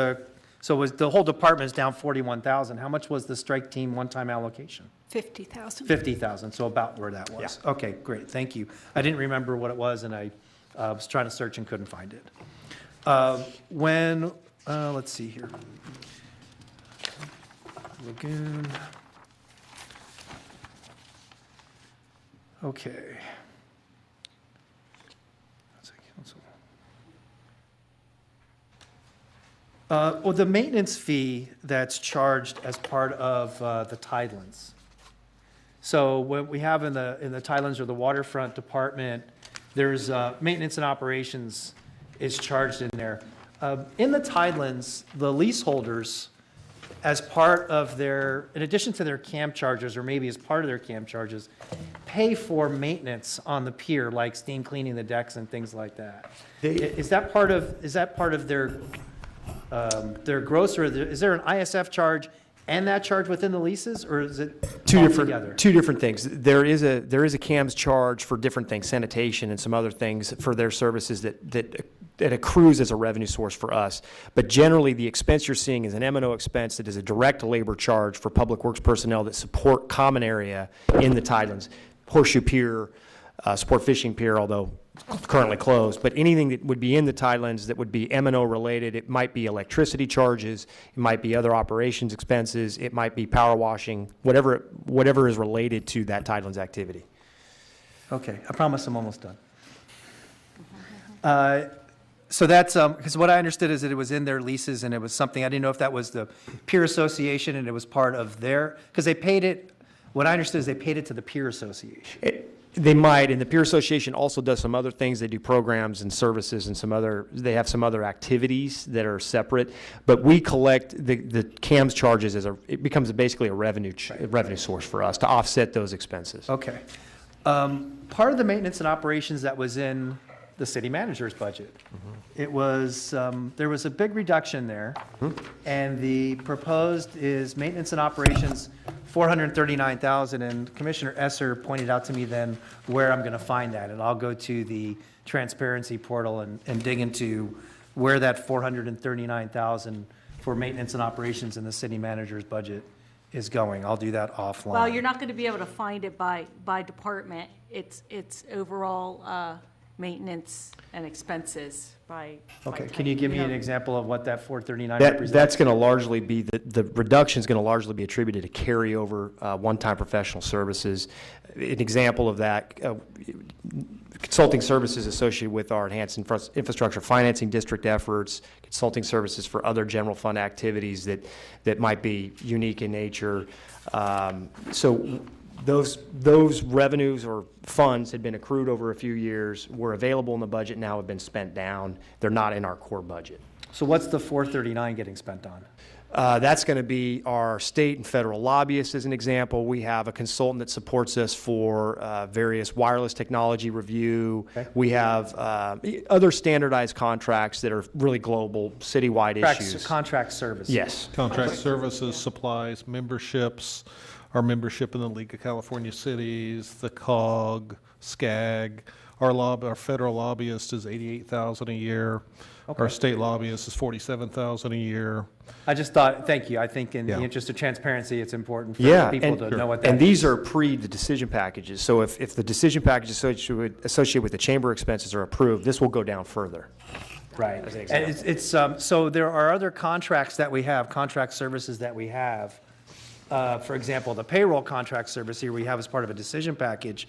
was the whole department is down 41,000. How much was the strike team one-time allocation? 50,000. 50,000, so about where that was. Yeah. Okay, great, thank you. I didn't remember what it was, and I was trying to search and couldn't find it. Let's see here. Lagoon. Okay. Well, the maintenance fee that's charged as part of the tidelands. So what we have in the tidelands or the waterfront department, there's maintenance and operations is charged in there. In the tidelands, the leaseholders, as part of in addition to their camp charges, or maybe as part of their camp charges, pay for maintenance on the pier, like steam cleaning the decks and things like that. Is that part of their gross, or is there an ISF charge and that charge within the leases, or is it all together? Two different things. There is a CAMS charge for different things, sanitation and some other things for their services that accrues as a revenue source for us. But generally, the expense you're seeing is an M&O expense that is a direct labor charge for public works personnel that support common area in the tidelands. Horseshoe Pier, Sport Fishing Pier, although currently closed, but anything that would be in the tidelands that would be M&O related, it might be electricity charges, it might be other operations expenses, it might be power washing, whatever is related to that tidelands activity. Okay, I promise I'm almost done. So that's, because what I understood is that it was in their leases, and it was something, I didn't know if that was the Pier Association and it was part of because they paid it, what I understood is they paid it to the Pier Association. They might, and the Pier Association also does some other things. They do programs and services and they have some other activities that are separate. But we collect the CAMS charges it becomes basically a revenue source for us to offset those expenses. Okay. Part of the maintenance and operations that was in the city manager's budget, it was, there was a big reduction there. And the proposed is maintenance and operations, 439,000, and Commissioner Esser pointed out to me then where I'm going to find that, and I'll go to the transparency portal and dig into where that 439,000 for maintenance and operations in the city manager's budget is going. I'll do that offline. Well, you're not going to be able to find it by department. It's overall maintenance and expenses by. Okay, by can you type, give me know. an example of what that 439 That, represents? that's going to largely be, the reduction is going to largely be attributed to carryover, one-time professional services. An example of that, consulting services associated with our enhanced infrastructure financing district efforts, consulting services for other general fund activities that might be unique in nature. So those revenues or funds had been accrued over a few years, were available in the budget, now have been spent down. They're not in our core budget. So what's the 439 getting spent on? That's going to be our state and federal lobbyists, as an example. We have a consultant that supports us for various wireless technology review. Okay. We have other standardized contracts that are really global, citywide issues. Contract service. Yes. Contract services, supplies, memberships, our membership in the League of California Cities, the COG, SCAG. Our federal lobbyist is $88,000 a year. Okay. Our state lobbyist is $47,000 a year. I just thought, thank you, I think in the Yeah. interest of transparency, it's important for Yeah, people and, to know what that is. and these are pre the decision packages. So if the decision packages associated with the chamber expenses are approved, this will go down further. Right. As an And example. so there are other contracts that we have, contract services that we have. For example, the payroll contract service here we have as part of a decision package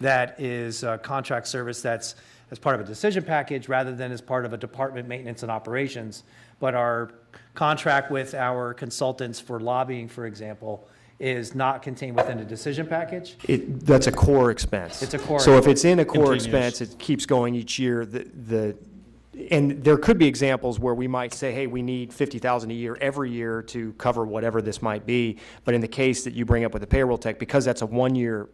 that is a contract service that's as part of a decision package rather than as part of a department maintenance and operations. But our contract with our consultants for lobbying, for example, is not contained within a decision package. That's a core expense. It's a core So if it's in a core Continues. expense, it keeps going each year. And there could be examples where we might say, hey, we need $50,000 a year every year to cover whatever this might be. But in the case that you bring up with the payroll tech, because that's a one-year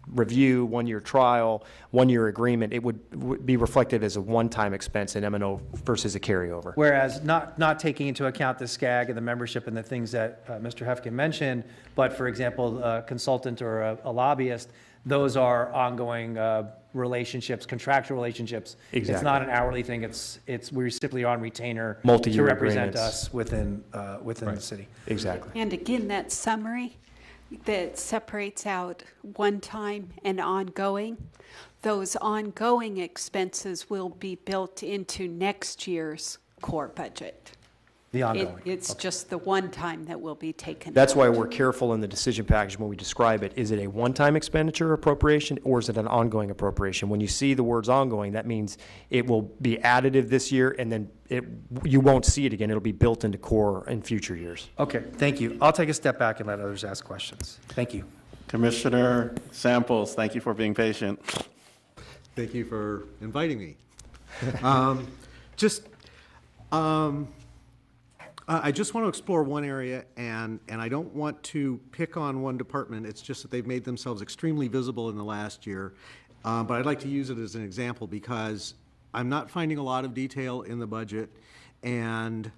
review, one-year trial, one-year agreement, it would be reflected as a one-time expense in M&O versus a carryover. Whereas not taking into account the SCAG and the membership and the things that Mr. Hefkin mentioned, but for example, a consultant or a lobbyist, those are ongoing relationships, contractual relationships. It's Exactly. not an hourly thing, it's we're simply on retainer to Multi-year represent agreements. us within the city. Exactly. And again, that summary that separates out one-time and ongoing, those ongoing expenses will be built into next year's core budget. The ongoing. It's just the one-time that will be taken. That's out. why we're careful in the decision package when we describe it. Is it a one-time expenditure appropriation or is it an ongoing appropriation? When you see the words ongoing, that means it will be additive this year and then you won't see it again. It'll be built into core in future years. Okay, thank you. I'll take a step back and let others ask questions. Thank you. Commissioner Samples, thank you for being patient. Thank you for inviting me. I just want to explore one area, and I don't want to pick on one department. It's just that they've made themselves extremely visible in the last year. But I'd like to use it as an example because I'm not finding a lot of detail in the budget, and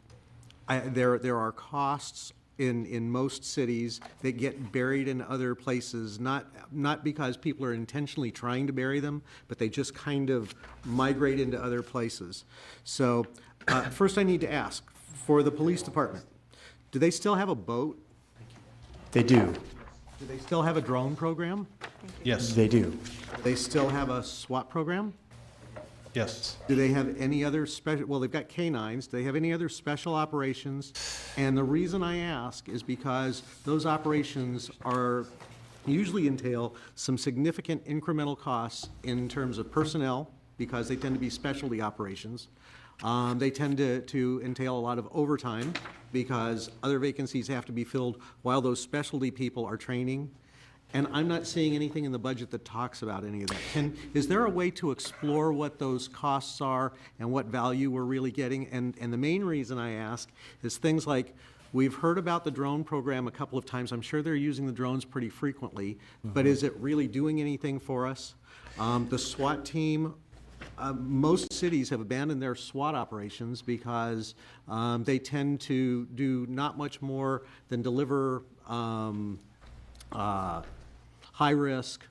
there are costs in most cities that get buried in other places, not because people are intentionally trying to bury them, but they just kind of migrate into other places. So first I need to ask, for the police department, do they still have a boat? They do. Do they still have a drone program? Yes, They do. Do they still have a SWAT program? yes. Do they have any other special, well, they've got canines, do they have any other special operations? And the reason I ask is because those operations usually entail some significant incremental costs in terms of personnel, because they tend to be specialty operations. They tend to entail a lot of overtime, because other vacancies have to be filled while those specialty people are training. And I'm not seeing anything in the budget that talks about any of that. Is there a way to explore what those costs are and what value we're really getting? And the main reason I ask is things like, we've heard about the drone program a couple of times. I'm sure they're using the drones pretty frequently, but is it really doing anything for us? The SWAT team, most cities have abandoned their SWAT operations because they tend to do not much more than deliver high-risk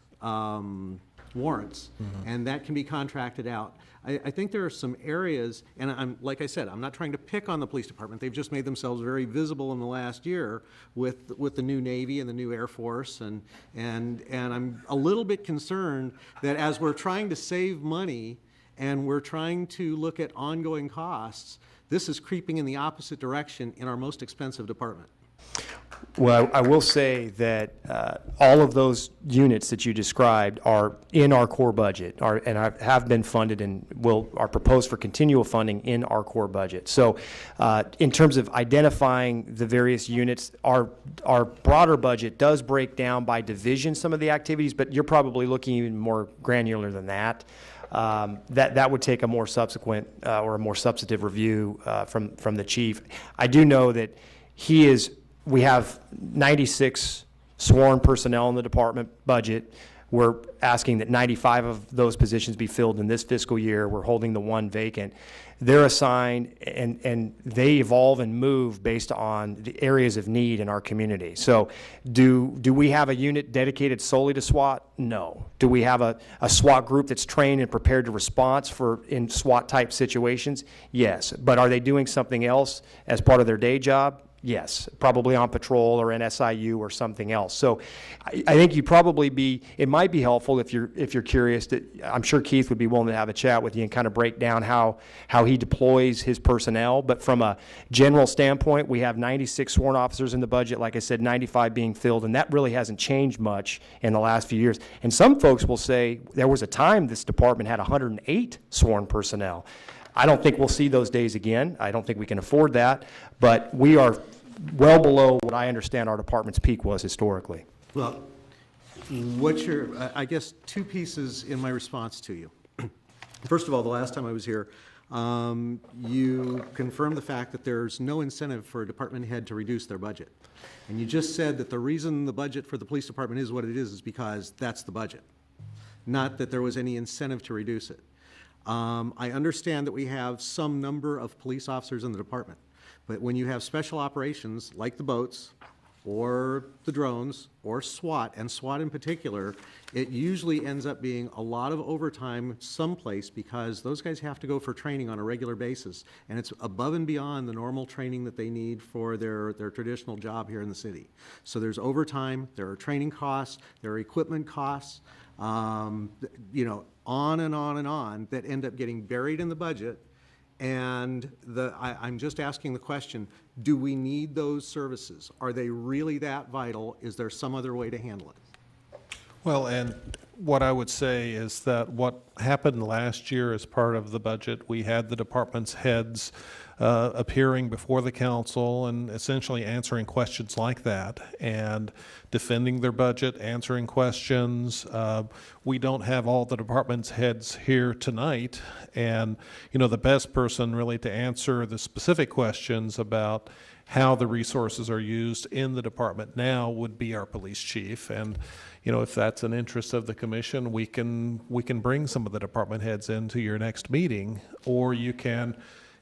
warrants, and that can be contracted out. I think there are some areas, and like I said, I'm not trying to pick on the police department. They've just made themselves very visible in the last year with the new Navy and the new Air Force, and I'm a little bit concerned that as we're trying to save money and we're trying to look at ongoing costs, this is creeping in the opposite direction in our most expensive department. Well, I will say that all of those units that you described are in our core budget, and have been funded and are proposed for continual funding in our core budget. So in terms of identifying the various units, our broader budget does break down by division some of the activities, but you're probably looking even more granular than that. That would take a more subsequent or a more substantive review from the chief. I do know that we have 96 sworn personnel in the department budget. We're asking that 95 of those positions be filled in this fiscal year. We're holding the one vacant. They're assigned, and they evolve and move based on the areas of need in our community. So do we have a unit dedicated solely to SWAT? No. Do we have a SWAT group that's trained and prepared to respond in SWAT-type situations? Yes. But are they doing something else as part of their day job? Yes, probably on patrol or in SIU or something else. So I think it might be helpful if you're curious. I'm sure Keith would be willing to have a chat with you and kind of break down how he deploys his personnel. But from a general standpoint, we have 96 sworn officers in the budget, like I said, 95 being filled, and that really hasn't changed much in the last few years. And some folks will say there was a time this department had 108 sworn personnel. I don't think we'll see those days again. I don't think we can afford that, but we are well below what I understand our department's peak was historically. Well, I guess two pieces in my response to you. First of all, the last time I was here, you confirmed the fact that there's no incentive for a department head to reduce their budget. And you just said that the reason the budget for the police department is what it is because that's the budget, not that there was any incentive to reduce it. I understand that we have some number of police officers in the department, but when you have special operations like the boats or the drones or SWAT, and SWAT in particular, it usually ends up being a lot of overtime someplace because those guys have to go for training on a regular basis, and it's above and beyond the normal training that they need for their traditional job here in the city. So there's overtime, there are training costs, there are equipment costs, you know, on and on and on, that end up getting buried in the budget. And I'm just asking the question, do we need those services? Are they really that vital? Is there some other way to handle it? Well, and what I would say is that what happened last year as part of the budget, we had the department's heads appearing before the council and essentially answering questions like that and defending their budget, answering questions. We don't have all the department's heads here tonight, and you know, the best person really to answer the specific questions about how the resources are used in the department now would be our police chief. And you know, if that's an interest of the commission, we can bring some of the department heads into your next meeting, or you can,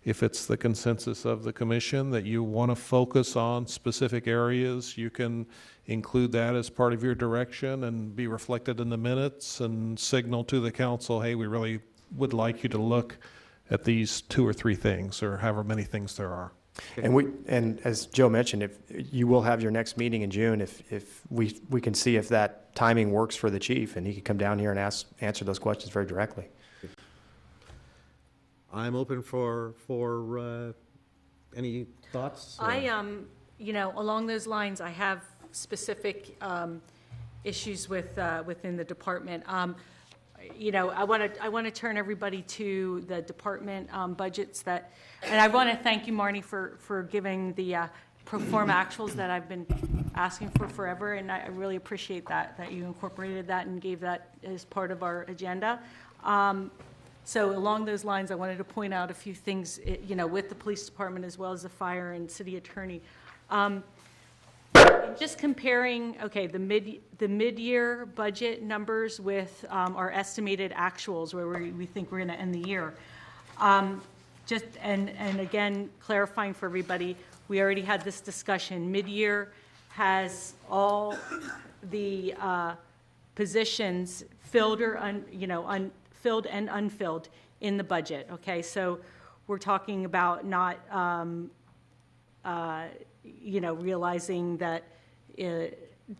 if it's the consensus of the commission that you want to focus on specific areas, you can include that as part of your direction and be reflected in the minutes and signal to the council, hey, we really would like you to look at these 2 or 3 things or however many things there are. And as Joe mentioned, if you will have your next meeting in June, if we can see if that timing works for the chief, and he could come down here and answer those questions very directly. I'm open for any thoughts? You know, along those lines, I have specific issues within the department. You know, I want to turn everybody to the department budgets and I want to thank you, Marnie, for giving the pro forma actuals that I've been asking for forever, and I really appreciate that you incorporated that and gave that as part of our agenda. So along those lines, I wanted to point out a few things, you know, with the police department as well as the fire and city attorney. Just comparing, okay, the mid-year budget numbers with our estimated actuals, where we think we're going to end the year. And again, clarifying for everybody, we already had this discussion. Mid-year has all the positions filled or filled and unfilled in the budget. Okay, so we're talking about not you know, realizing that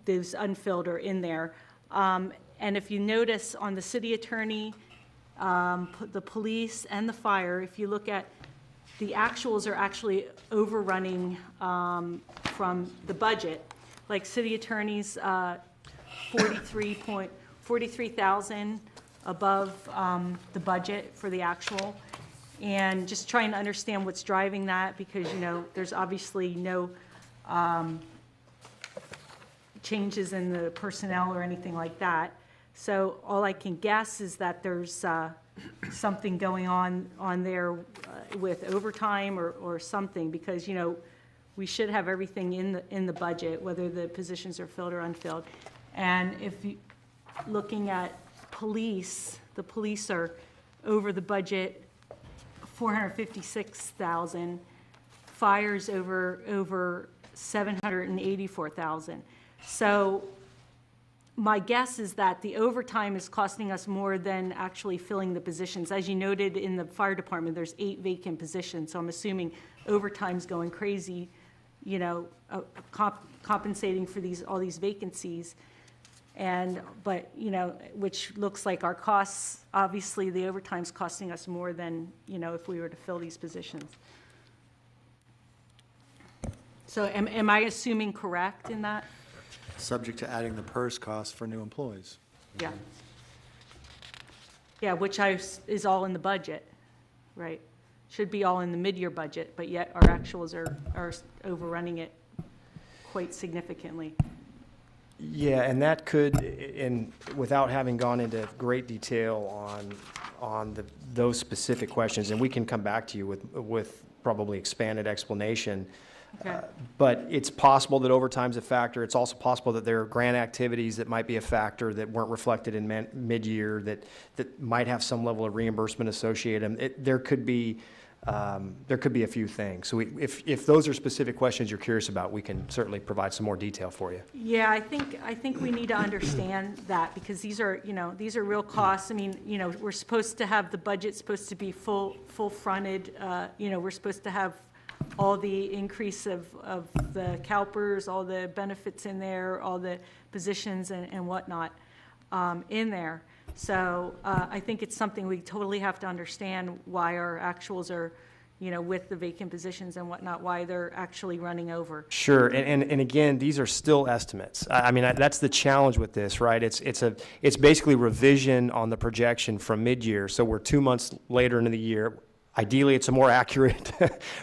those unfilled are in there. And if you notice on the city attorney, the police and the fire, if you look at, the actuals are actually overrunning from the budget. Like city attorneys, 43,000 above the budget for the actual. And just trying to understand what's driving that, because, there's obviously no changes in the personnel or anything like that. So all I can guess is that there's something going on there with overtime or something, because, we should have everything in the budget, whether the positions are filled or unfilled. And if you, looking at police, the police are over the budget, 456,000. Fires over 784,000. So my guess is that the overtime is costing us more than actually filling the positions. As you noted in the fire department, there's 8 vacant positions. So I'm assuming overtime's going crazy, compensating for all these vacancies. But which looks like our costs, obviously the overtime's costing us more than, if we were to fill these positions. So am I assuming correct in that? Subject to adding the PERS cost for new employees. Yeah. Yeah, which is all in the budget, right? Should be all in the mid-year budget, but yet our actuals are overrunning it quite significantly. Yeah, and that could, and without having gone into great detail on those specific questions, and we can come back to you with probably expanded explanation. Okay. But it's possible that overtime's a factor. It's also possible that there are grant activities that might be a factor that weren't reflected in mid-year that might have some level of reimbursement associated. There could be a few things. So if those are specific questions you're curious about, we can certainly provide some more detail for you. Yeah, I think we need to understand that, because these are real costs. I mean, we're supposed to have the budget supposed to be full fronted. We're supposed to have all the increase of the CalPERS, all the benefits in there, all the positions and whatnot in there. So I think it's something we totally have to understand, why our actuals are, with the vacant positions and whatnot, why they're actually running over. Sure, and again, these are still estimates. I mean, that's the challenge with this, right? It's basically revision on the projection from mid-year. So we're 2 months later into the year. Ideally, it's a more accurate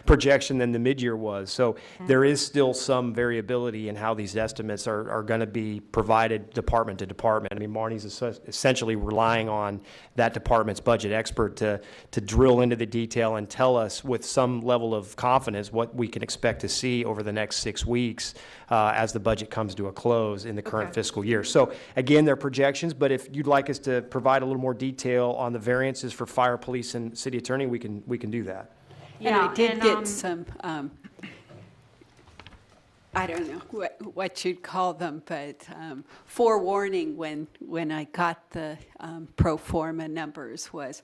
projection than the mid-year was. So there is still some variability in how these estimates are going to be provided department to department. I mean, Marnie's essentially relying on that department's budget expert to drill into the detail and tell us with some level of confidence what we can expect to see over the next 6 weeks as the budget comes to a close in the current fiscal year. So again, they're projections, but if you'd like us to provide a little more detail on the variances for fire, police, and city attorney, we can do that. Yeah, and I did get some, I don't know what you'd call them, but forewarning when I got the pro forma numbers was,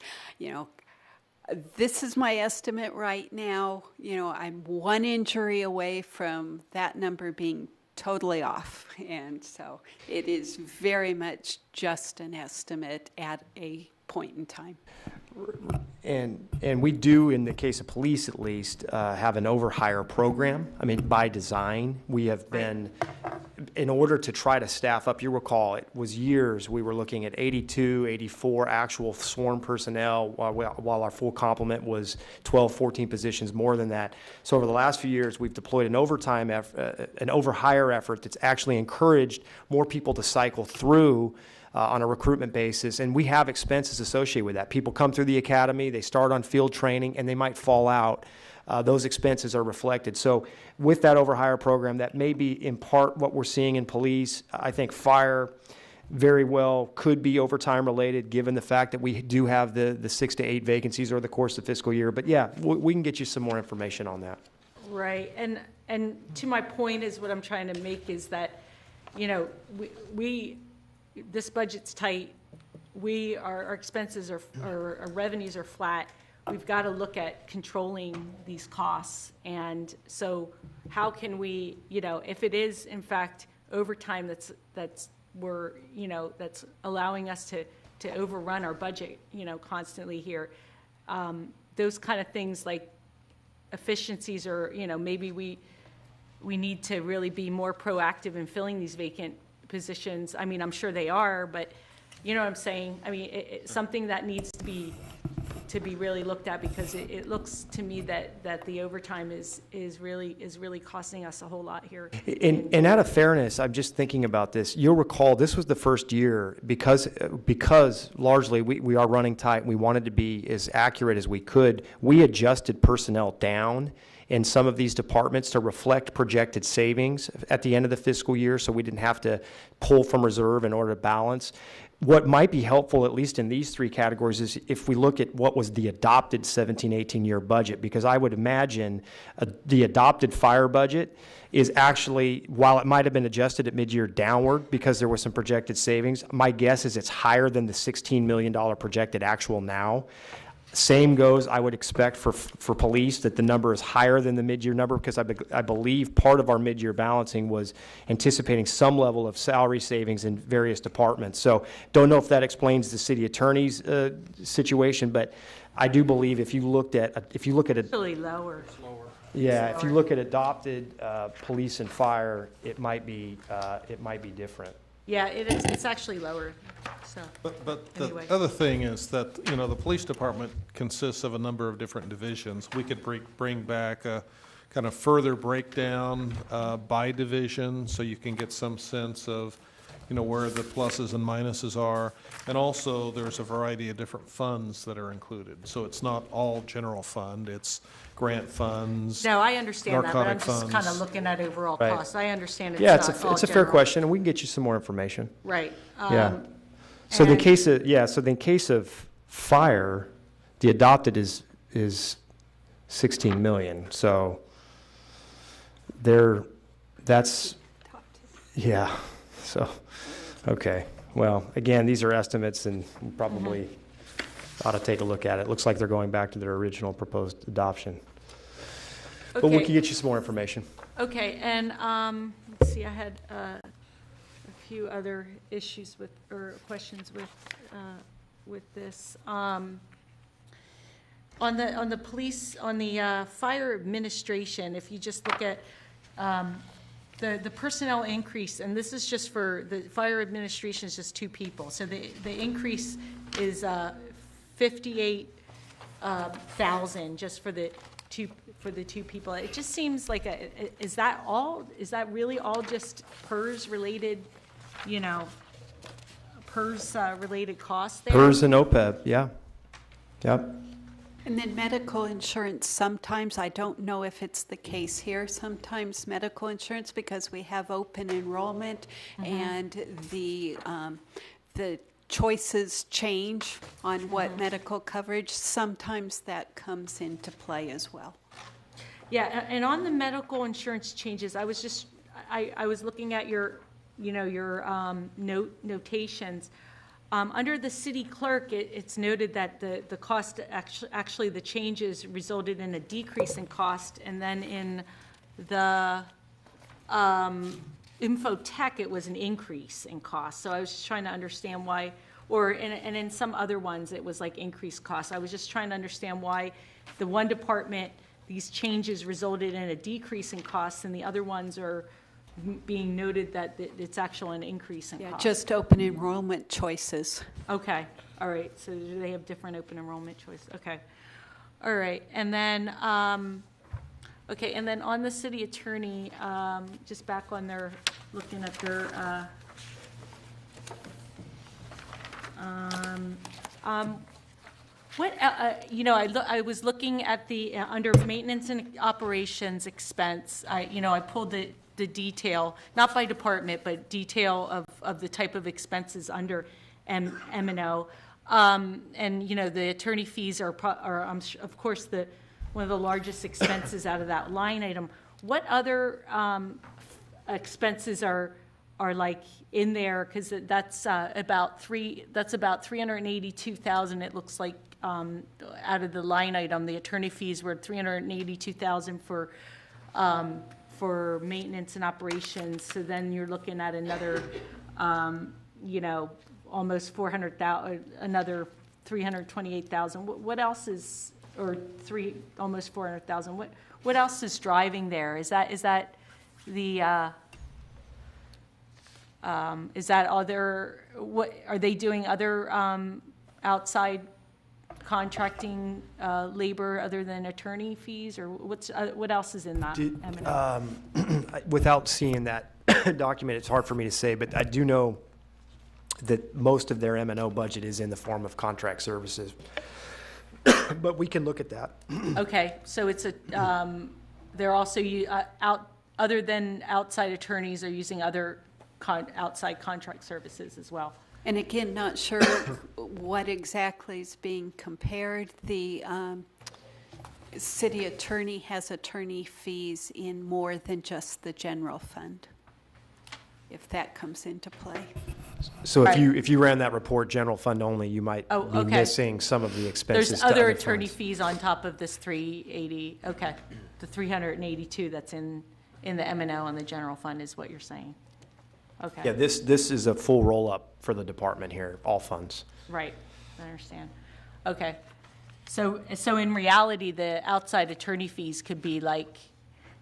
this is my estimate right now. I'm one injury away from that number being totally off. And so it is very much just an estimate at a point in time. And we do, in the case of police at least, have an overhire program. I mean, by design, we have been, in order to try to staff up, you recall, it was years, we were looking at 82, 84 actual sworn personnel, while our full complement was 12, 14 positions more than that. So over the last few years, we've deployed an overhire effort that's actually encouraged more people to cycle through on a recruitment basis, and we have expenses associated with that. People come through the academy, they start on field training, and they might fall out. Those expenses are reflected. So with that overhire program, that may be in part what we're seeing in police. I think fire very well could be overtime related, given the fact that we do have the 6 to 8 vacancies over the course of the fiscal year. But yeah, we can get you some more information on that. Right, and to my point is what I'm trying to make is that, this budget's tight. Our expenses our revenues are flat. We've got to look at controlling these costs. And so how can we, if it is in fact overtime that's allowing us to to overrun our budget, constantly here. Those kind of things like efficiencies, or, maybe we need to really be more proactive in filling these vacant positions. I mean, I'm sure they are, but you know what I'm saying? I mean, it's something that needs to be really looked at, because it looks to me that the overtime is really costing us a whole lot here. And out of fairness, I'm just thinking about this. You'll recall this was the first year, because largely we are running tight. We wanted to be as accurate as we could. We adjusted personnel down in some of these departments to reflect projected savings at the end of the fiscal year, so we didn't have to pull from reserve in order to balance. What might be helpful, at least in these three categories, is if we look at what was the adopted 17-18 year budget, because I would imagine the adopted fire budget is actually, while it might have been adjusted at mid-year downward because there was some projected savings, my guess is it's higher than the $16 million projected actual now. Same goes, I would expect for police, that the number is higher than the mid-year number, because I believe part of our mid-year balancing was anticipating some level of salary savings in various departments. So don't know if that explains the city attorney's situation, but I do believe if you look at Really lower. yeah, if you look at adopted police and fire, it might be different. Yeah, it's actually lower, so. But the Anyway. other thing is that, the police department consists of a number of different divisions. We could bring back a kind of further breakdown by division, so you can get some sense of, where the pluses and minuses are. And also, there's a variety of different funds that are included. So it's not all general fund, it's grant funds. No, I understand that, but I'm narcotic just kind of funds. looking at overall Right. costs. I understand it's Yeah, not all it's a fair general. question, and we can get you some more information. Right. Yeah. So in and- case of fire, the adopted is 16 million. So that's, yeah, so, okay. Well, again, these are estimates, and we probably ought to take a look at it. Looks like they're going back to their original proposed adoption. But we Okay. can get you some more information. Okay, and, let's see, I had a few other issues or questions with this. On the police, on the fire administration, if you just look at the personnel increase, and this is just for, the fire administration is just 2 people. So the increase is 58,000 just for the two people. It just seems like is that really all just PERS related, PERS related costs there? PERS and OPEB, yeah. Yep. And then medical insurance, sometimes, I don't know if it's the case here, sometimes medical insurance, because we have open enrollment and the choices change on what medical coverage, sometimes that comes into play as well. Yeah, and on the medical insurance changes, I was looking at your notations. Under the city clerk, it's noted that the cost, actually the changes resulted in a decrease in cost, and then in the infotech, it was an increase in cost. So I was just trying to understand why, and in some other ones, it was like increased costs. I was just trying to understand why the one department, these changes resulted in a decrease in costs, and the other ones are being noted that it's actually an increase in Yeah, cost. just open enrollment choices. Okay, all right, so do they have different open enrollment choices? Okay, all right, and then, okay, and then on the city attorney, just back on their, looking at their, I was looking at the, under maintenance and operations expense, I pulled the detail, not by department, but detail of the type of expenses under M&O. And, the attorney fees are of course, one of the largest expenses out of that line item. What other expenses are like in there? Because that's about 382,000, it looks like, out of the line item. The attorney fees were 382,000 for maintenance and operations. So then you're looking at another, almost 400,000, another 328,000. What else is, or almost 400,000? What else is driving there? Is that the, is that other, what, are they doing other outside contracting labor other than attorney fees, or what else is in that? Without seeing that document, it's hard for me to say, but I do know that most of their M&O budget is in the form of contract services. But we can look at that. Okay, so it's they're also, other than outside attorneys, are using other outside contract services as well. And again, not sure what exactly is being compared. The city attorney has attorney fees in more than just the general fund, if that comes into play. So Right. if you ran that report general fund only, you might Oh, be okay. missing some of the expenses There's to other other attorney funds. fees on top of this 380, okay. The 382 that's in the M&O and the general fund is what you're saying? Okay. Yeah, this is a full roll-up for the department here, all funds. Right, I understand. Okay. So in reality, the outside attorney fees could be like,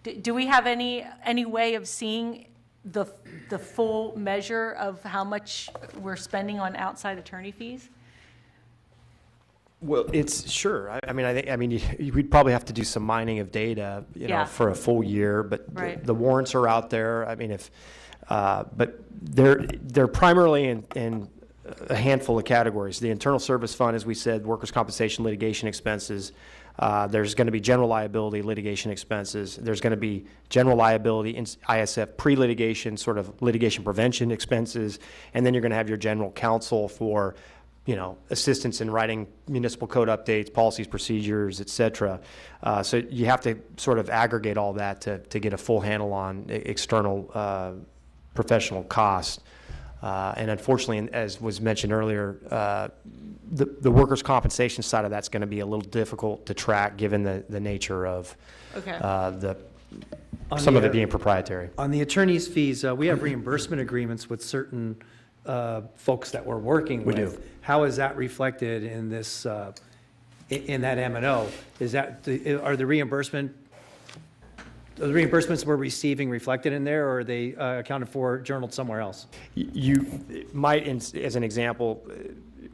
do we have any way of seeing the full measure of how much we're spending on outside attorney fees? Well, it's, sure. I mean, we'd probably have to do some mining of data, Yeah. for a full year, but Right. the warrants are out there. I mean, but they're primarily in a handful of categories. The internal service fund, as we said, workers' compensation litigation expenses. There's going to be general liability litigation expenses. There's going to be general liability in ISF pre-litigation, sort of litigation prevention expenses. And then you're going to have your general counsel for, assistance in writing municipal code updates, policies, procedures, et cetera. So you have to sort of aggregate all that to get a full handle on external professional cost. And unfortunately, as was mentioned earlier, the workers' compensation side of that's going to be a little difficult to track given the nature of Okay. some of it being proprietary. On the attorney's fees, we have reimbursement agreements with certain folks that we're working with. We do. How is that reflected in this, in that M&O? Are the reimbursements we're receiving reflected in there, or are they accounted for, journaled somewhere else? You might, as an example,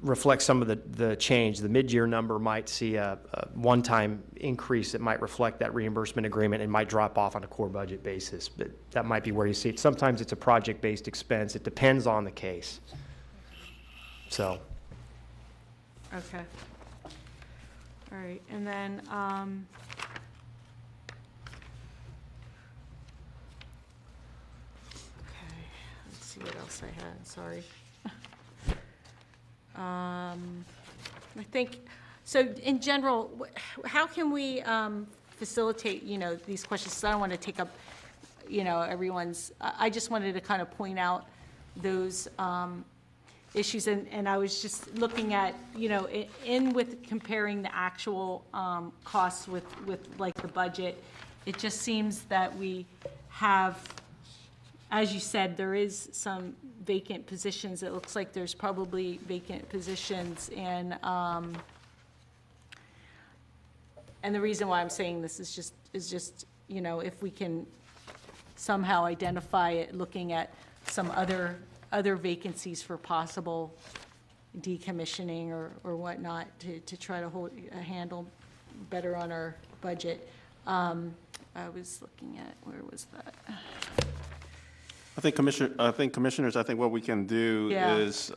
reflect some of the change. The mid-year number might see a one-time increase that might reflect that reimbursement agreement and might drop off on a core budget basis, but that might be where you see it. Sometimes it's a project-based expense. It depends on the case. So, Okay. All right, and then, okay, let's see what else I had, sorry. I think, so in general, how can we facilitate, these questions? 'Cause I don't want to take up, everyone's, I just wanted to kind of point out those issues, and I was just looking at, in with comparing the actual costs with like the budget, it just seems that we have, as you said, there is some vacant positions. It looks like there's probably vacant positions, and the reason why I'm saying this is just, if we can somehow identify it, looking at some other vacancies for possible decommissioning or whatnot to try to hold a handle better on our budget. I was looking at, where was that? I think commissioners, what we can do Yeah. is,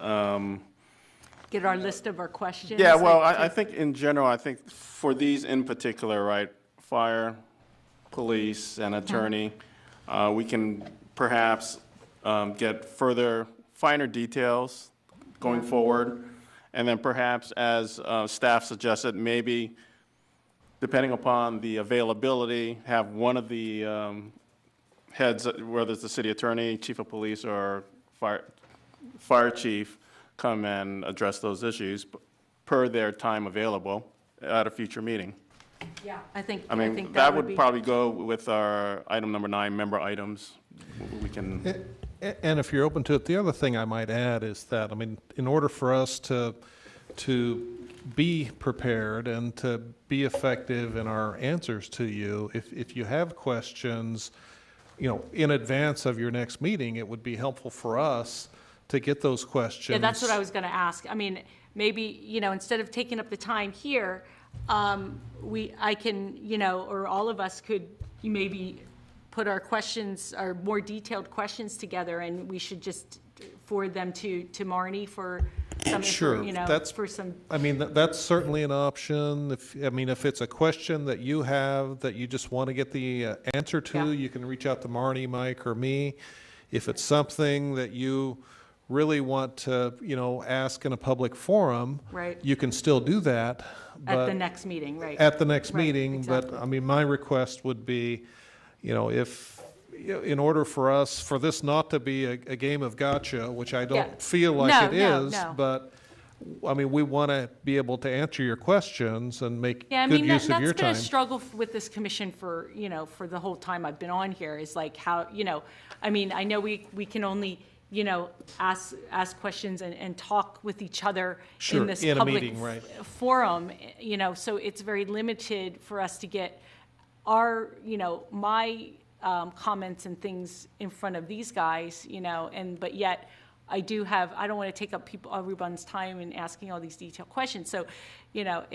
Get our list of our questions. yeah, well, like, I think in general, for these in particular, right, fire, police, and attorney, we can perhaps get finer details going forward. And then perhaps, as staff suggested, maybe, depending upon the availability, have one of the heads, whether it's the city attorney, chief of police, or fire chief, come and address those issues per their time available at a future meeting. Yeah, I think That would would be. probably go with our item number 9, member items. We can, And if you're open to it, the other thing I might add is that, I mean, in order for us to be prepared and to be effective in our answers to you, if you have questions, you know, in advance of your next meeting, it would be helpful for us to get those questions. Yeah, that's what I was going to ask. I mean, maybe, you know, instead of taking up the time here, I can, you know, or all of us could maybe put our questions, our more detailed questions together, and we should just forward them to Marnie for some, Sure, you know, that's, for some. I mean, that's certainly an option. If it's a question that you have that you just want to get the answer to, Yeah. you can reach out to Marnie, Mike, or me. If it's something that you really want to, you know, ask in a public forum, Right. you can still do that. At the but- next meeting, right? At the next Right, meeting, exactly. but, I mean, my request would be, you know, in order for this not to be a game of gotcha, which I Yeah. don't feel like No, it no, is, no. but, I mean, we want to be able to answer your questions and make Yeah, I good mean, use of that's your been a time. struggle with this commission for, you know, for the whole time I've been on here, is like how, you know, I mean, I know we can only, you know, ask questions and talk with each other Sure, in this in a public meeting, right. forum, you know, so it's very limited for us to get our, you know, my comments and things in front of these guys, you know, but yet I don't want to take up everyone's time in asking all these detailed questions. So, you know,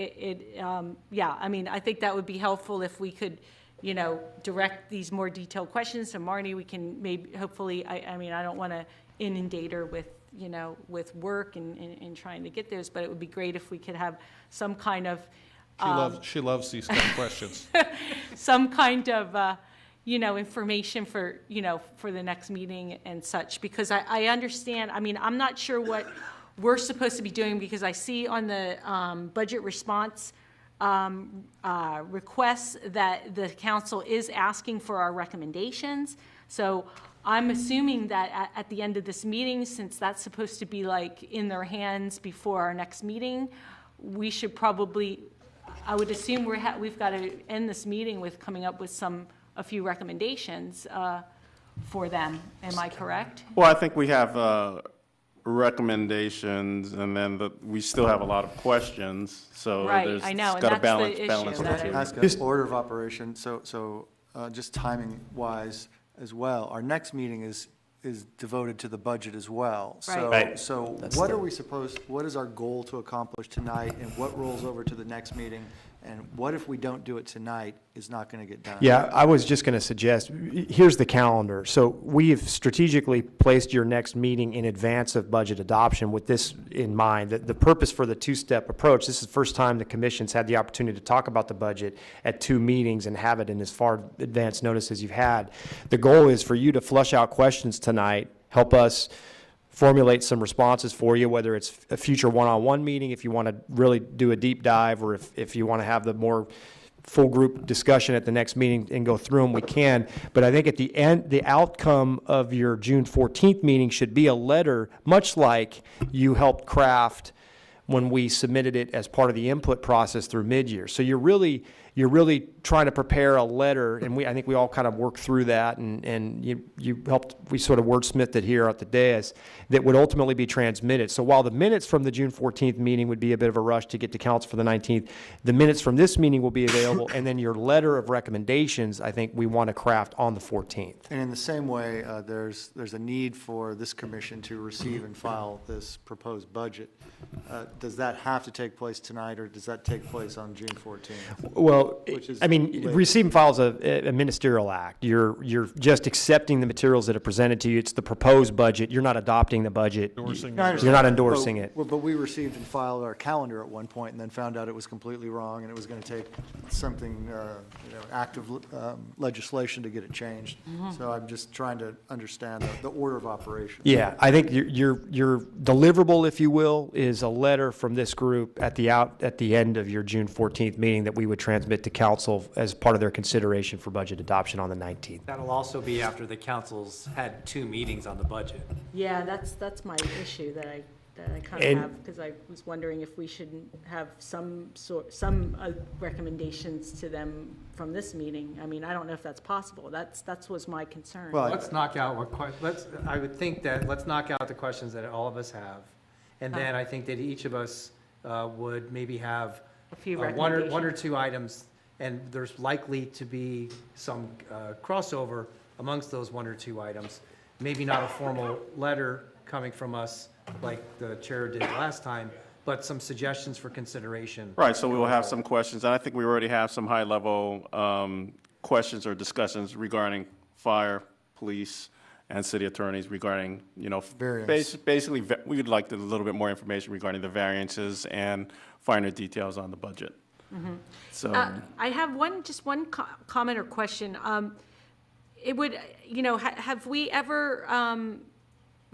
yeah, I mean, I think that would be helpful if we could, you know, direct these more detailed questions to Marnie. We can maybe, hopefully, I mean, I don't want to inundate her with, you know, with work and trying to get those, but it would be great if we could have some kind of, She loves these kind of questions. some kind of, you know, information for, you know, for the next meeting and such, because I understand, I mean, I'm not sure what we're supposed to be doing, because I see on the budget response requests that the council is asking for our recommendations. So I'm assuming that at the end of this meeting, since that's supposed to be like in their hands before our next meeting, we should probably, I would assume we've got to end this meeting with coming up with a few recommendations for them. Am I correct? Well, I think we have recommendations, and then we still have a lot of questions, so Right, there's I know, and got to that's the balance issue the that two. I- Ask an order of operation, so just timing-wise as well, our next meeting is devoted to the budget as well. So- Right. So what are we what is our goal to accomplish tonight, and what rolls over to the next meeting? And what if we don't do it tonight, is not going to get done? Yeah, I was just going to suggest, here's the calendar. So we've strategically placed your next meeting in advance of budget adoption with this in mind. The purpose for the two-step approach, this is the first time the commission's had the opportunity to talk about the budget at two meetings and have it in as far advance notice as you've had. The goal is for you to flush out questions tonight, help us formulate some responses for you, whether it's a future one-on-one meeting, if you want to really do a deep dive, or if you want to have the more full group discussion at the next meeting and go through them, we can. But I think at the end, the outcome of your June 14th meeting should be a letter, much like you helped craft when we submitted it as part of the input process through mid-year. So you're really trying to prepare a letter, and I think we all kind of worked through that, and you helped, we sort of wordsmithed it here at the dais, that would ultimately be transmitted. So while the minutes from the June 14th meeting would be a bit of a rush to get to council for the 19th, the minutes from this meeting will be available, and then your letter of recommendations, I think we want to craft on the 14th. And in the same way, there's a need for this commission to receive and file this proposed budget. Does that have to take place tonight, or does that take place on June 14th? Well, Which is I mean, later. receive and file is a ministerial act. You're just accepting the materials that are presented to you. It's the proposed budget. You're not adopting the budget. Endorsing No, I it. understand. You're not endorsing it. But we received and filed our calendar at one point, and then found out it was completely wrong, and it was going to take something, active legislation to get it changed. So I'm just trying to understand the order of operation. Yeah, I think your deliverable, if you will, is a letter from this group at the end of your June 14th meeting that we would transmit it to council as part of their consideration for budget adoption on the 19th. That'll also be after the council's had 2 meetings on the budget. Yeah, that's my issue that I kind And- of have, because I was wondering if we shouldn't have some recommendations to them from this meeting. I mean, I don't know if that's possible. That's was my concern. Well, Let's knock out I would think that, let's knock out the questions that all of us have. And then I think that each of us would maybe have A few one or recommendations. 2 items, and there's likely to be some crossover amongst those 1 or 2 items. Maybe not a formal letter coming from us like the chair did last time, but some suggestions for consideration. Right, so we will have some questions, and I think we already have some high-level questions or discussions regarding fire, police, and city attorneys regarding, Variance. basically, we would like a little bit more information regarding the variances and finer details on the budget. So, I have one comment or question. It would, have we ever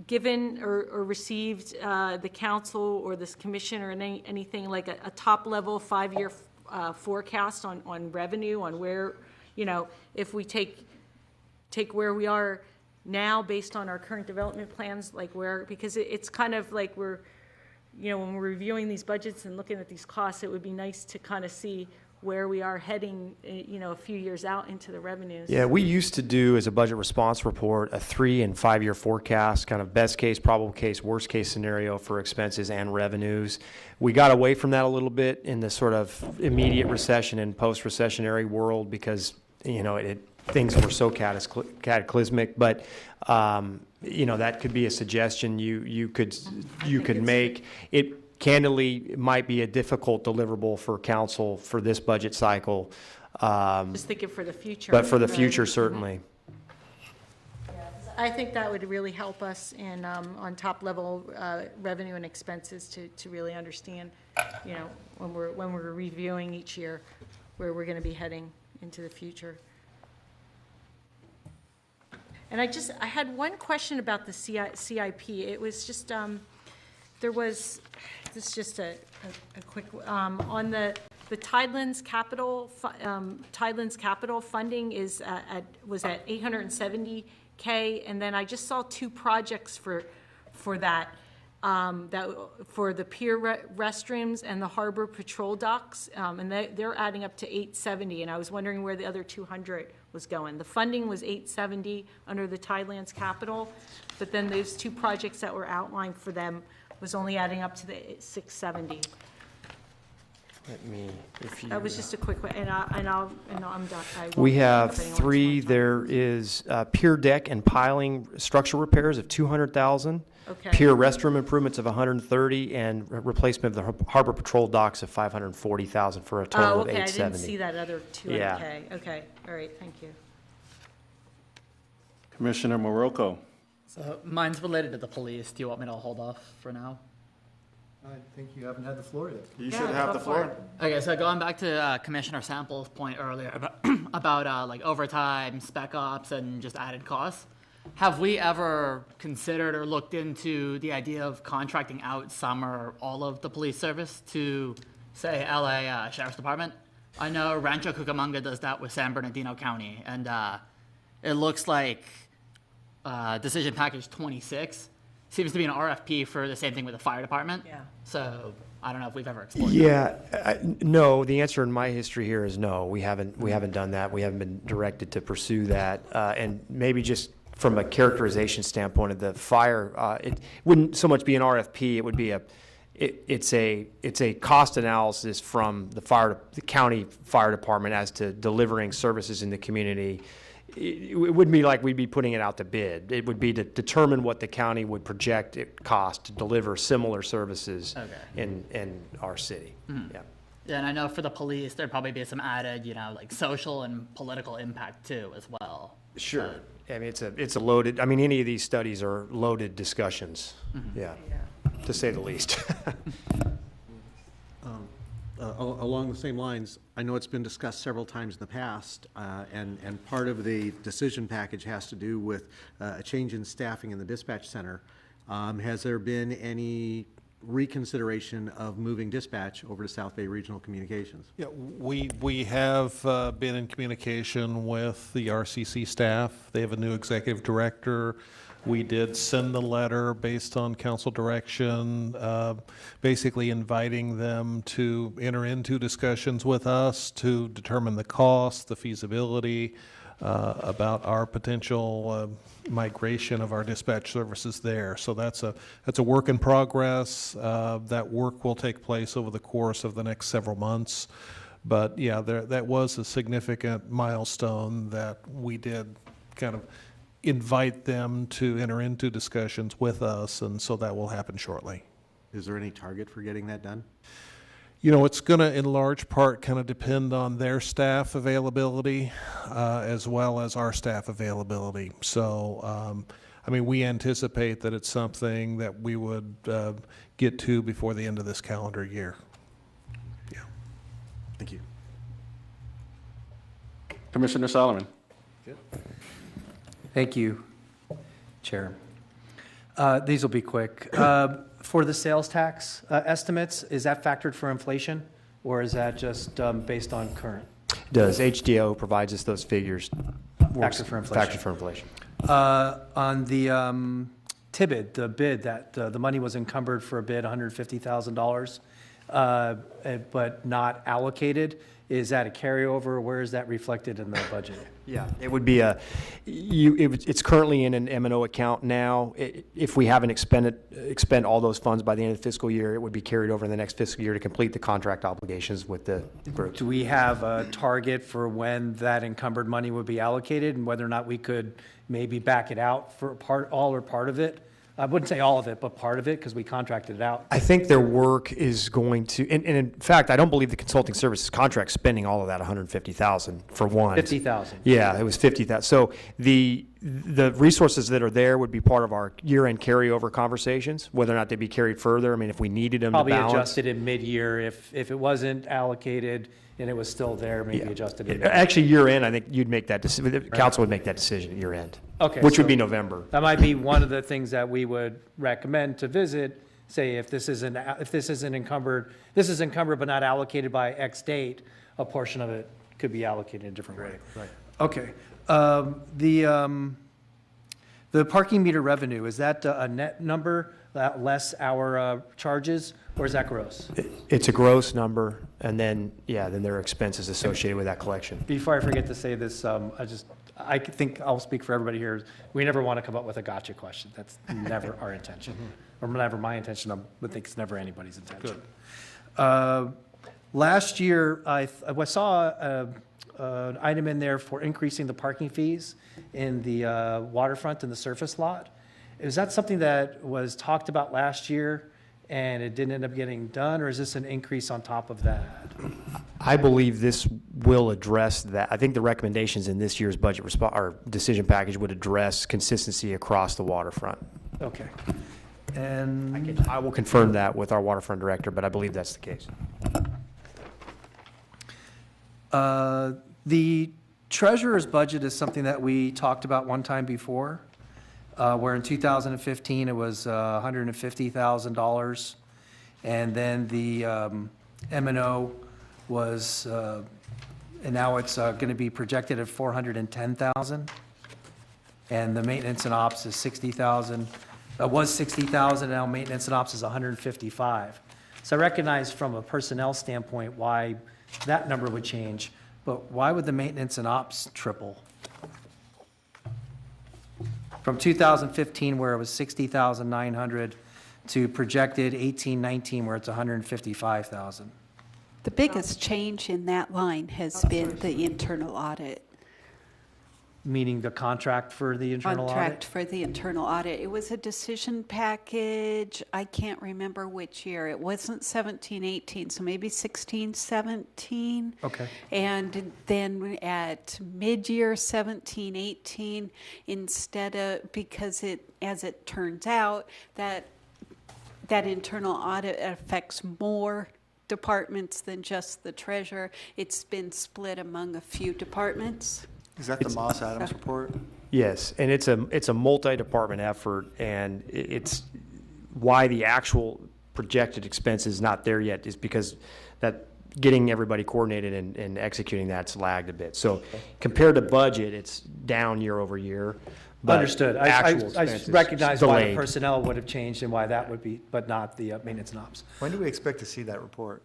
given or received the council or this commission or anything like a top-level 5-year forecast on revenue, on where, if we take where we are now based on our current development plans, like where, because it's kind of like we're, when we're reviewing these budgets and looking at these costs, it would be nice to kind of see where we are heading, a few years out into the revenues. Yeah, we used to do, as a budget response report, a 3- and 5-year forecast, kind of best case, probable case, worst case scenario for expenses and revenues. We got away from that a little bit in the sort of immediate recession and post-recessionary world because, things were so cataclysmic. But, that could be a suggestion you could make. It candidly might be a difficult deliverable for council for this budget cycle. Just thinking for the future. But for the right? future, certainly. I think that would really help us in, on top-level revenue and expenses to really understand, when we're reviewing each year, where we're going to be heading into the future. And I had one question about the CIP. It was just, there was, this is just a quick, on the Tidelands capital, Tidelands capital funding was at $870K, and then I just saw 2 projects for that, for the pier restrooms and the harbor patrol docks, and they're adding up to $870, and I was wondering where the other 200 was going. The funding was $870 under the Tidelands capital, but then those 2 projects that were outlined for them was only adding up to the $670. That was just a quick one, and I'm done. We have 3. There is pier deck and piling structure repairs of $200,000. Okay. Pier restroom improvements of $130, and replacement of the harbor patrol docks of $540,000 for a total of $870. Oh, okay, I didn't see that other 200K. Yeah. Okay, all right, thank you. Commissioner Morocco. So mine's related to the police. Do you want me to hold off for now? I think you haven't had the floor yet. You should have the floor. Okay, so going back to Commissioner Sample's point earlier about like overtime, spec ops, and just added costs, have we ever considered or looked into the idea of contracting out some or all of the police service to, say, LA Sheriff's Department? I know Rancho Cucamonga does that with San Bernardino County, and it looks like decision package 26 seems to be an RFP for the same thing with the fire department. Yeah. So I don't know if we've ever explored that. Yeah, no, the answer in my history here is no. We haven't done that. We haven't been directed to pursue that. And maybe just from a characterization standpoint of the fire, it wouldn't so much be an RFP, it would be it's a cost analysis from the county fire department as to delivering services in the community. It wouldn't be like we'd be putting it out to bid. It would be to determine what the county would project it cost to deliver similar services in our city. Yeah. Yeah, and I know for the police, there'd probably be some added, like social and political impact too, as well. Sure. I mean, it's a loaded, any of these studies are loaded discussions. Yeah, to say the least. Along the same lines, I know it's been discussed several times in the past, and part of the decision package has to do with a change in staffing in the dispatch center. Has there been any reconsideration of moving dispatch over to South Bay Regional Communications. Yeah, we have been in communication with the RCC staff. They have a new executive director. We did send the letter based on council direction, basically inviting them to enter into discussions with us to determine the cost, the feasibility, about our potential migration of our dispatch services there. So that's a work in progress. That work will take place over the course of the next several months. But yeah, that was a significant milestone that we did kind of invite them to enter into discussions with us, and so that will happen shortly. Is there any target for getting that done? You know, it's going to, in large part, kind of depend on their staff availability as well as our staff availability. So, I mean, we anticipate that it's something that we would get to before the end of this calendar year. Yeah. Thank you. Commissioner Solomon. Thank you, Chair. These will be quick. For the sales tax estimates, is that factored for inflation, or is that just based on current? Does HDO provides us those figures? Factored for inflation. Factored for inflation. On the TIBID, the bid that the money was encumbered for a bid, $150,000, but not allocated. Is that a carryover? Where is that reflected in the budget? Yeah, it would be it's currently in an M&O account now. If we haven't expend all those funds by the end of the fiscal year, it would be carried over in the next fiscal year to complete the contract obligations with the group. Do we have a target for when that encumbered money would be allocated and whether or not we could maybe back it out for all or part of it? I wouldn't say all of it, but part of it, because we contracted it out. I think their work is going to, and in fact, I don't believe the consulting services contract spending all of that $150,000 for one. 50,000. Yeah, it was 50,000. So the resources that are there would be part of our year-end carryover conversations, whether or not they'd be carried further. I mean, if we needed them Probably to balance. adjusted in mid-year if it wasn't allocated and it was still there, maybe adjusted in. Actually, year-end, I think you'd make that decision. The council would make that decision at year-end. Okay, Which would so be November. That might be one of the things that we would recommend to visit. Say if this is encumbered but not allocated by X date, a portion of it could be allocated in a different way. Right. Okay. The parking meter revenue, is that a net number, less our charges, or is that gross? It's a gross number, and then, then there are expenses associated with that collection. Before I forget to say this, I think I'll speak for everybody here. We never want to come up with a gotcha question. That's never our intention, or never my intention. I think it's never anybody's intention. Good. Last year, I saw an item in there for increasing the parking fees in the waterfront and the surface lot. Is that something that was talked about last year and it didn't end up getting done, or is this an increase on top of that? I believe this will address that. I think the recommendations in this year's budget or decision package would address consistency across the waterfront. Okay. And I will confirm that with our waterfront director, but I believe that's the case. The treasurer's budget is something that we talked about one time before, where in 2015 it was $150,000, and then the M&O was, and now it's going to be projected at $410,000, and the maintenance and ops is $60,000. Was $60,000, now maintenance and ops is $155,000. So I recognize from a personnel standpoint why that number would change, but why would the maintenance and ops triple? From 2015, where it was $60,900, to projected 18-19, where it's $155,000. The biggest change in that line has been the internal audit. Meaning the contract for the internal audit? Contract for the internal audit. It was a decision package. I can't remember which year. It wasn't 17-18, so maybe 16-17. Okay. And then at mid-year 17-18, instead of, because it, as it turns out, that internal audit affects more departments than just the treasurer. It's been split among a few departments. Is that the Moss Adams report? Yes, and it's a multi-department effort, and it's why the actual projected expense is not there yet is because that getting everybody coordinated and executing that's lagged a bit. So compared to budget, it's down year over year. But Understood. actual I expense is recognize why the delayed. personnel would have changed and why that would be, but not the maintenance and ops. When do we expect to see that report?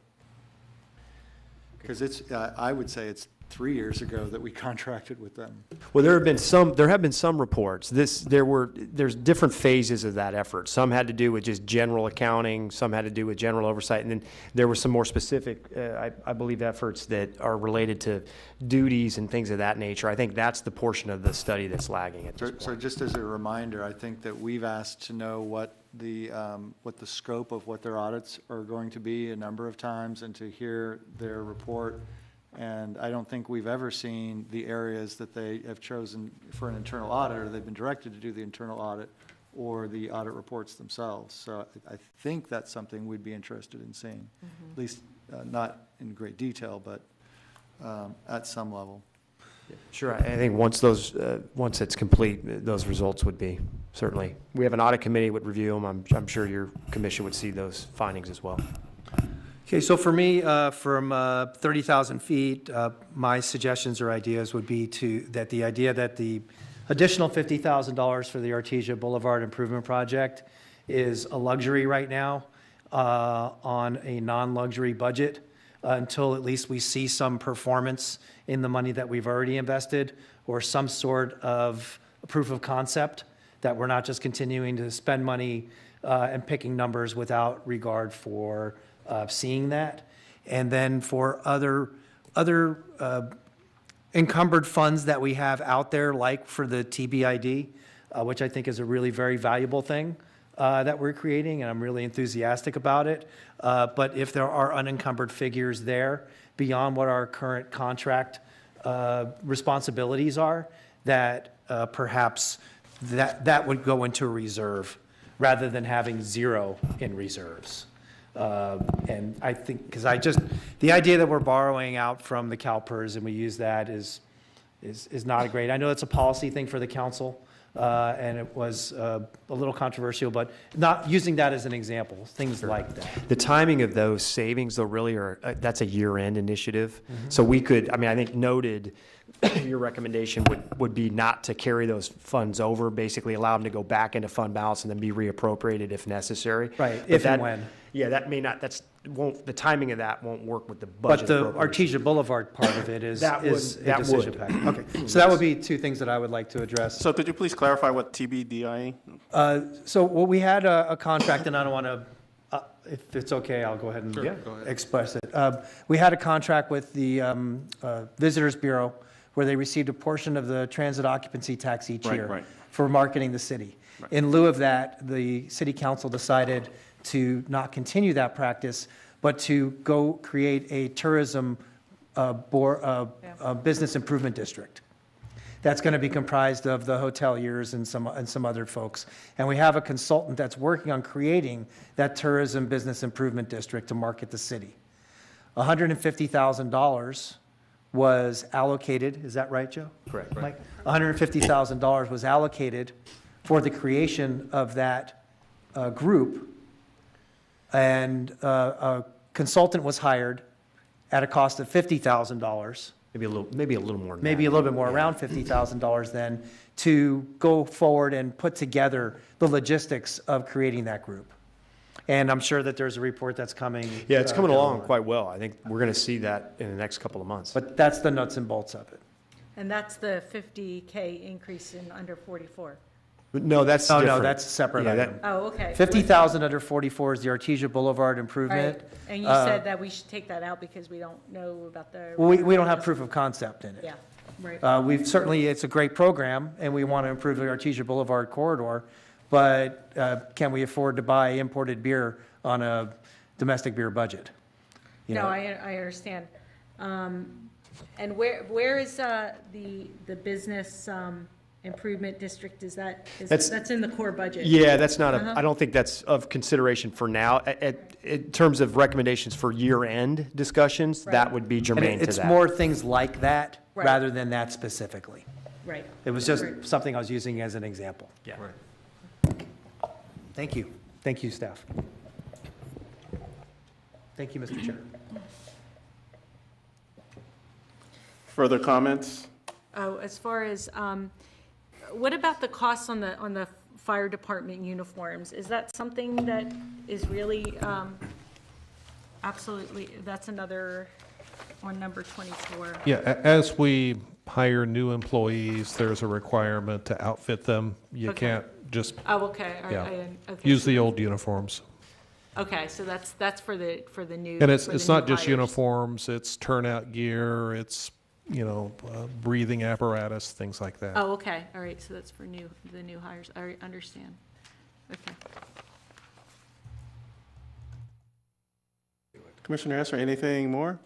Because it's, I would say it's 3 years ago that we contracted with them. Well, there have been some reports. There's different phases of that effort. Some had to do with just general accounting, some had to do with general oversight, and then there were some more specific, I believe, efforts that are related to duties and things of that nature. I think that's the portion of the study that's lagging at this point. So just as a reminder, I think that we've asked to know what the scope of what their audits are going to be a number of times and to hear their report. And I don't think we've ever seen the areas that they have chosen for an internal audit, or they've been directed to do the internal audit, or the audit reports themselves. So I think that's something we'd be interested in seeing, at least not in great detail, but at some level. Sure, I think once it's complete, those results would be, certainly. We have an audit committee would review them. I'm sure your commission would see those findings as well. Okay, so for me, from 30,000 feet, my suggestions or ideas would be that the idea that the additional $50,000 for the Artesia Boulevard Improvement Project is a luxury right now on a non-luxury budget until at least we see some performance in the money that we've already invested, or some sort of proof of concept that we're not just continuing to spend money and picking numbers without regard for seeing that. And then for other encumbered funds that we have out there, like for the TBID, which I think is a really very valuable thing that we're creating, and I'm really enthusiastic about it. But if there are unencumbered figures there beyond what our current contract responsibilities are, that perhaps that would go into a reserve rather than having zero in reserves. And I think, because the idea that we're borrowing out from the CalPERS and we use that is not a great, I know it's a policy thing for the council, and it was a little controversial, but not using that as an example, things like that. The timing of those savings, though, really that's a year-end initiative. So we could, I think noted, your recommendation would be not to carry those funds over, basically allow them to go back into fund balance and then be reappropriated if necessary. Right, But if and when. Yeah, that may not, the timing of that won't work with the budget But the appropriation. Artesia Boulevard part of it is That a would- that decision would. package. Okay, so that would be two things that I would like to address. So could you please clarify what TBDIE? So, well, we had a contract, and I don't want to, if it's okay, I'll go ahead and Sure, go ahead. express it. We had a contract with the Visitors Bureau where they received a portion of the transit occupancy tax each Right, year right. for marketing the city. In lieu of that, the city council decided to not continue that practice, but to go create a tourism business improvement district. That's going to be comprised of the hoteliers and some other folks. And we have a consultant that's working on creating that tourism business improvement district to market the city. $150,000 was allocated, is that right, Joe? Correct. Mike? $150,000 was allocated for the creation of that group. And a consultant was hired at a cost of $50,000. Maybe a little more than Maybe that. a little bit more, around $50,000 then, to go forward and put together the logistics of creating that group. And I'm sure that there's a report that's coming. Yeah, it's coming down the along line. quite well. I think we're going to see that in the next couple of months. But that's the nuts and bolts of it. And that's the 50K increase in under 44. But no, that's Oh, different. no, that's a separate Yeah, item. Oh, okay. 50,000 under 44 is the Artesia Boulevard improvement. Right, and you said that we should take that out because we don't know about the. Well, we don't have proof of concept in it. Yeah, right. We've certainly, it's a great program, and we want to improve the Artesia Boulevard corridor, but can we afford to buy imported beer on a domestic beer budget? You No, know, I understand. And where is the business improvement district? Is that, that's in the core budget? Yeah, that's not I don't think that's of consideration for now. In terms of recommendations for year-end discussions, that Right. would be and germane to that. it's more things like that, Right. rather than that specifically. Right. It was just Right. something I was using as an example. Yeah. Thank you. Thank you, staff. Thank you, Mr. Chair. Further comments? Oh, as far as, what about the costs on the fire department uniforms? Is that something that is really, absolutely, that's another, on number 24? Yeah, as we hire new employees, there's a requirement to outfit them. You Okay. can't just, Oh, okay, all yeah, right, okay. use the old uniforms. Okay, so that's for the new. And it's for the it's new not just hires. uniforms, it's turnout gear, it's, breathing apparatus, things like that. Oh, okay, all right, so that's for the new hires, I understand. Okay. Commissioner Esser, anything more?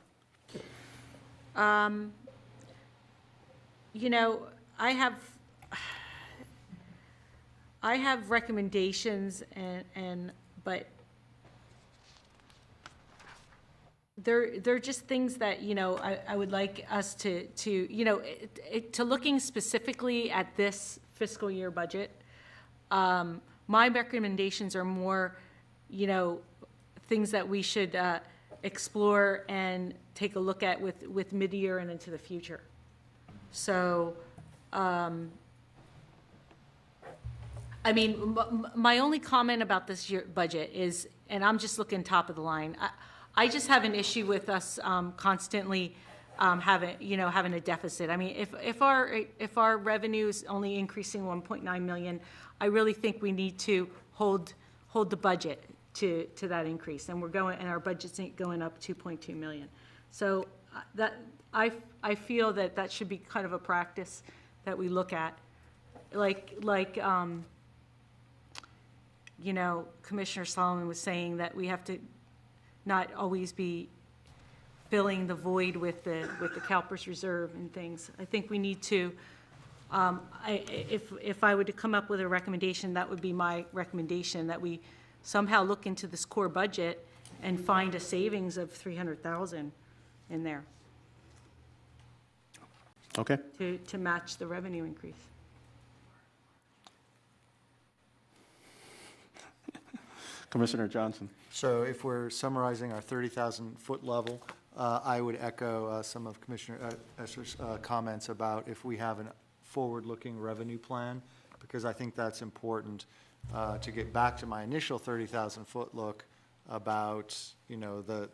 I have recommendations but they're just things that, I would like us to looking specifically at this fiscal year budget. My recommendations are more, things that we should explore and take a look at with mid-year and into the future. So, my only comment about this year budget is, and I'm just looking top of the line, I just have an issue with us constantly having a deficit. I mean, if our revenue is only increasing 1.9 million, I really think we need to hold the budget to that increase, and our budget's going up 2.2 million. So that I feel that should be kind of a practice that we look at, like Commissioner Solomon was saying, that we have to not always be filling the void with the CalPERS reserve and things. I think we need to, if I were to come up with a recommendation, that would be my recommendation, that we somehow look into this core budget and find a savings of 300,000 in there Okay. to match the revenue increase. Commissioner Johnson. So if we're summarizing our 30,000-foot level, I would echo some of Commissioner Esser's comments about if we have a forward-looking revenue plan, because I think that's important to get back to my initial 30,000-foot look about, the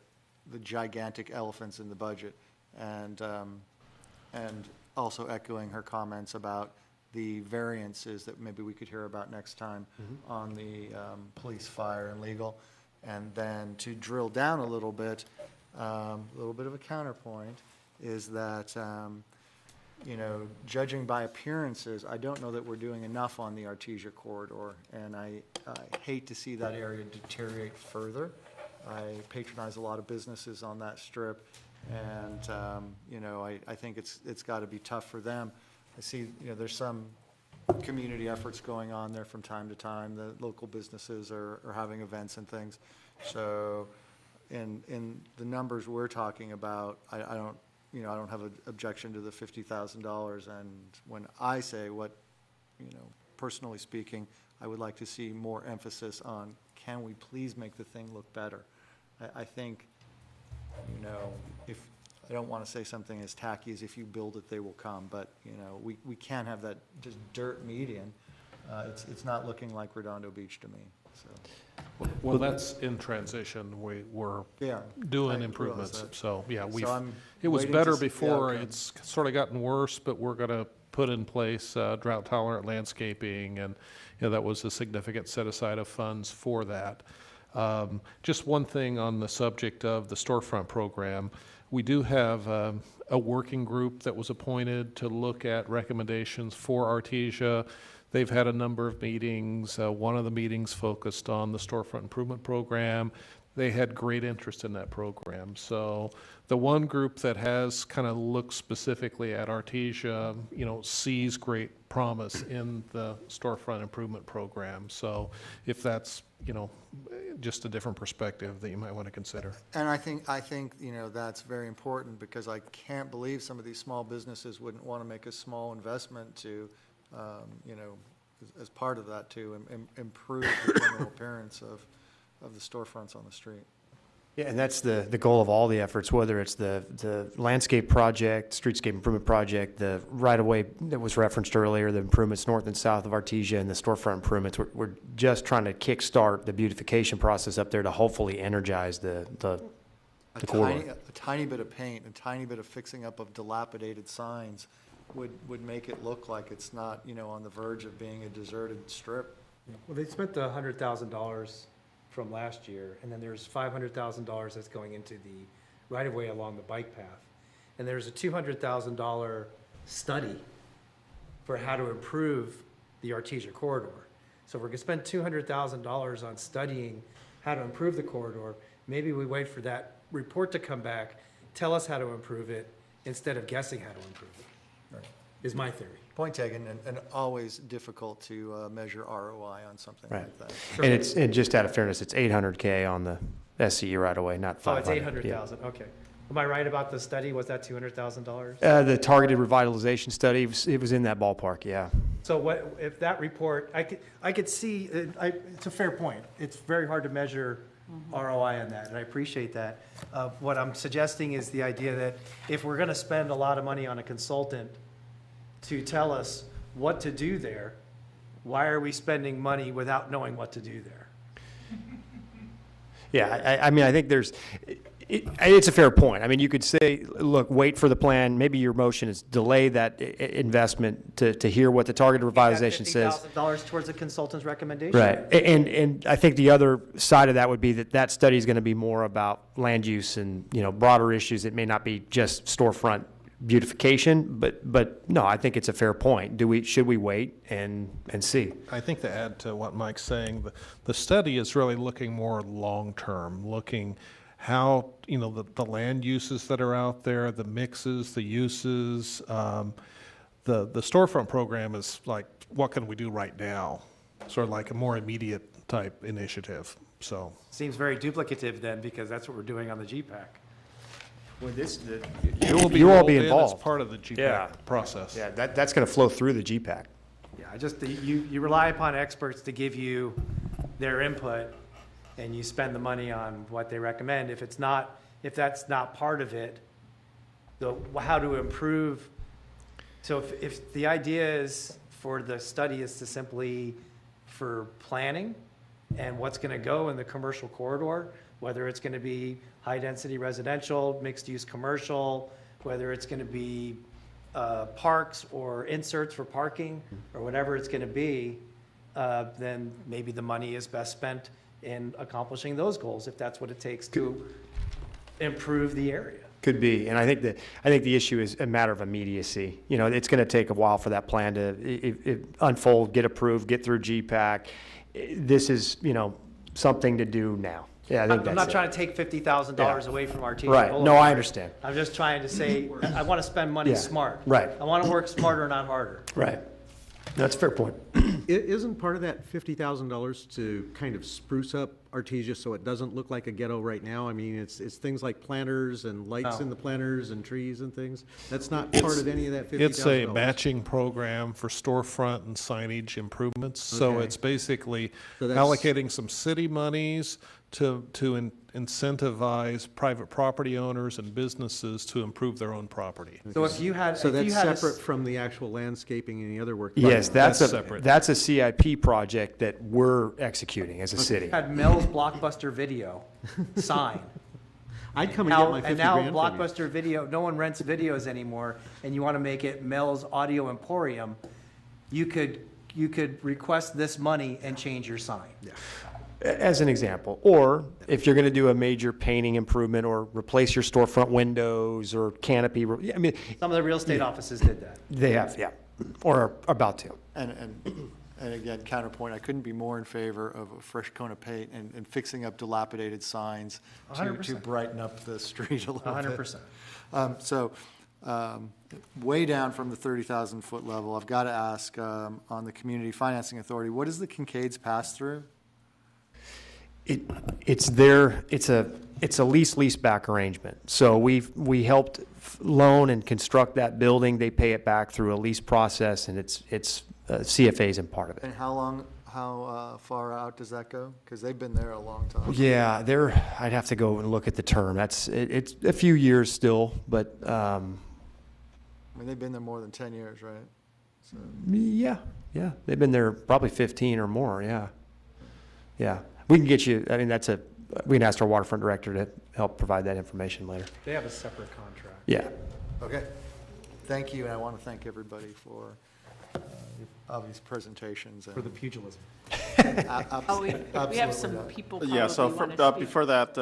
gigantic elephants in the budget, and also echoing her comments about the variances that maybe we could hear about next time on the police, fire, and legal. And then to drill down a little bit of a counterpoint is that, judging by appearances, I don't know that we're doing enough on the Artesia corridor, and I hate to see that area deteriorate further. I patronize a lot of businesses on that strip, and, I think it's got to be tough for them. I see, there's some community efforts going on there from time to time. The local businesses are having events and things. So in the numbers we're talking about, I don't have an objection to the $50,000. And when I say what, personally speaking, I would like to see more emphasis on, can we please make the thing look better? I think, if I don't want to say something as tacky as if you build it, they will come, but, we can't have that just dirt median. It's not looking like Redondo Beach to me, so. Well, that's in transition. We're Yeah, doing I improvements. realize that. So, yeah, I'm it was waiting to better see the before. outcome. It's sort of gotten worse, but we're going to put in place drought tolerant landscaping, and, that was a significant set aside of funds for that. Just one thing on the subject of the storefront program. We do have a working group that was appointed to look at recommendations for Artesia. They've had a number of meetings. One of the meetings focused on the storefront improvement program. They had great interest in that program. So the one group that has kind of looked specifically at Artesia, sees great promise in the storefront improvement program. So if that's, just a different perspective that you might want to consider. And I think, that's very important, because I can't believe some of these small businesses wouldn't want to make a small investment to, as part of that, to improve the general appearance of the storefronts on the street. Yeah, and that's the goal of all the efforts, whether it's the landscape project, streetscape improvement project, the right-of-way that was referenced earlier, the improvements north and south of Artesia, and the storefront improvements. We're just trying to kickstart the beautification process up there to hopefully energize the corridor. A tiny bit of paint, a tiny bit of fixing up of dilapidated signs would make it look like it's not, on the verge of being a deserted strip. Well, they spent the $100,000 from last year, and then there's $500,000 that's going into the right-of-way along the bike path. And there's a $200,000 study for how to improve the Artesia corridor. So if we're gonna spend $200,000 on studying how to improve the corridor, maybe we wait for that report to come back, tell us how to improve it, instead of guessing how to improve it, is my theory. Point taken, and always difficult to measure ROI on something Right. like that. And just out of fairness, it's 800K on the SCE right away, not Oh, 500. it's 800,000, okay. Am I right about the study? Was that $200,000? The targeted revitalization study, it was in that ballpark, yeah. So what, if that report, I could see, it's a fair point. It's very hard to measure ROI on that, and I appreciate that. What I'm suggesting is the idea that if we're gonna spend a lot of money on a consultant to tell us what to do there, why are we spending money without knowing what to do there? Yeah, I mean, I think it's a fair point. I mean, you could say, look, wait for the plan. Maybe your motion is delay that investment to hear what the targeted revitalization says. $50,000 towards a consultant's recommendation. Right. And I think the other side of that would be that study is going to be more about land use and, broader issues. It may not be just storefront beautification, but no, I think it's a fair point. Should we wait and see? I think to add to what Mike's saying, the study is really looking more long-term, looking how, the land uses that are out there, the mixes, the uses. The storefront program is like, what can we do right now? Sort of like a more immediate type initiative, so. Seems very duplicative then, because that's what we're doing on the GPAC. Well, It will be you all rolled be in as involved. part of the Yeah. GPAC process. Yeah, that's going to flow through the GPAC. Yeah, you rely upon experts to give you their input, and you spend the money on what they recommend. If that's not part of it, how to improve. So if the idea is for the study is to simply for planning and what's going to go in the commercial corridor, whether it's going to be high-density residential, mixed-use commercial, whether it's going to be parks or inserts for parking, or whatever it's going to be, then maybe the money is best spent in accomplishing those goals, if that's what it takes to improve the area. Could be, and I think the issue is a matter of immediacy. It's going to take a while for that plan to unfold, get approved, get through GPAC. This is, something to do now. Yeah, I think I'm not trying to take $50,000 away from our team. Right. No, I understand. I'm just trying to say, I want to spend money Yeah. smart. Right. I want to work smarter, not harder. Right. That's a fair point. Isn't part of that $50,000 to kind of spruce up Artesia so it doesn't look like a ghetto right now? I mean, it's things like planters and lights No. in the planters and trees and things. That's not part of any of that $50,000. It's a matching program for storefront and signage improvements. So Okay. it's basically So that's- allocating some city monies to incentivize private property owners and businesses to improve their own property. So if you had, So if you that's had a separate from the actual landscaping and the other work? Yes, That's that's separate. that's a CIP project that we're executing as a city. had Mel's Blockbuster Video sign. I'd come and get my 50 And now grand from you. Blockbuster Video, no one rents videos anymore, and you want to make it Mel's Audio Emporium, you could request this money and change your sign. As an example, or if you're going to do a major painting improvement or replace your storefront windows or canopy, I mean, Some of the real estate offices did that. they have, yeah, or are about to. And again, counterpoint, I couldn't be more in favor of a fresh coat of paint and fixing up dilapidated signs to 100%. brighten up the street a little bit. 100%. So, way down from the 30,000-foot level, I've got to ask, on the Community Financing Authority, what is the Kincaid's pass-through? It's a lease back arrangement. So we helped loan and construct that building. They pay it back through a lease process, and it's CFA's in part of it. And how long How far out does that go? Because they've been there a long time. Yeah, I'd have to go and look at the term. It's a few years still, but, I mean, they've been there more than 10 years, right? So, yeah, they've been there probably 15 or more, yeah. Yeah, we can get you, I mean, we can ask our waterfront director to help provide that information later. They have a separate contract. Yeah. okay. Thank you, and I want to thank everybody for all these presentations. For the pugilism. Oh, we have some people Yeah, so probably want to speak. before that,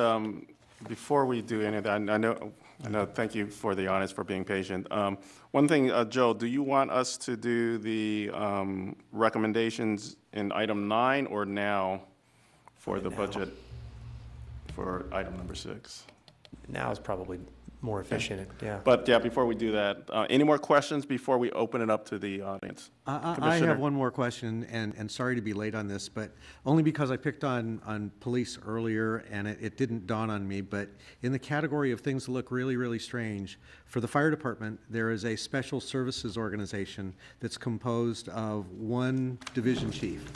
before we do any of that, I know, thank you for the honest, for being patient. One thing, Joe, do you want us to do the recommendations in item 9 or now for the budget for item number 6? Now is probably more efficient, yeah. But yeah, before we do that, any more questions before we open it up to the audience? I Commissioner? have one more question, and sorry to be late on this, but only because I picked on police earlier, and it didn't dawn on me, but in the category of things that look really, really strange, for the fire department, there is a special services organization that's composed of one division chief.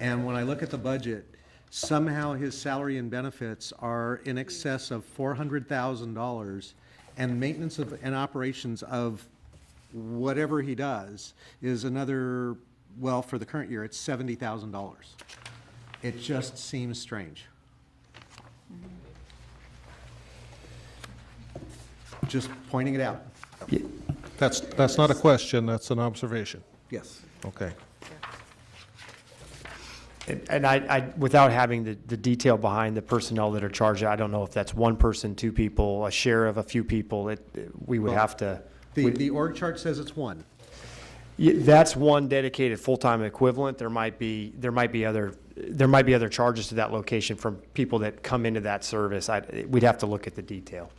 And when I look at the budget, somehow his salary and benefits are in excess of $400,000, and maintenance and operations of whatever he does is another, well, for the current year, it's $70,000. It just seems strange. Just pointing it out. That's not a question, that's an observation. Yes. Okay. And I, without having the detail behind the personnel that are charged, I don't know if that's one person, two people, a share of a few people. We would have to. The org chart says it's one. That's one dedicated full-time equivalent. There might be other charges to that location from people that come into that service. We'd have to look at the detail.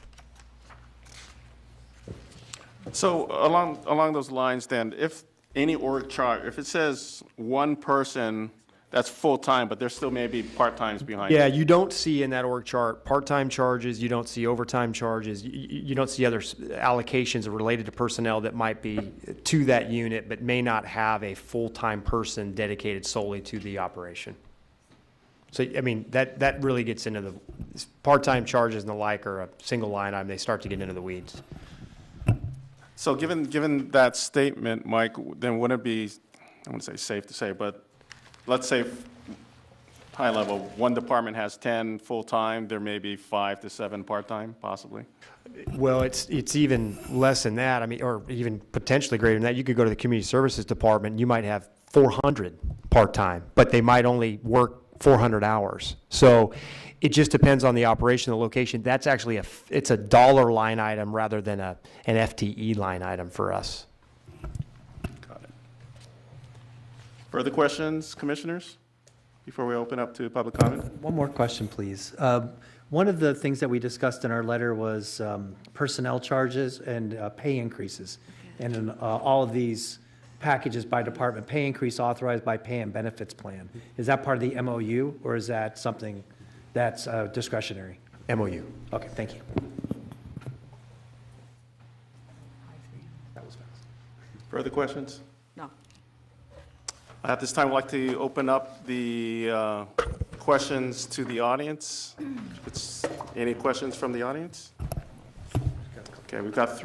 So along those lines then, if any org chart, if it says one person, that's full-time, but there still may be part-times behind it. Yeah, you don't see in that org chart part-time charges, you don't see overtime charges, you don't see other allocations related to personnel that might be to that unit, but may not have a full-time person dedicated solely to the operation. So, I mean, that really gets into the, part-time charges and the like are a single line item, they start to get into the weeds. So given that statement, Mike, then wouldn't it be, I wouldn't say safe to say, but let's say high level, one department has 10 full-time, there may be 5 to 7 part-time, possibly? Well, it's even less than that, I mean, or even potentially greater than that. You could go to the community services department, you might have 400 part-time, but they might only work 400 hours. So it just depends on the operation, the location. That's actually it's a dollar line item rather than an FTE line item for us. Got it. Further questions, commissioners, before we open up to public comment? One more question, please. One of the things that we discussed in our letter was personnel charges and pay increases. And in all of these packages by department, pay increase authorized by pay and benefits plan. Is that part of the MOU, or is that something that's discretionary? MOU. Okay, thank you. That was fast. Further questions? No. At this time, I'd like to open up the questions to the audience. Any questions from the audience? Okay, we've got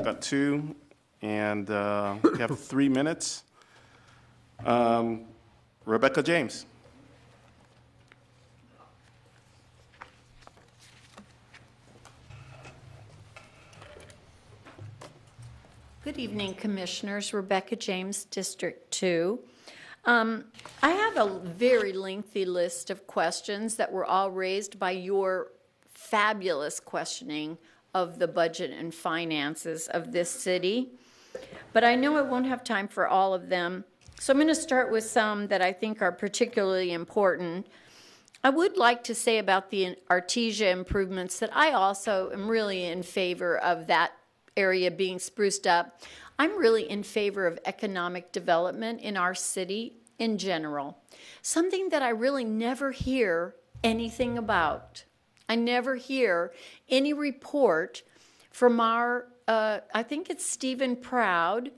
got 2, and we have 3 minutes. Rebecca James. Good evening, Commissioners. Rebecca James, District 2. I have a very lengthy list of questions that were all raised by your fabulous questioning of the budget and finances of this city. But I know I won't have time for all of them, so I'm going to start with some that I think are particularly important. I would like to say about the Artesia improvements that I also am really in favor of that area being spruced up. I'm really in favor of economic development in our city in general. Something that I really never hear anything about. I never hear any report from our, I think it's Stephen Proud,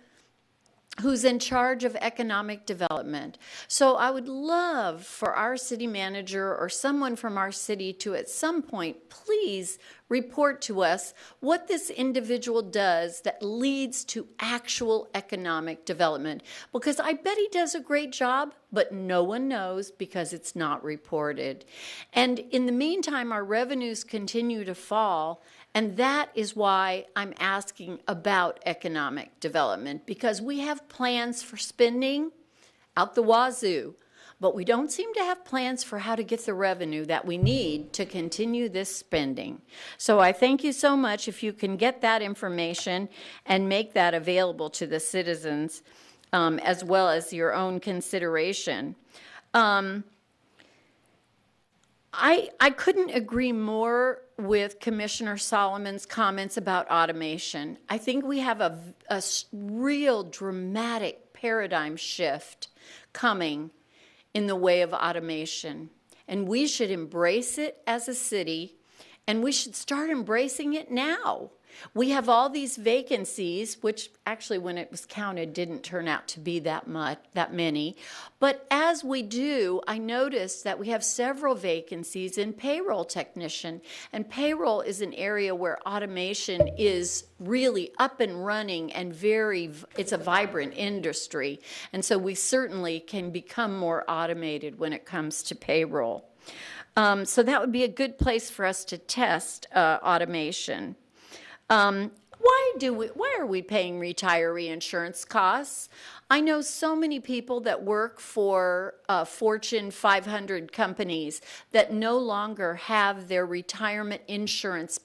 who's in charge of economic development. So I would love for our city manager or someone from our city to at some point please report to us what this individual does that leads to actual economic development. Because I bet he does a great job, but no one knows because it's not reported. And in the meantime, our revenues continue to fall. And that is why I'm asking about economic development, because we have plans for spending out the wazoo, but we don't seem to have plans for how to get the revenue that we need to continue this spending. So I thank you so much if you can get that information and make that available to the citizens, as well as your own consideration. I couldn't agree more with Commissioner Solomon's comments about automation. I think we have a real dramatic paradigm shift coming in the way of automation. And we should embrace it as a city, and we should start embracing it now. We have all these vacancies, which actually when it was counted didn't turn out to be that many. But as we do, I noticed that we have several vacancies in payroll technician. And payroll is an area where automation is really up and running and it's a vibrant industry. And so we certainly can become more automated when it comes to payroll. So that would be a good place for us to test automation. Why are we paying retiree insurance costs? I know so many people that work for Fortune 500 companies that no longer have their retirement insurance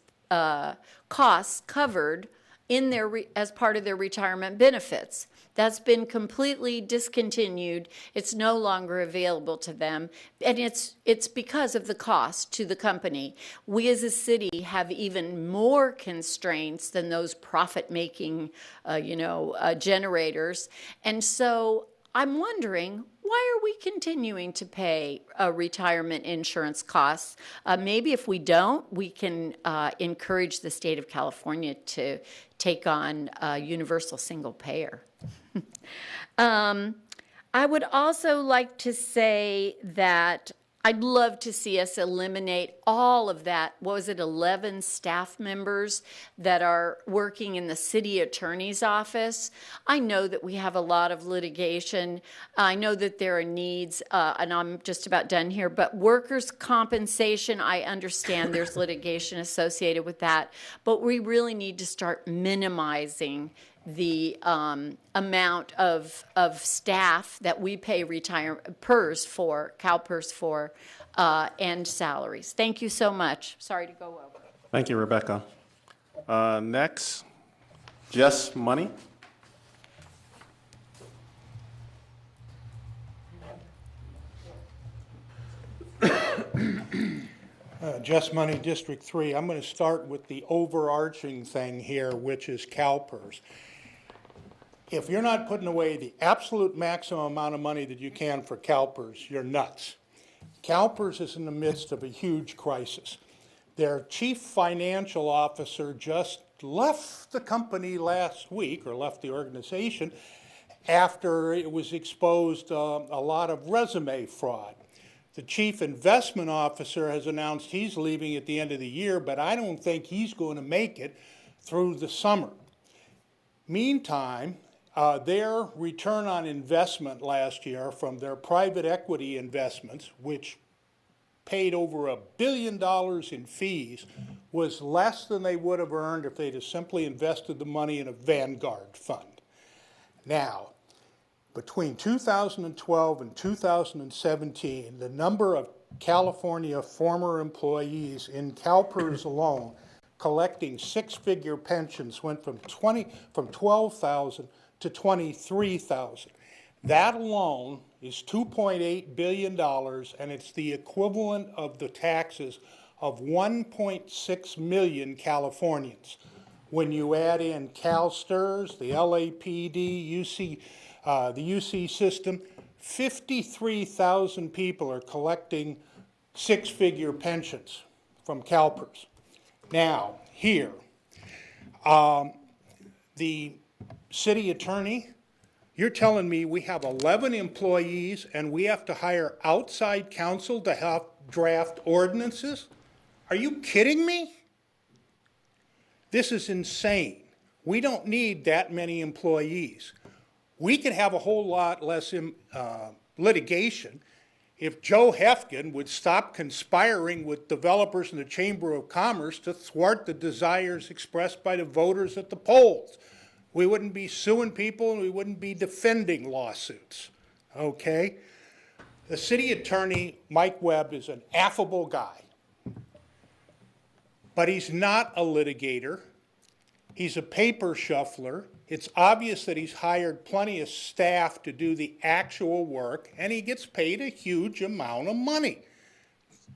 costs covered in as part of their retirement benefits. That's been completely discontinued. It's no longer available to them, and it's because of the cost to the company. We as a city have even more constraints than those profit-making, generators, and so I'm wondering, why are we continuing to pay retirement insurance costs? Maybe if we don't, we can encourage the state of California to take on universal single payer. I would also like to say that I'd love to see us eliminate all of that, 11 staff members that are working in the city attorney's office. I know that we have a lot of litigation. I know that there are needs, and I'm just about done here, but workers' compensation, I understand there's litigation associated with that, but we really need to start minimizing the amount of staff that we pay CalPERS for, and salaries. Thank you so much. Sorry to go over. Thank you, Rebecca. Next, Jess Money. Just Money District 3. I'm going to start with the overarching thing here, which is CalPERS. If you're not putting away the absolute maximum amount of money that you can for CalPERS, you're nuts. CalPERS is in the midst of a huge crisis. Their chief financial officer just left the company last week, or left the organization, after it was exposed a lot of resume fraud. The chief investment officer has announced he's leaving at the end of the year, but I don't think he's going to make it through the summer. Meantime, their return on investment last year from their private equity investments, which paid over $1 billion in fees, was less than they would have earned if they'd have simply invested the money in a Vanguard fund. Now, between 2012 and 2017, the number of California former employees in CalPERS alone collecting six-figure pensions went from 12,000 to 23,000. That alone is $2.8 billion, and it's the equivalent of the taxes of 1.6 million Californians. When you add in CalSTRS, the LAPD, the UC system, 53,000 people are collecting six-figure pensions from CalPERS. Now, here, the city attorney You're telling me we have 11 employees and we have to hire outside counsel to help draft ordinances? Are you kidding me? This is insane. We don't need that many employees. We could have a whole lot less litigation if Joe Hefkin would stop conspiring with developers in the Chamber of Commerce to thwart the desires expressed by the voters at the polls. We wouldn't be suing people and we wouldn't be defending lawsuits, okay? The city attorney, Mike Webb, is an affable guy, but he's not a litigator. He's a paper shuffler. It's obvious that he's hired plenty of staff to do the actual work, and he gets paid a huge amount of money.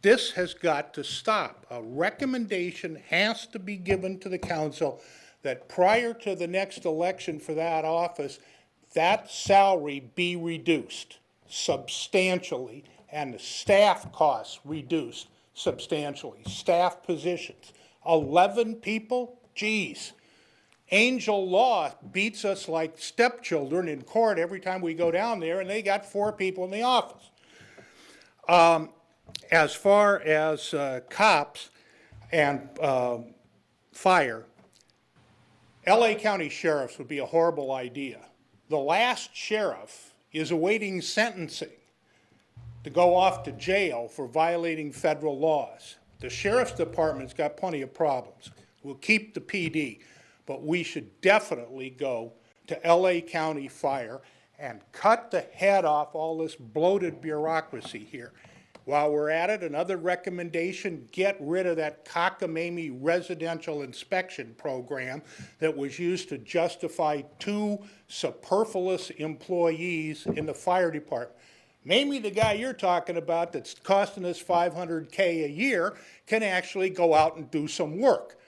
This has got to stop. A recommendation has to be given to the council that prior to the next election for that office, that salary be reduced substantially and the staff costs reduced substantially. Staff positions. 11 people? Geez. Angel Law beats us like stepchildren in court every time we go down there, and they got 4 people in the office. As far as cops and fire, LA County sheriffs would be a horrible idea. The last sheriff is awaiting sentencing to go off to jail for violating federal laws. The sheriff's department's got plenty of problems. We'll keep the PD, but we should definitely go to LA County Fire and cut the head off all this bloated bureaucracy here. While we're at it, another recommendation, get rid of that cockamamie residential inspection program that was used to justify 2 superfluous employees in the fire department. Maybe the guy you're talking about that's costing us $500K a year can actually go out and do some work,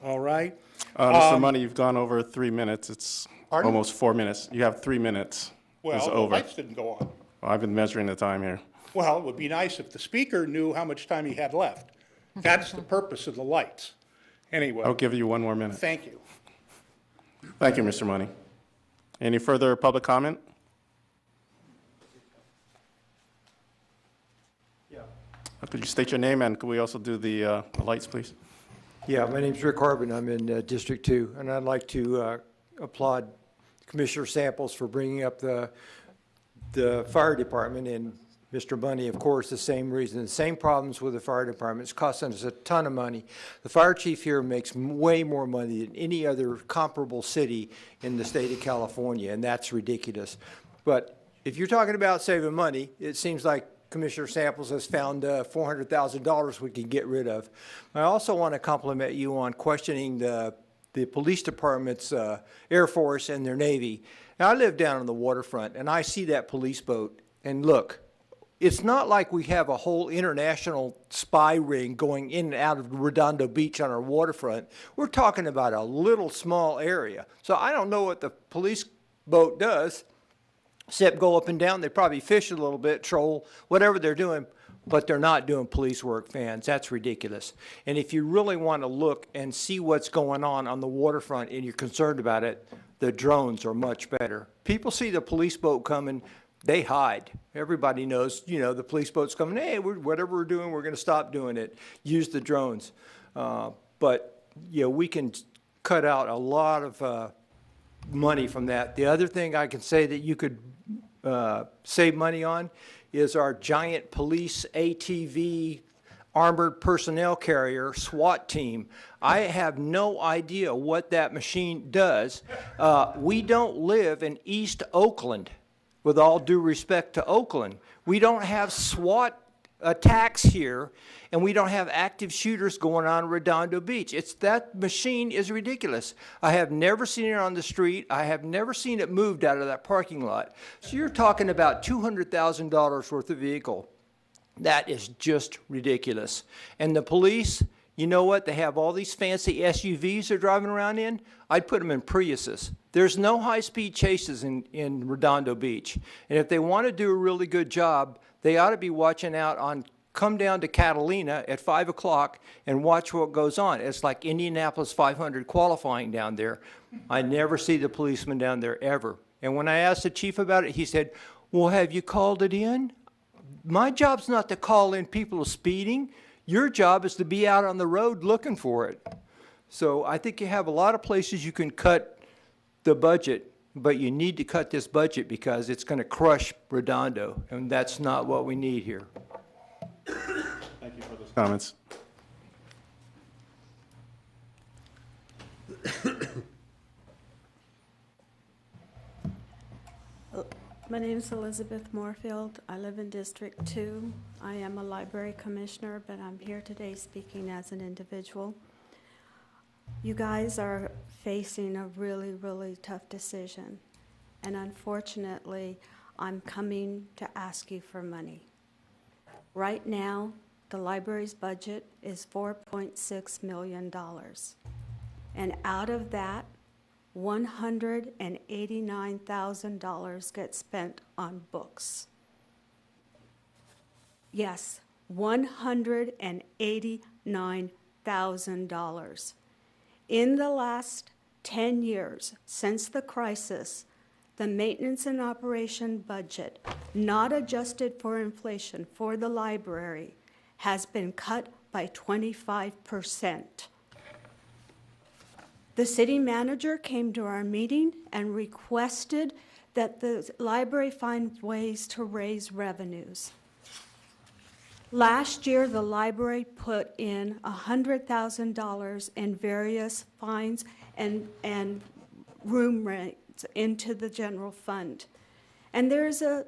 all right? Mr. Money, you've gone over 3 minutes. It's Pardon? almost 4 minutes. You have 3 minutes. Well, It's the over. lights didn't go on. Well, I've been measuring the time here. Well, it would be nice if the speaker knew how much time he had left. That's the purpose of the lights. Anyway, I'll give you 1 more minute. thank you. Thank you, Mr. Money. Any further public comment? Yeah. Could you state your name, and could we also do the lights, please? Yeah, my name's Rick Harbin. I'm in District 2, and I'd like to applaud Commissioner Samples for bringing up the fire department, and Mr. Bunny, of course, the same reason. The same problems with the fire department. It's costing us a ton of money. The fire chief here makes way more money than any other comparable city in the state of California, and that's ridiculous. But if you're talking about saving money, it seems like Commissioner Samples has found $400,000 we can get rid of. I also want to compliment you on questioning the police department's Air Force and their Navy. Now, I live down on the waterfront, and I see that police boat, and look, it's not like we have a whole international spy ring going in and out of Redondo Beach on our waterfront. We're talking about a little small area. So I don't know what the police boat does, except go up and down. They probably fish a little bit, troll, whatever they're doing, but they're not doing police work, fans. That's ridiculous. And if you really want to look and see what's going on the waterfront and you're concerned about it, the drones are much better. People see the police boat coming, they hide. Everybody knows, you know, the police boat's coming, hey, whatever we're doing, we're going to stop doing it. Use the drones. But, you know, we can cut out a lot of money from that. The other thing I can say that you could save money on is our giant police ATV armored personnel carrier SWAT team. I have no idea what that machine does. We don't live in East Oakland. With all due respect to Oakland, we don't have SWAT attacks here, and we don't have active shooters going on Redondo Beach. That machine is ridiculous. I have never seen it on the street. I have never seen it moved out of that parking lot. So you're talking about $200,000 worth of vehicle. That is just ridiculous. And the police, you know what? They have all these fancy SUVs they're driving around in. I'd put them in Priuses. There's no high-speed chases in Redondo Beach. And if they want to do a really good job, they ought to be watching out on, come down to Catalina at 5 o'clock and watch what goes on. It's like Indianapolis 500 qualifying down there. I never see the policemen down there ever. And when I asked the chief about it, he said, well, have you called it in? My job's not to call in people speeding. Your job is to be out on the road looking for it. So I think you have a lot of places you can cut the budget, but you need to cut this budget because it's going to crush Redondo, and that's not what we need here. Thank you for those comments. My name is Elizabeth Moorfield. I live in District 2. I am a library commissioner, but I'm here today speaking as an individual. You guys are facing a really, really tough decision. And unfortunately, I'm coming to ask you for money. Right now, the library's budget is $4.6 million. And out of that, $189,000 gets spent on books. Yes, $189,000. In the last 10 years, since the crisis, the maintenance and operation budget, not adjusted for inflation for the library, has been cut by 25%. The city manager came to our meeting and requested that the library find ways to raise revenues. Last year, the library put in $100,000 in various fines and room rents into the general fund. And there's a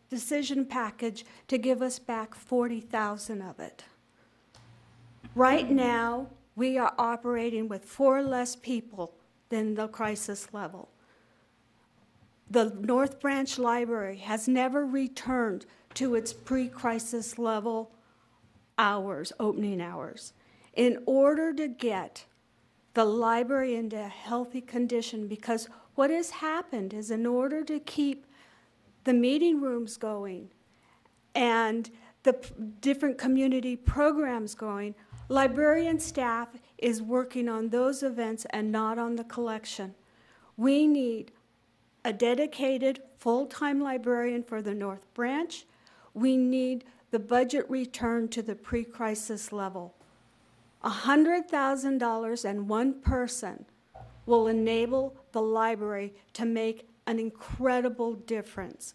decision package to give us back $40,000 of it. Right now, we are operating with 4 less people than the crisis level. The North Branch Library has never returned to its pre-crisis level hours, opening hours. In order to get the library into a healthy condition, because what has happened is in order to keep the meeting rooms going and the different community programs going, librarian staff is working on those events and not on the collection. We need a dedicated full-time librarian for the North Branch. We need the budget returned to the pre-crisis level. $100,000 and one person will enable the library to make an incredible difference.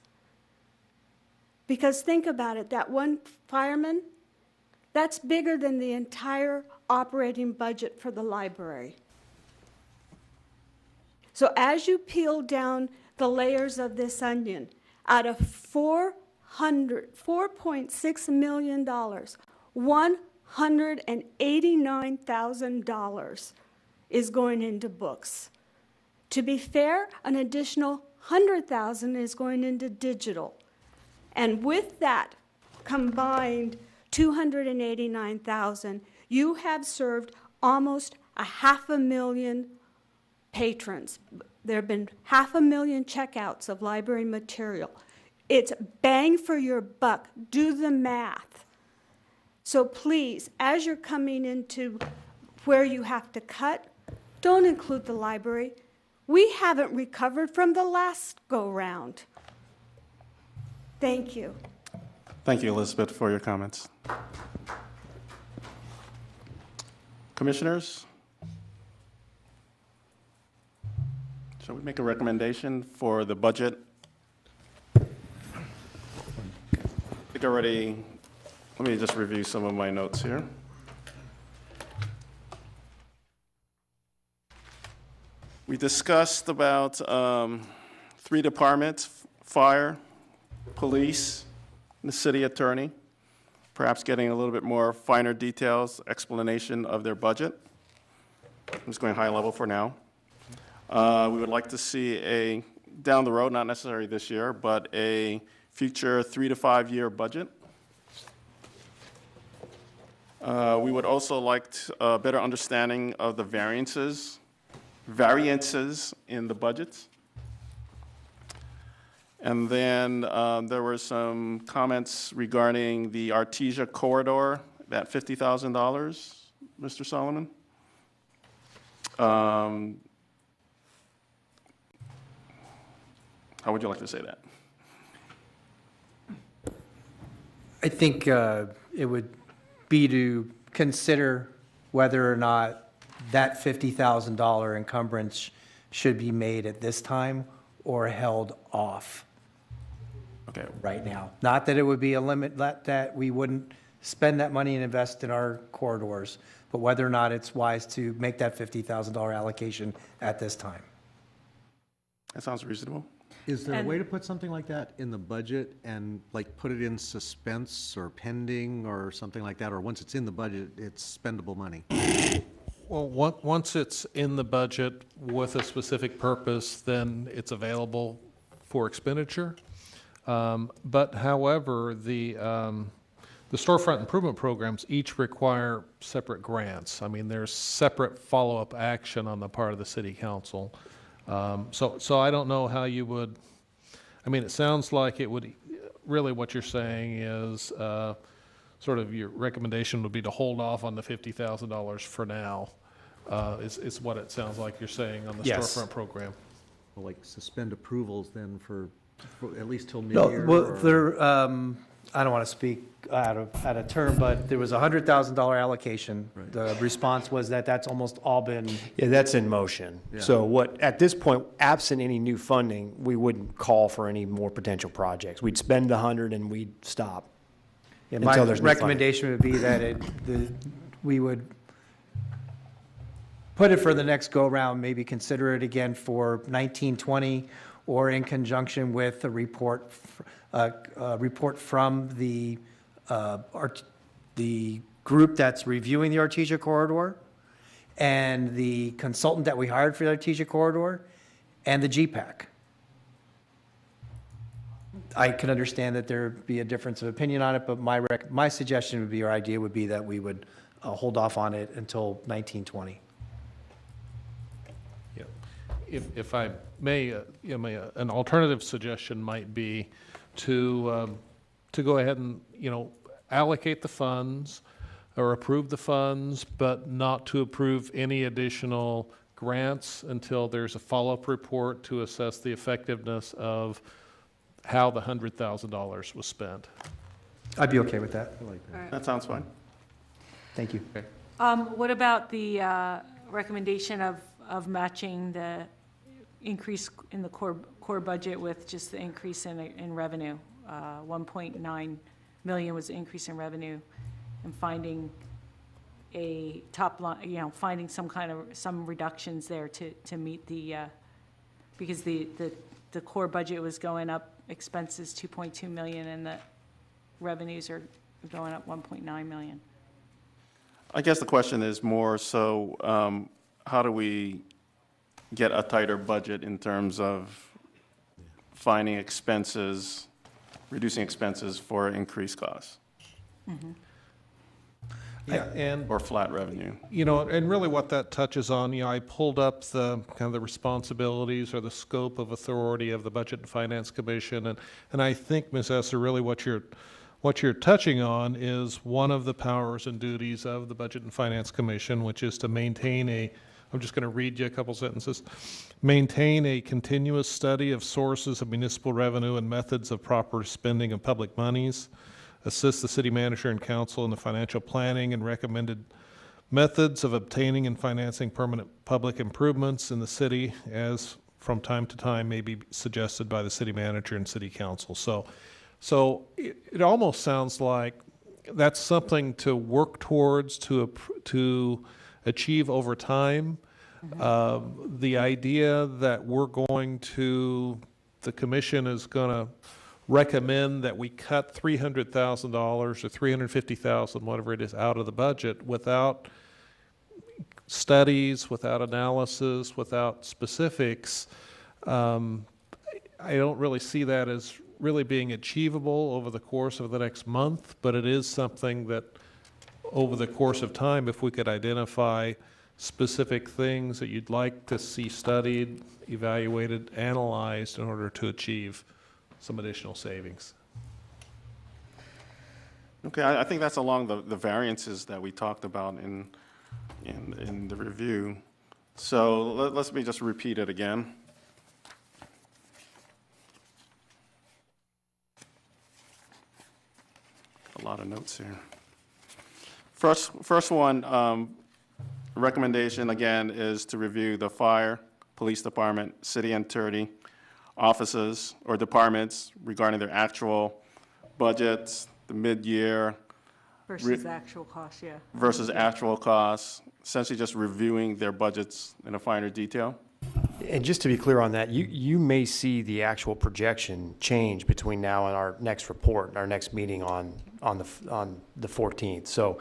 Because think about it, that one fireman, that's bigger than the entire operating budget for the library. So as you peel down the layers of this onion, out of $4.6 million, $189,000 is going into books. To be fair, an additional $100,000 is going into digital. And with that combined $289,000, you have served almost 500,000 patrons. There have been 500,000 checkouts of library material. It's bang for your buck. Do the math. So please, as you're coming into where you have to cut, don't include the library. We haven't recovered from the last go-round. Thank you. Thank you, Elizabeth, for your comments. Commissioners? Shall we make a recommendation for the budget? I think already, let me just review some of my notes here. We discussed about 3 departments, fire, police, and the city attorney, perhaps getting a little bit more finer details, explanation of their budget. I'm just going high level for now. We would like to see down the road, not necessarily this year, but a future 3 to 5 year budget. We would also like a better understanding of the variances in the budgets. And then there were some comments regarding the Artesia corridor, that $50,000, Mr. Solomon. How would you like to say that? I think it would be to consider whether or not that $50,000 encumbrance should be made at this time or held off Okay, right now. Not that it would be a limit, that we wouldn't spend that money and invest in our corridors, but whether or not it's wise to make that $50,000 allocation at this time. that sounds reasonable. Is there a way to put something like that in the budget and like put it in suspense or pending or something like that? Or once it's in the budget, it's spendable money? Well, once it's in the budget with a specific purpose, then it's available for expenditure. But however, the storefront improvement programs each require separate grants. I mean, there's separate follow-up action on the part of the city council. So I don't know how you would, I mean, it sounds like it would, really what you're saying is, sort of your recommendation would be to hold off on the $50,000 for now, is what it sounds like you're saying on the Yes. storefront program. Well, like suspend approvals then for at least till No, mid-year? well, or- there, I don't want to speak out of turn, but there was a $100,000 allocation. Right. The response was that that's almost all been, Yeah, that's in motion. Yeah. So what, at this point, absent any new funding, we wouldn't call for any more potential projects. We'd spend the 100 and we'd stop. yeah, Until my there's new funding. recommendation would be that we would put it for the next go-round, maybe consider it again for 1920, or in conjunction with a report from the group that's reviewing the Artesia corridor, and the consultant that we hired for the Artesia corridor, and the GPAC. I can understand that there'd be a difference of opinion on it, but my suggestion would be, or idea would be, that we would hold off on it until 1920. Yeah. If I may, an alternative suggestion might be to go ahead and, allocate the funds or approve the funds, but not to approve any additional grants until there's a follow-up report to assess the effectiveness of how the $100,000 was spent. I'd be okay with that. That sounds fine. Thank you. What about the recommendation of matching the increase in the core budget with just the increase in revenue? 1.9 million was the increase in revenue, and finding a top line, finding some reductions there to meet the, because the core budget was going up, expenses 2.2 million, and the revenues are going up 1.9 million. I guess the question is more so, how do we get a tighter budget in terms of finding expenses, reducing expenses for increased costs? Yeah, and Or flat revenue? and really what that touches on, I pulled up the kind of the responsibilities or the scope of authority of the Budget and Finance Commission, and I think, Ms. Esser, really what you're touching on is one of the powers and duties of the Budget and Finance Commission, which is to maintain I'm just going to read you a couple sentences, maintain a continuous study of sources of municipal revenue and methods of proper spending of public monies, assist the city manager and council in the financial planning and recommended methods of obtaining and financing permanent public improvements in the city, as from time to time may be suggested by the city manager and city council. So it almost sounds like that's something to work towards, to achieve over time. The idea that the commission is going to recommend that we cut $300,000 or $350,000, whatever it is, out of the budget without studies, without analysis, without specifics, I don't really see that as really being achievable over the course of the next month, but it is something that over the course of time, if we could identify specific things that you'd like to see studied, evaluated, analyzed in order to achieve some additional savings. Okay, I think that's along the variances that we talked about in the review. So let me just repeat it again. lot of notes here. First one, recommendation, again, is to review the fire, police department, city attorney, offices or departments regarding their actual budgets, the mid-year Versus actual cost, yeah. versus actual costs, essentially just reviewing their budgets in a finer detail. And just to be clear on that, you may see the actual projection change between now and our next report, our next meeting on the 14th. So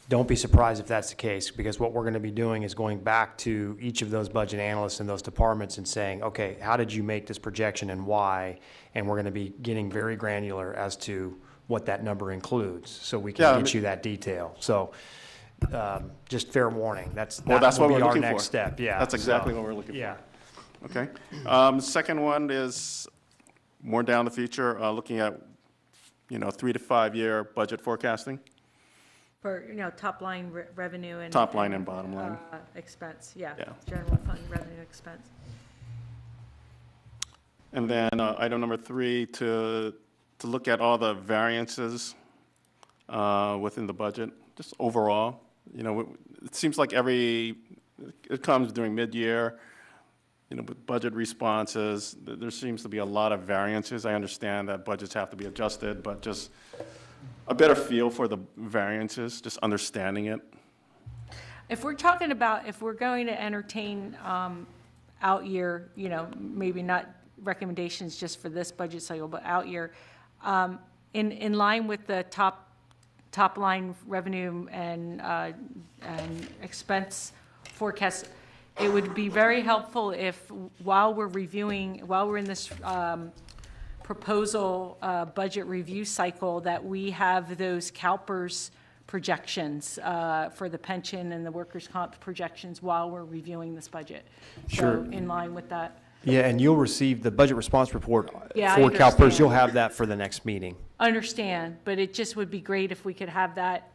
don't be surprised if that's the case, because what we're going to be doing is going back to each of those budget analysts in those departments and saying, okay, how did you make this projection and why? And we're going to be getting very granular as to what that number includes, so we can get you that detail. So just fair warning, that what will we're be our looking next for. step. Yeah, That's exactly so, what we're looking yeah. for. Okay. Second one is more down the future, looking at, 3 to 5 year budget forecasting. For, top line revenue and. Top line and bottom line. Expense, yeah. Yeah. General fund revenue expense. And then item number 3, to look at all the variances within the budget, just overall. It seems like it comes during mid-year, with budget responses, there seems to be a lot of variances. I understand that budgets have to be adjusted, but just a better feel for the variances, just understanding it. If we're talking about, if we're going to entertain out year, maybe not recommendations just for this budget cycle, but out year, in line with the top line revenue and expense forecast, it would be very helpful if while we're in this proposal budget review cycle, that we have those CalPERS projections for the pension and the workers' comp projections while we're reviewing this budget. Sure. So in line with that. Yeah, and you'll receive the budget response report Yeah, I for CalPERS. understand. You'll have that for the next meeting. Understand, but it just would be great if we could have that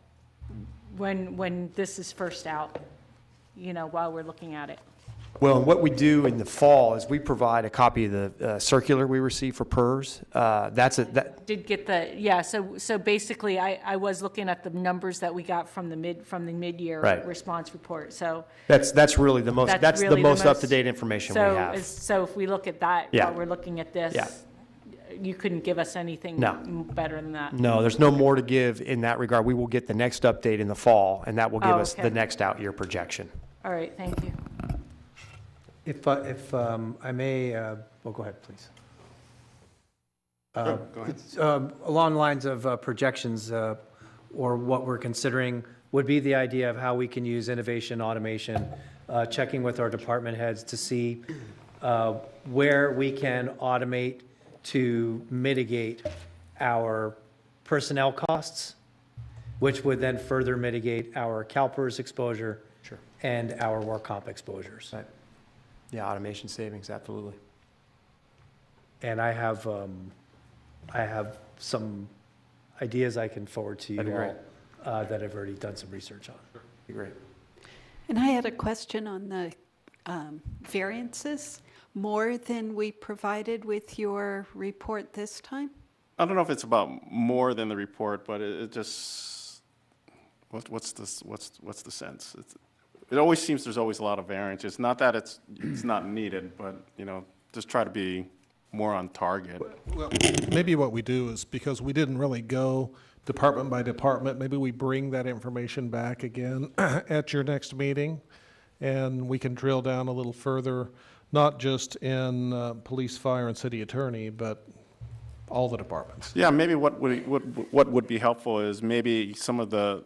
when this is first out, while we're looking at it. Well, and what we do in the fall is we provide a copy of the circular we receive for PERS. Did get so basically I was looking at the numbers that we got from the mid-year Right. response report, so. That's really the most, that's the really most up-to-date information we have. So if we look at that Yeah. while we're looking at this. Yeah. You couldn't give us anything No. better than that. No, there's no more to give in that regard. We will get the next update in the fall, and that will give us okay. the next out-year projection. All right, thank you. If I may, well, go ahead, please. Go ahead. Along the lines of projections, or what we're considering, would be the idea of how we can use innovation, automation, checking with our department heads to see where we can automate to mitigate our personnel costs, which would then further mitigate our CalPERS exposure and our work comp exposures. Right. Yeah, automation savings, absolutely. And I have some ideas I can forward to you That'd be great. all that I've already done some research on. Be great. And I had a question on the variances, more than we provided with your report this time? I don't know if it's about more than the report, but it just, what's the sense? It always seems there's always a lot of variances. Not that it's not needed, but, just try to be more on target. Well, maybe what we do is, because we didn't really go department by department, maybe we bring that information back again at your next meeting, and we can drill down a little further, not just in police, fire, and city attorney, but all the departments. Yeah, maybe what would be helpful is maybe some of the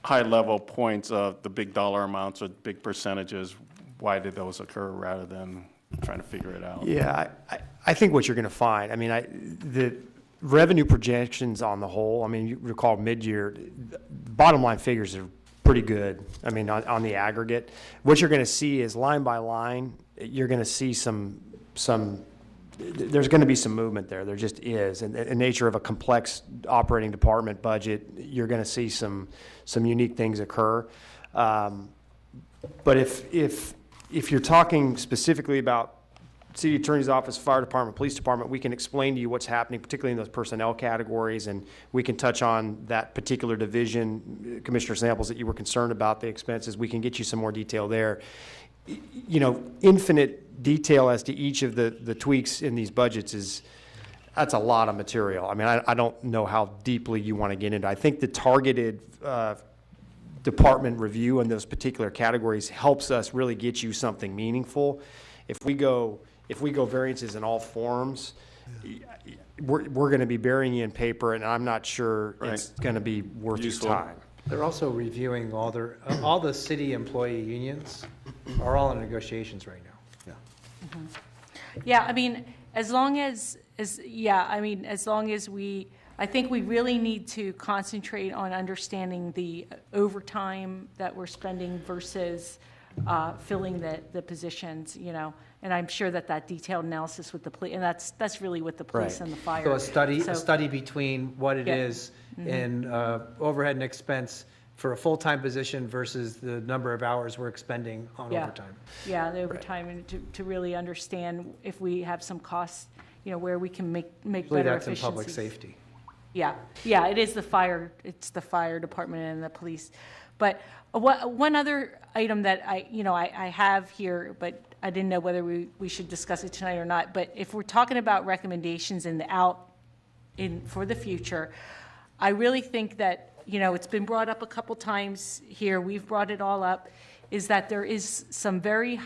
high-level points of the big dollar amounts or big percentages, why did those occur, rather than trying to figure it out. Yeah, I think what you're going to find, the revenue projections on the whole, you recall mid-year, bottom line figures are pretty good, on the aggregate. What you're going to see is line by line, you're going to see there's going to be some movement there. There just is. And the nature of a complex operating department budget, you're going to see some unique things occur. But if you're talking specifically about city attorney's office, fire department, police department, we can explain to you what's happening, particularly in those personnel categories, and we can touch on that particular division, Commissioner Samples, that you were concerned about, the expenses. We can get you some more detail there. You know, infinite detail as to each of the tweaks in these budgets that's a lot of material. I mean, I don't know how deeply you want to get into. I think the targeted department review in those particular categories helps us really get you something meaningful. If we go variances in all forms, we're going to be burying you in paper, and I'm not sure it's going to be worth your time. They're also reviewing all the city employee unions are all in negotiations right now. Mm-hmm. Yeah, I mean, as long as I think we really need to concentrate on understanding the overtime that we're spending versus filling the positions, you know. And I'm sure that detailed analysis with the police, and that's really with the police and the fire. So a study between what it is in overhead and expense for a full-time position versus the number of hours we're expending on overtime. Yeah, the overtime, and to really understand if we have some costs, you know, where we can make better efficiencies. That's in public safety. Yeah, it is it's the fire department and the police. But one other item that I have here, but I didn't know whether we should discuss it tonight or not. But if we're talking about recommendations for the future, I really think that, you know, it's been brought up a couple times here, we've brought it all up, is that there is some very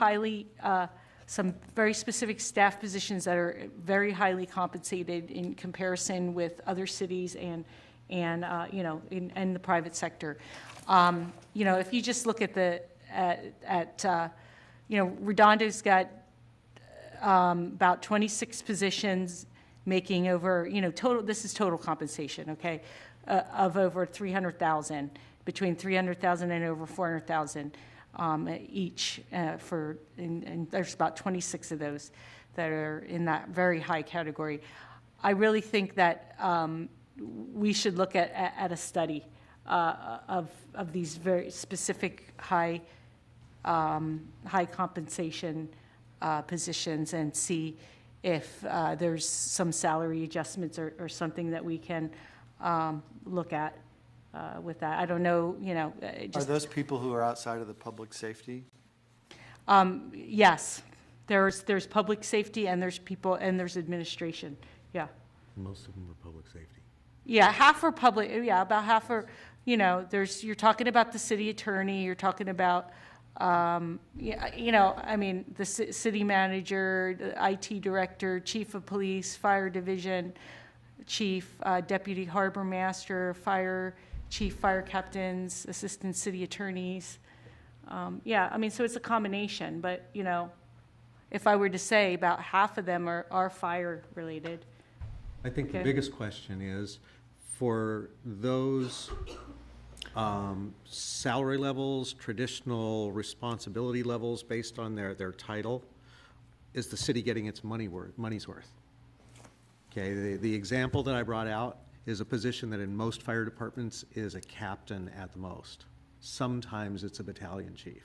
specific staff positions that are very highly compensated in comparison with other cities and you know, in the private sector. You know, if you just look at you know, Redondo's got about 26 positions making over, you know, this is total compensation, okay, of over 300,000, between 300,000 and over 400,000 each and there's about 26 of those that are in that very high category. I really think that we should look at a study of these very specific high compensation positions and see if there's some salary adjustments or something that we can look at with that. I don't know, you know. Are those people who are outside of the public safety? Yes, there's public safety and there's people and there's administration. Yeah. Most of them are public safety. Yeah, half are public. Yeah, about half are. You know, you're talking about the city attorney. You're talking about, you know, I mean, the city manager, the IT director, chief of police, fire division chief, deputy harbor master, chief fire captains, assistant city attorneys. Yeah, I mean, so it's a combination. But you know, if I were to say about half of them are fire related. I think the biggest question is for those salary levels, traditional responsibility levels based on their title, is the city getting its money's worth? Okay, the example that I brought out is a position that in most fire departments is a captain at the most. Sometimes it's a battalion chief.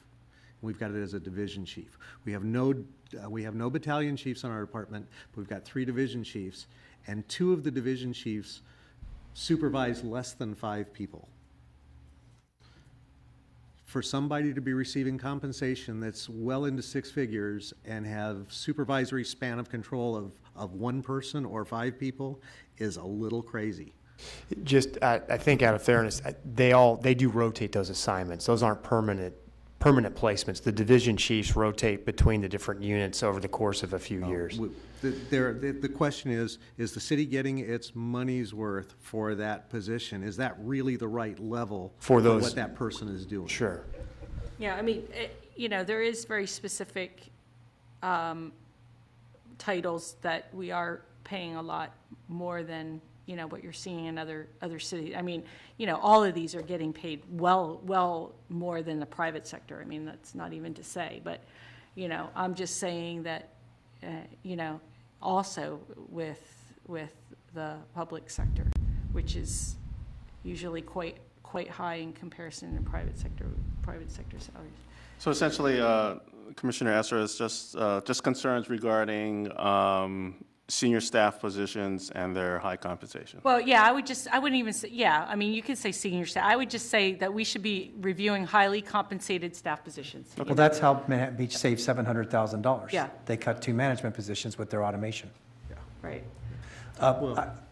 We've got it as a division chief. We have no battalion chiefs on our department, but we've got 3 division chiefs, and 2 of the division chiefs supervise less than 5 people. For somebody to be receiving compensation that's well into 6 figures and have supervisory span of control of 1 person or 5 people is a little crazy. Just, I think out of fairness, they do rotate those assignments. Those aren't permanent placements. The division chiefs rotate between the different units over the course of a few years. The question is the city getting its money's worth for that position? Is that really the right level for what that person is doing? Sure. Yeah, I mean, you know, there is very specific titles that we are paying a lot more than, you know, what you're seeing in other cities. I mean, you know, all of these are getting paid well more than the private sector. I mean, that's not even to say, but, you know, I'm just saying that, you know, also with the public sector, which is usually quite quite high in comparison to private sector salaries. So essentially, Commissioner Esser is just concerns regarding senior staff positions and their high compensation. Well, yeah, I wouldn't even say, yeah, I mean, you could say senior staff. I would just say that we should be reviewing highly compensated staff positions. Well, that's how Manhattan Beach saved $700,000. Yeah. They cut 2 management positions with their automation. Right.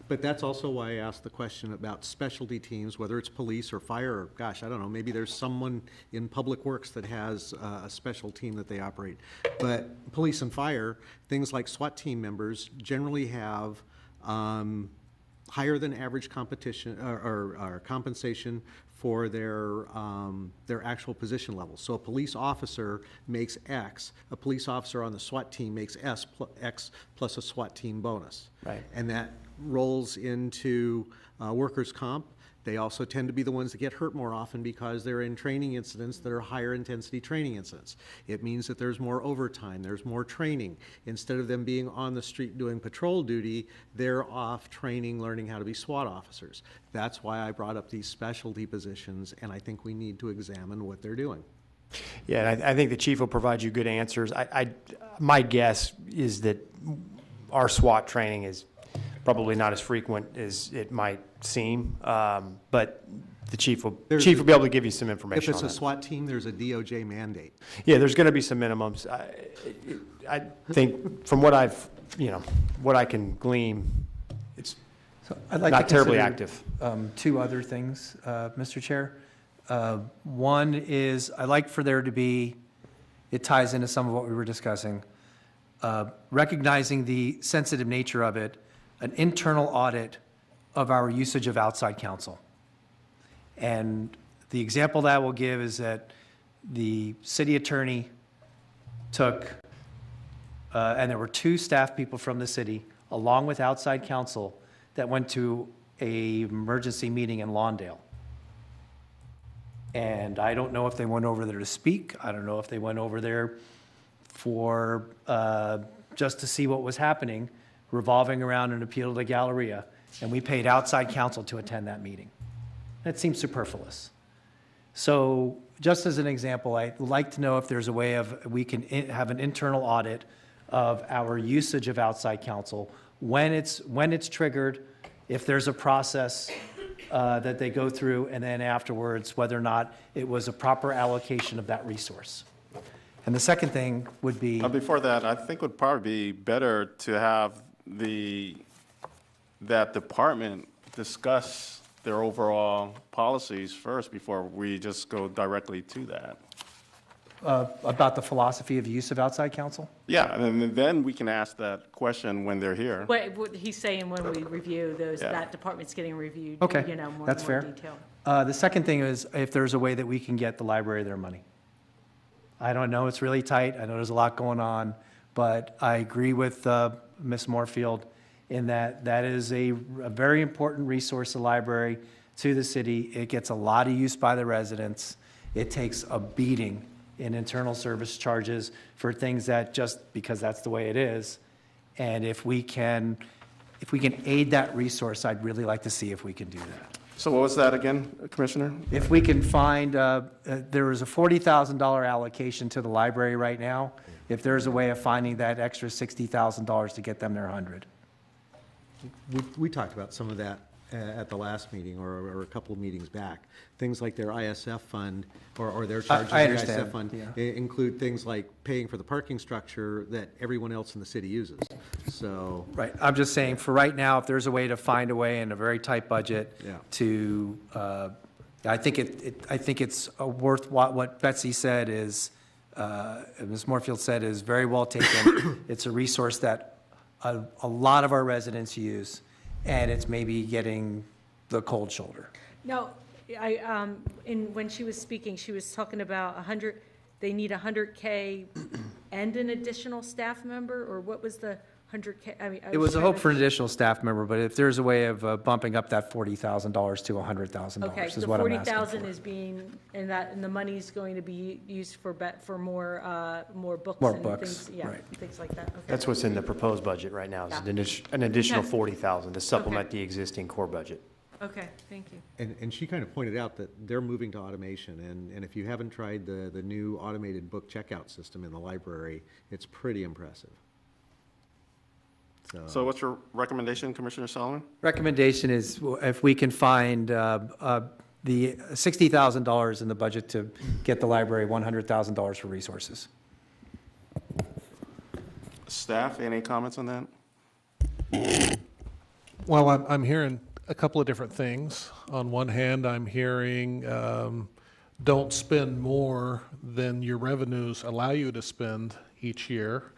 But that's also why I asked the question about specialty teams, whether it's police or fire, or gosh, I don't know, maybe there's someone in Public Works that has a special team that they operate. But police and fire, things like SWAT team members generally have higher than average competition or compensation for their actual position levels. So a police officer makes X, a police officer on the SWAT team makes X plus a SWAT team bonus. Right. And that rolls into workers' comp. They also tend to be the ones that get hurt more often because they're in training incidents that are higher intensity training incidents. It means that there's more overtime, there's more training. Instead of them being on the street doing patrol duty, they're off training, learning how to be SWAT officers. That's why I brought up these specialty positions, and I think we need to examine what they're doing. Yeah, and I think the chief will provide you good answers. My guess is that our SWAT training is probably not as frequent as it might seem, but the chief will be able to give you some information If it's on a that. SWAT team, there's a DOJ mandate. Yeah, there's going to be some minimums. I think from what what I can glean, it's So I'd like not to terribly consider, active. 2 other things, Mr. Chair. One is, I'd like for there to be, it ties into some of what we were discussing, recognizing the sensitive nature of it, an internal audit of our usage of outside counsel. And the example that I will give is that the city attorney took, and there were 2 staff people from the city, along with outside counsel, that went to a emergency meeting in Lawndale. And I don't know if they went over there to speak. I don't know if they went over there for, just to see what was happening, revolving around an appeal to the Galleria, and we paid outside counsel to attend that meeting. That seems superfluous. So just as an example, I'd like to know if there's a way of, we can have an internal audit of our usage of outside counsel, when it's triggered, if there's a process that they go through, and then afterwards, whether or not it was a proper allocation of that resource. And the second thing would be. Before that, I think it would probably be better to have that department discuss their overall policies first before we just go directly to that. About the philosophy of use of outside counsel? Yeah, and then we can ask that question when they're here. What he's saying, when we review those, Yeah. that department's getting reviewed, Okay, more that's fair. detail. The second thing is if there's a way that we can get the library their money. I don't know, it's really tight, I know there's a lot going on, but I agree with Ms. Moorfield in that that is a very important resource, the library, to the city. It gets a lot of use by the residents. It takes a beating in internal service charges for things that just because that's the way it is. And if we can aid that resource, I'd really like to see if we can do that. So what was that again, Commissioner? If we can find, there is a $40,000 allocation to the library right now. If there's a way of finding that extra $60,000 to get them their 100. We talked about some of that at the last meeting or a couple of meetings back. Things like their ISF fund or their charges I in the understand, ISF fund yeah. include things like paying for the parking structure that everyone else in the city uses. So. Right, I'm just saying, for right now, if there's a way to find a way in a very tight budget Yeah. to, I think it's worth what Betsy said is, Ms. Moorfield said is very well taken. It's a resource that a lot of our residents use, and it's maybe getting the cold shoulder. No, when she was speaking, she was talking about 100, they need 100K and an additional staff member, or what was the 100K? I mean, It was a hope for an additional staff member, but if there's a way of bumping up that $40,000 to $100,000 Okay, is the what I'm asking 40,000 for. is being, and the money's going to be used for more books More and books, things, yeah, right. things like that. Okay. That's what's in the proposed budget right now, is Yeah. an additional Yeah. 40,000 to supplement the existing core budget. Okay, thank you. And she kind of pointed out that they're moving to automation, and if you haven't tried the new automated book checkout system in the library, it's pretty impressive. So what's your recommendation, Commissioner Solomon? Recommendation is if we can find the $60,000 in the budget to get the library $100,000 for resources. Staff, any comments on that? Well, I'm hearing a couple of different things. On one hand, I'm hearing don't spend more than your revenues allow you to spend each year.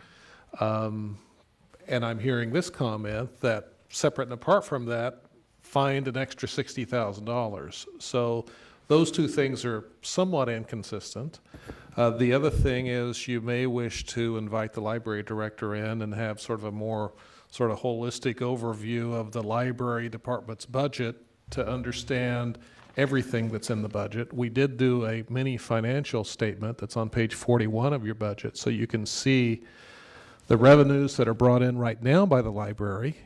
And I'm hearing this comment that separate and apart from that, find an extra $60,000. So those two things are somewhat inconsistent. The other thing is you may wish to invite the library director in and have sort of a more sort of holistic overview of the library department's budget to understand everything that's in the budget. We did do a mini financial statement that's on page 41 of your budget, so you can see the revenues that are brought in right now by the library,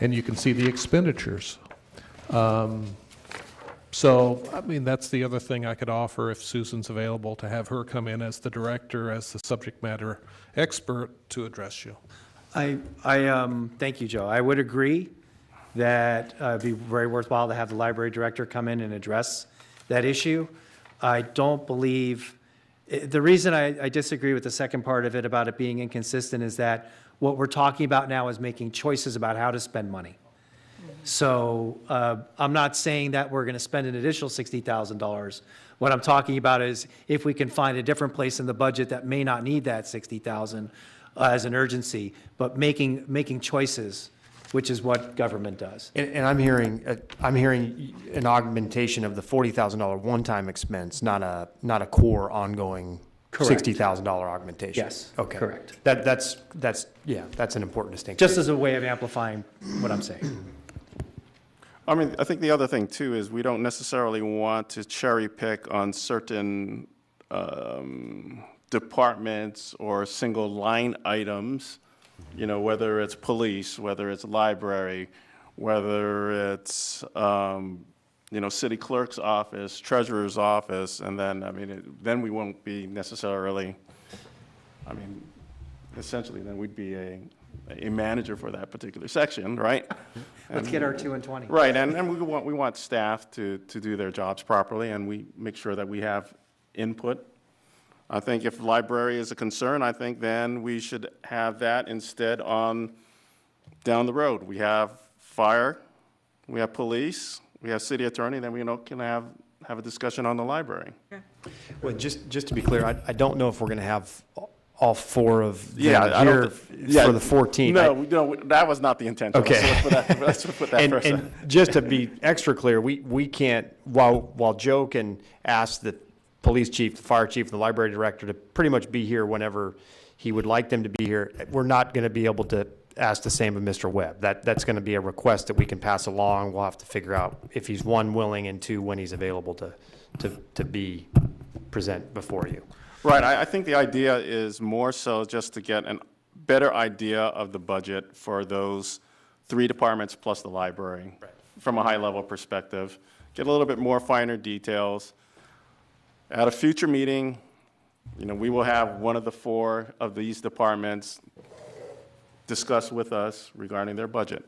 and you can see the expenditures. So, I mean, that's the other thing I could offer if Susan's available, to have her come in as the director, as the subject matter expert to address you. Thank you, Joe. I would agree that it'd be very worthwhile to have the library director come in and address that issue. I don't believe, the reason I disagree with the second part of it about it being inconsistent is that what we're talking about now is making choices about how to spend money. So I'm not saying that we're going to spend an additional $60,000. What I'm talking about is if we can find a different place in the budget that may not need that $60,000 as an urgency, but making choices, which is what government does. And I'm hearing an augmentation of the $40,000 one-time expense, not a core ongoing Correct. $60,000 augmentation. Yes, Okay. correct. That's an important distinction. Just as a way of amplifying what I'm saying. I mean, I think the other thing too is we don't necessarily want to cherry pick on certain departments or single line items, you know, whether it's police, whether it's library, whether it's, you know, city clerk's office, treasurer's office, and then, I mean, then we won't be necessarily, I mean, essentially then we'd be a manager for that particular section, right? Let's get our 2 and 20. Right, and we want staff to do their jobs properly, and we make sure that we have input. I think if library is a concern, I think then we should have that instead on down the road. We have fire, we have police, we have city attorney, then we can have a discussion on the library. Okay. Well, just to be clear, I don't know if we're going to have all four of them I here don't for the 14th. No, that was not the intent. Okay. So let's put that first. And just to be extra clear, we can't, while Joe can ask the police chief, the fire chief, and the library director to pretty much be here whenever he would like them to be here, we're not going to be able to ask the same of Mr. Webb. That's going to be a request that we can pass along. We'll have to figure out if he's, one, willing, and two, when he's available to be present before you. Right, I think the idea is more so just to get a better idea of the budget for those three departments plus the library from a high-level perspective, get a little bit more finer details. At a future meeting, you know, we will have one of the four of these departments discuss with us regarding their budget.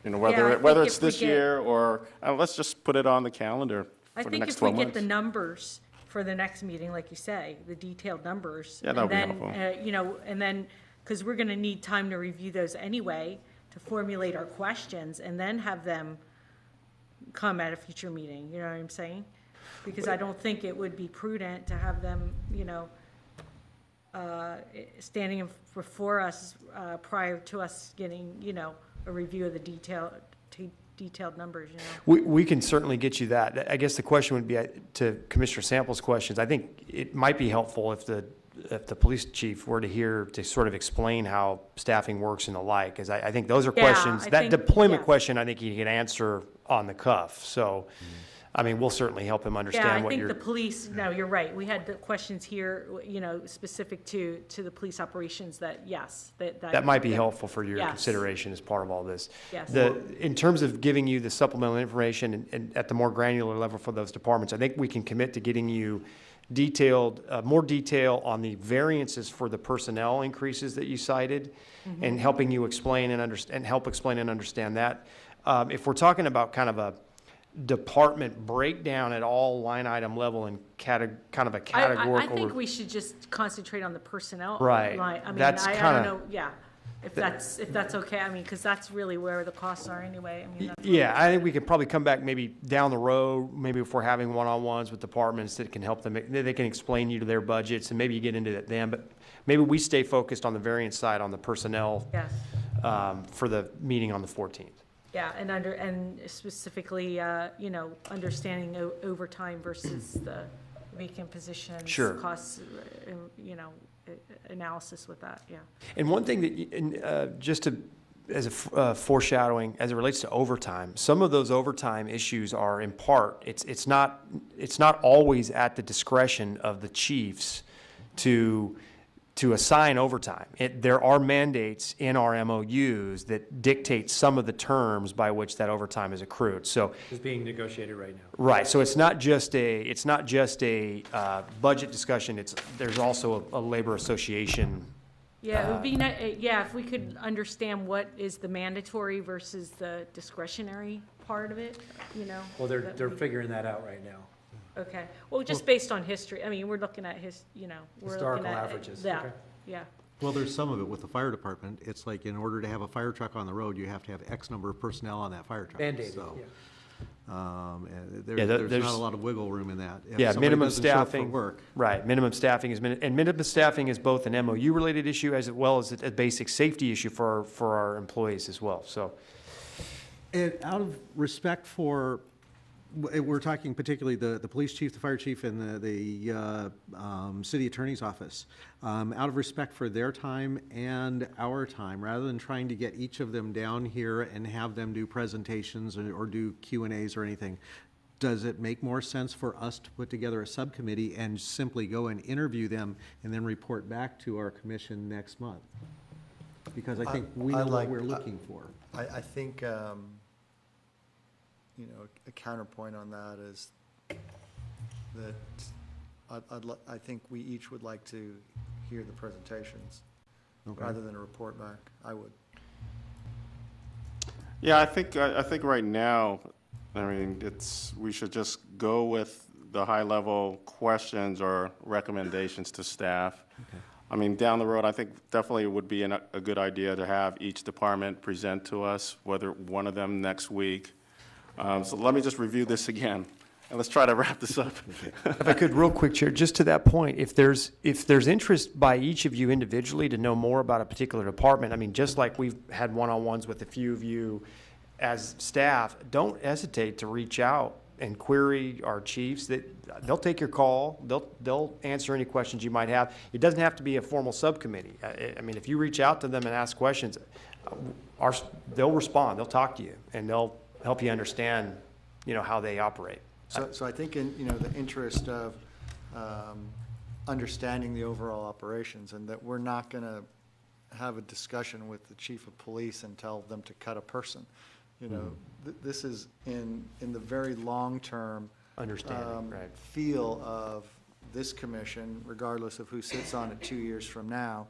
You know, whether it's this year or, let's just put it on the calendar for the next 12 months. I think if we get the numbers for the next meeting, like you say, the detailed numbers. Yeah, that would be and helpful. then, you know, and then, because we're going to need time to review those anyway, to formulate our questions, and then have them come at a future meeting, you know what I'm saying? Because I don't think it would be prudent to have them, you know, standing before us prior to us getting, you know, a review of the detailed numbers, you know. We can certainly get you that. I guess the question would be, to Commissioner Sample's questions, I think it might be helpful if the police chief were to hear to sort of explain how staffing works and the like, because I think those are questions, that deployment question I think he can answer on the cuff. So I mean, we'll certainly help him Yeah, I understand what think you're. the police, no, you're right. We had the questions here, you know, specific to the police operations that, yes, That might be helpful for your Yes. consideration as part of all this. Yes. In terms of giving you the supplemental information and at the more granular level for those departments, I think we can commit to getting you more detail on the variances for the personnel increases that you cited and helping you explain and help explain and understand that. If we're talking about kind of a department breakdown at all line item level and kind of a categorical. I think we should just concentrate on the personnel. Right. line. I mean, That's I kinda- don't know, yeah, if that's okay. I mean, because that's really where the costs are anyway. I mean, that's Yeah, I think we could probably come back maybe down the road, maybe if we're having one-on-ones with departments that can help them, they can explain you to their budgets, and maybe you get into that then, but maybe we stay focused on the variance side on the personnel Yes. for the meeting on the 14th. Yeah, and specifically, you know, understanding overtime versus the vacant positions. Sure. Costs, you know, analysis with that, yeah. And one thing that, just to, as a foreshadowing, as it relates to overtime, some of those overtime issues are in part, it's not always at the discretion of the chiefs to assign overtime. There are mandates in our MOUs that dictate some of the terms by which that overtime is accrued. So, Is being negotiated right now. right. So it's not just a budget discussion. There's also a labor association. Yeah, it would be, yeah, if we could understand what is the mandatory versus the discretionary part of it, you know? Well, they're that we- figuring that out right now. Okay, well, just based on history, I mean, we're looking at we're Historical looking at averages, that, okay. yeah. Well, there's some of it with the fire department. It's like in order to have a fire truck on the road, you have to have X number of personnel on that fire truck. Mandated, So, yeah. and Yeah, there's there's- not a lot of wiggle room in that. If Yeah, somebody minimum doesn't show up for staffing. work, Right, minimum staffing and minimum staffing is both an MOU-related issue as well as a basic safety issue for our employees as well, so. And out of respect for, we're talking particularly the police chief, the fire chief, and the city attorney's office. Out of respect for their time and our time, rather than trying to get each of them down here and have them do presentations or do Q&As or anything, does it make more sense for us to put together a subcommittee and simply go and interview them and then report back to our commission next month? Because I think we know what we're looking for. I think, you know, a counterpoint on that is that I think we each would like to hear the presentations Okay. rather than a report back. I would. Yeah, I think right now, I mean, we should just go with the high-level questions or recommendations to staff. I mean, down the road, I think definitely it would be a good idea to have each department present to us, whether one of them next week. So let me just review this again, and let's try to wrap this up. If I could, real quick, Chair, just to that point, if there's interest by each of you individually to know more about a particular department, I mean, just like we've had one-on-ones with a few of you as staff, don't hesitate to reach out and query our chiefs. They'll take your call. They'll answer any questions you might have. It doesn't have to be a formal subcommittee. I mean, if you reach out to them and ask questions, they'll respond. They'll talk to you, and they'll help you understand, you know, how they operate. So I think in, you know, the interest of understanding the overall operations, and that we're not going to have a discussion with the chief of police and tell them to cut a person. You know, this is in the very long-term Understanding, right. feel of this commission, regardless of who sits on it 2 years from now.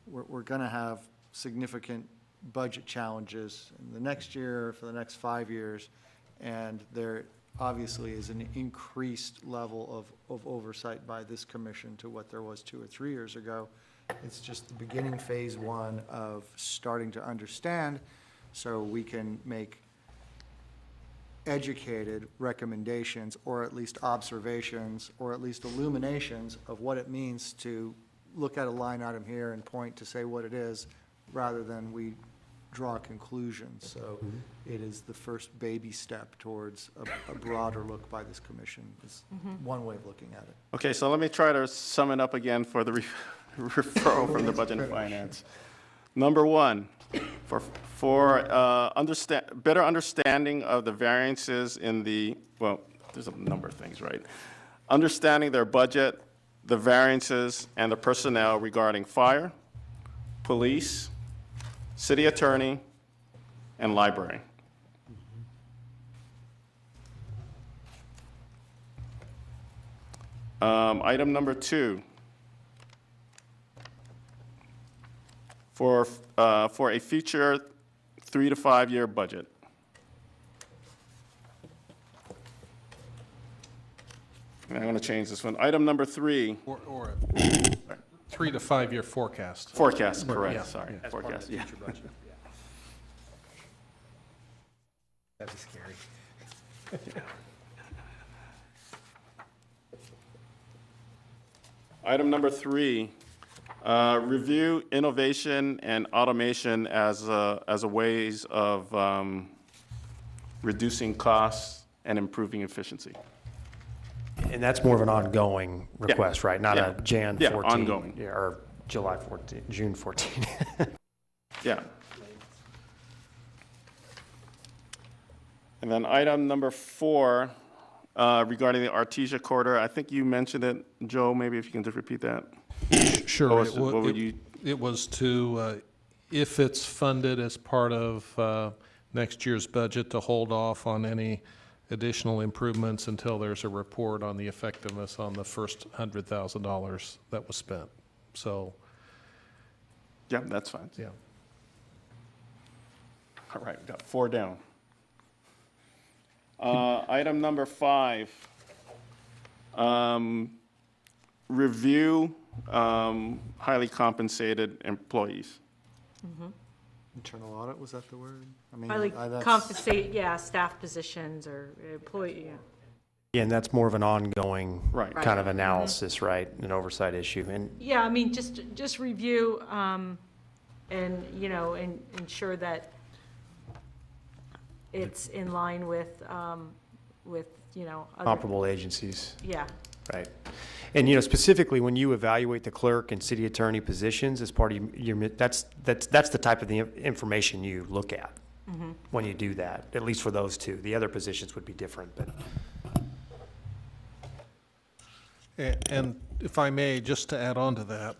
We're going to have significant budget challenges in the next year, for the next 5 years, and there obviously is an increased level of oversight by this commission to what there was 2 or 3 years ago. It's just the beginning, phase one of starting to understand, so we can make educated recommendations, or at least observations, or at least illuminations of what it means to look at a line item here and point to say what it is, rather than we draw conclusions. So it is the first baby step towards a broader look by this commission, is one way of looking at it. Okay, so let me try to sum it up again for the referral from the Budget and Finance. Number one, for better understanding of the variances in the, well, there's a number of things, right? Understanding their budget, the variances, and the personnel regarding fire, police, city attorney, and library. Item number 2, for a future 3 to 5 year budget. And I'm going to change this one. Item number 3, Or a 3 to 5 year forecast. forecast, Yeah. correct, sorry, forecast, yeah. That'd be scary. Item number 3, review innovation and automation as a ways of reducing costs and improving efficiency. And that's more of an ongoing request, right? Not a Jan 14? Yeah, ongoing. Yeah, or July 14, June 14. Yeah. And then item number 4, regarding the Artesia corridor, I think you mentioned it, Joe, maybe if you can just repeat that. Sure. What would you? It was to, if it's funded as part of next year's budget, to hold off on any additional improvements until there's a report on the effectiveness on the first $100,000 that was spent. So, Yeah, that's fine. yeah. All right, we got 4 down. Item number 5, review highly compensated employees. Internal audit, was that the word? I mean, Highly that's- compensate, yeah, staff positions or employee, yeah. Yeah, and that's more of an ongoing Right. kind of analysis, right? An oversight issue. And Yeah, I mean, just review, and, you know, and ensure that it's in line with, you know, other, comparable agencies, yeah. right? And, you know, specifically, when you evaluate the clerk and city attorney positions as part of your, that's the type of the information you look at when you do that, at least for those two. The other positions would be different, but. And if I may, just to add on to that,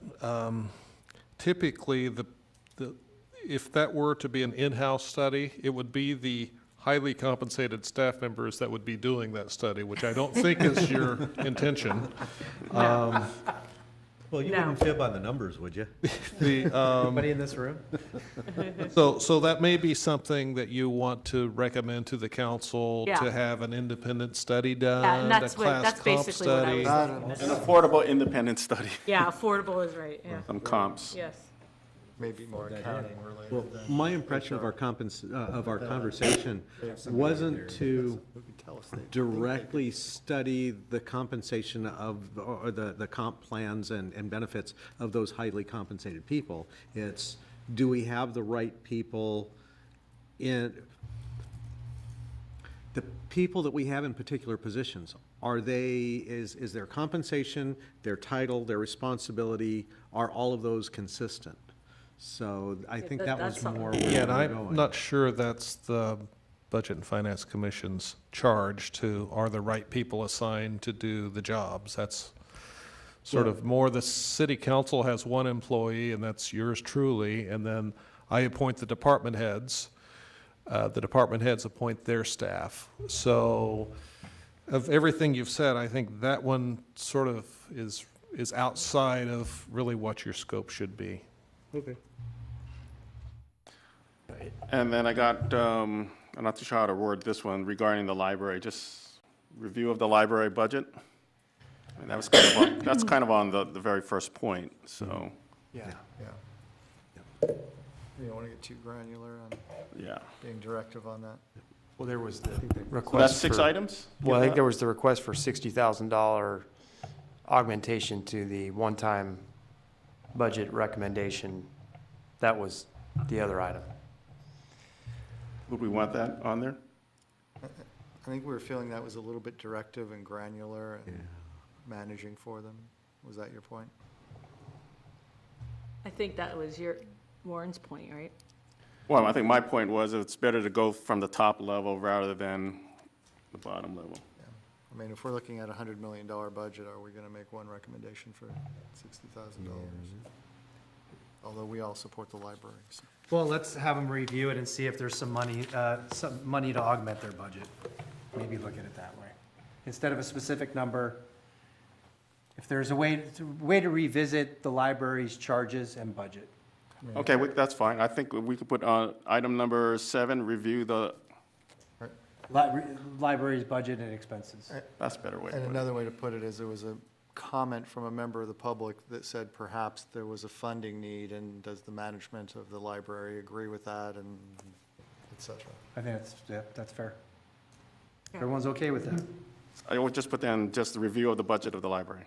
typically, if that were to be an in-house study, it would be the highly compensated staff members that would be doing that study, which I don't think is your intention. No. Well, you No. wouldn't fib on the numbers, would you? Anybody in this room? So that may be something that you want to recommend to the council, Yeah. to have an independent study done, Yeah, and a that's class that's comp basically what I study. was An looking at. affordable independent study, Yeah, affordable is right, yeah, some comps. yes. Maybe more accounting related. Well, my impression of our conversation wasn't to directly study the compensation of, or the comp plans and benefits of those highly compensated people. It's, do we have the right people in, the people that we have in particular positions? Are they, is their compensation, their title, their responsibility, are all of those consistent? So I think that was that's something- more Yeah, where and we're I'm going. not sure that's the Budget and Finance Commission's charge to, are the right people assigned to do the jobs? That's sort of more, the city council has one employee, and that's yours truly, and then I appoint the department heads. The department heads appoint their staff. So of everything you've said, I think that one sort of is outside of really what your scope should be. Okay. And then I got, I'm not too sure how to word this one regarding the library, just review of the library budget. I mean, that was kind of on, that's kind of on the very first point, so, Yeah. You don't want to get too granular on yeah. being directive on that. Well, there was the So request. that's 6 for- items? Well, I think there was the request for $60,000 augmentation to the one-time budget recommendation. That was the other item. Would we want that on there? I think we were feeling that was a little bit directive and granular and managing for them. Was that your point? I think that was Warren's point, right? Well, I think my point was it's better to go from the top level rather than the bottom level. I mean, if we're looking at a $100 million budget, are we going to make one recommendation for $60,000? Although we all support the libraries. Well, let's have them review it and see if there's some money to augment their budget. Maybe look at it that way. Instead of a specific number, if there's a way to revisit the library's charges and budget. Okay, that's fine. I think we could put item number 7, review the, Library's budget and expenses. that's a better way to And put it. another way to put it is there was a comment from a member of the public that said perhaps there was a funding need, and does the management of the library agree with that, and et cetera. I think that's fair. Everyone's okay with that? I would just put down just the review of the budget of the library.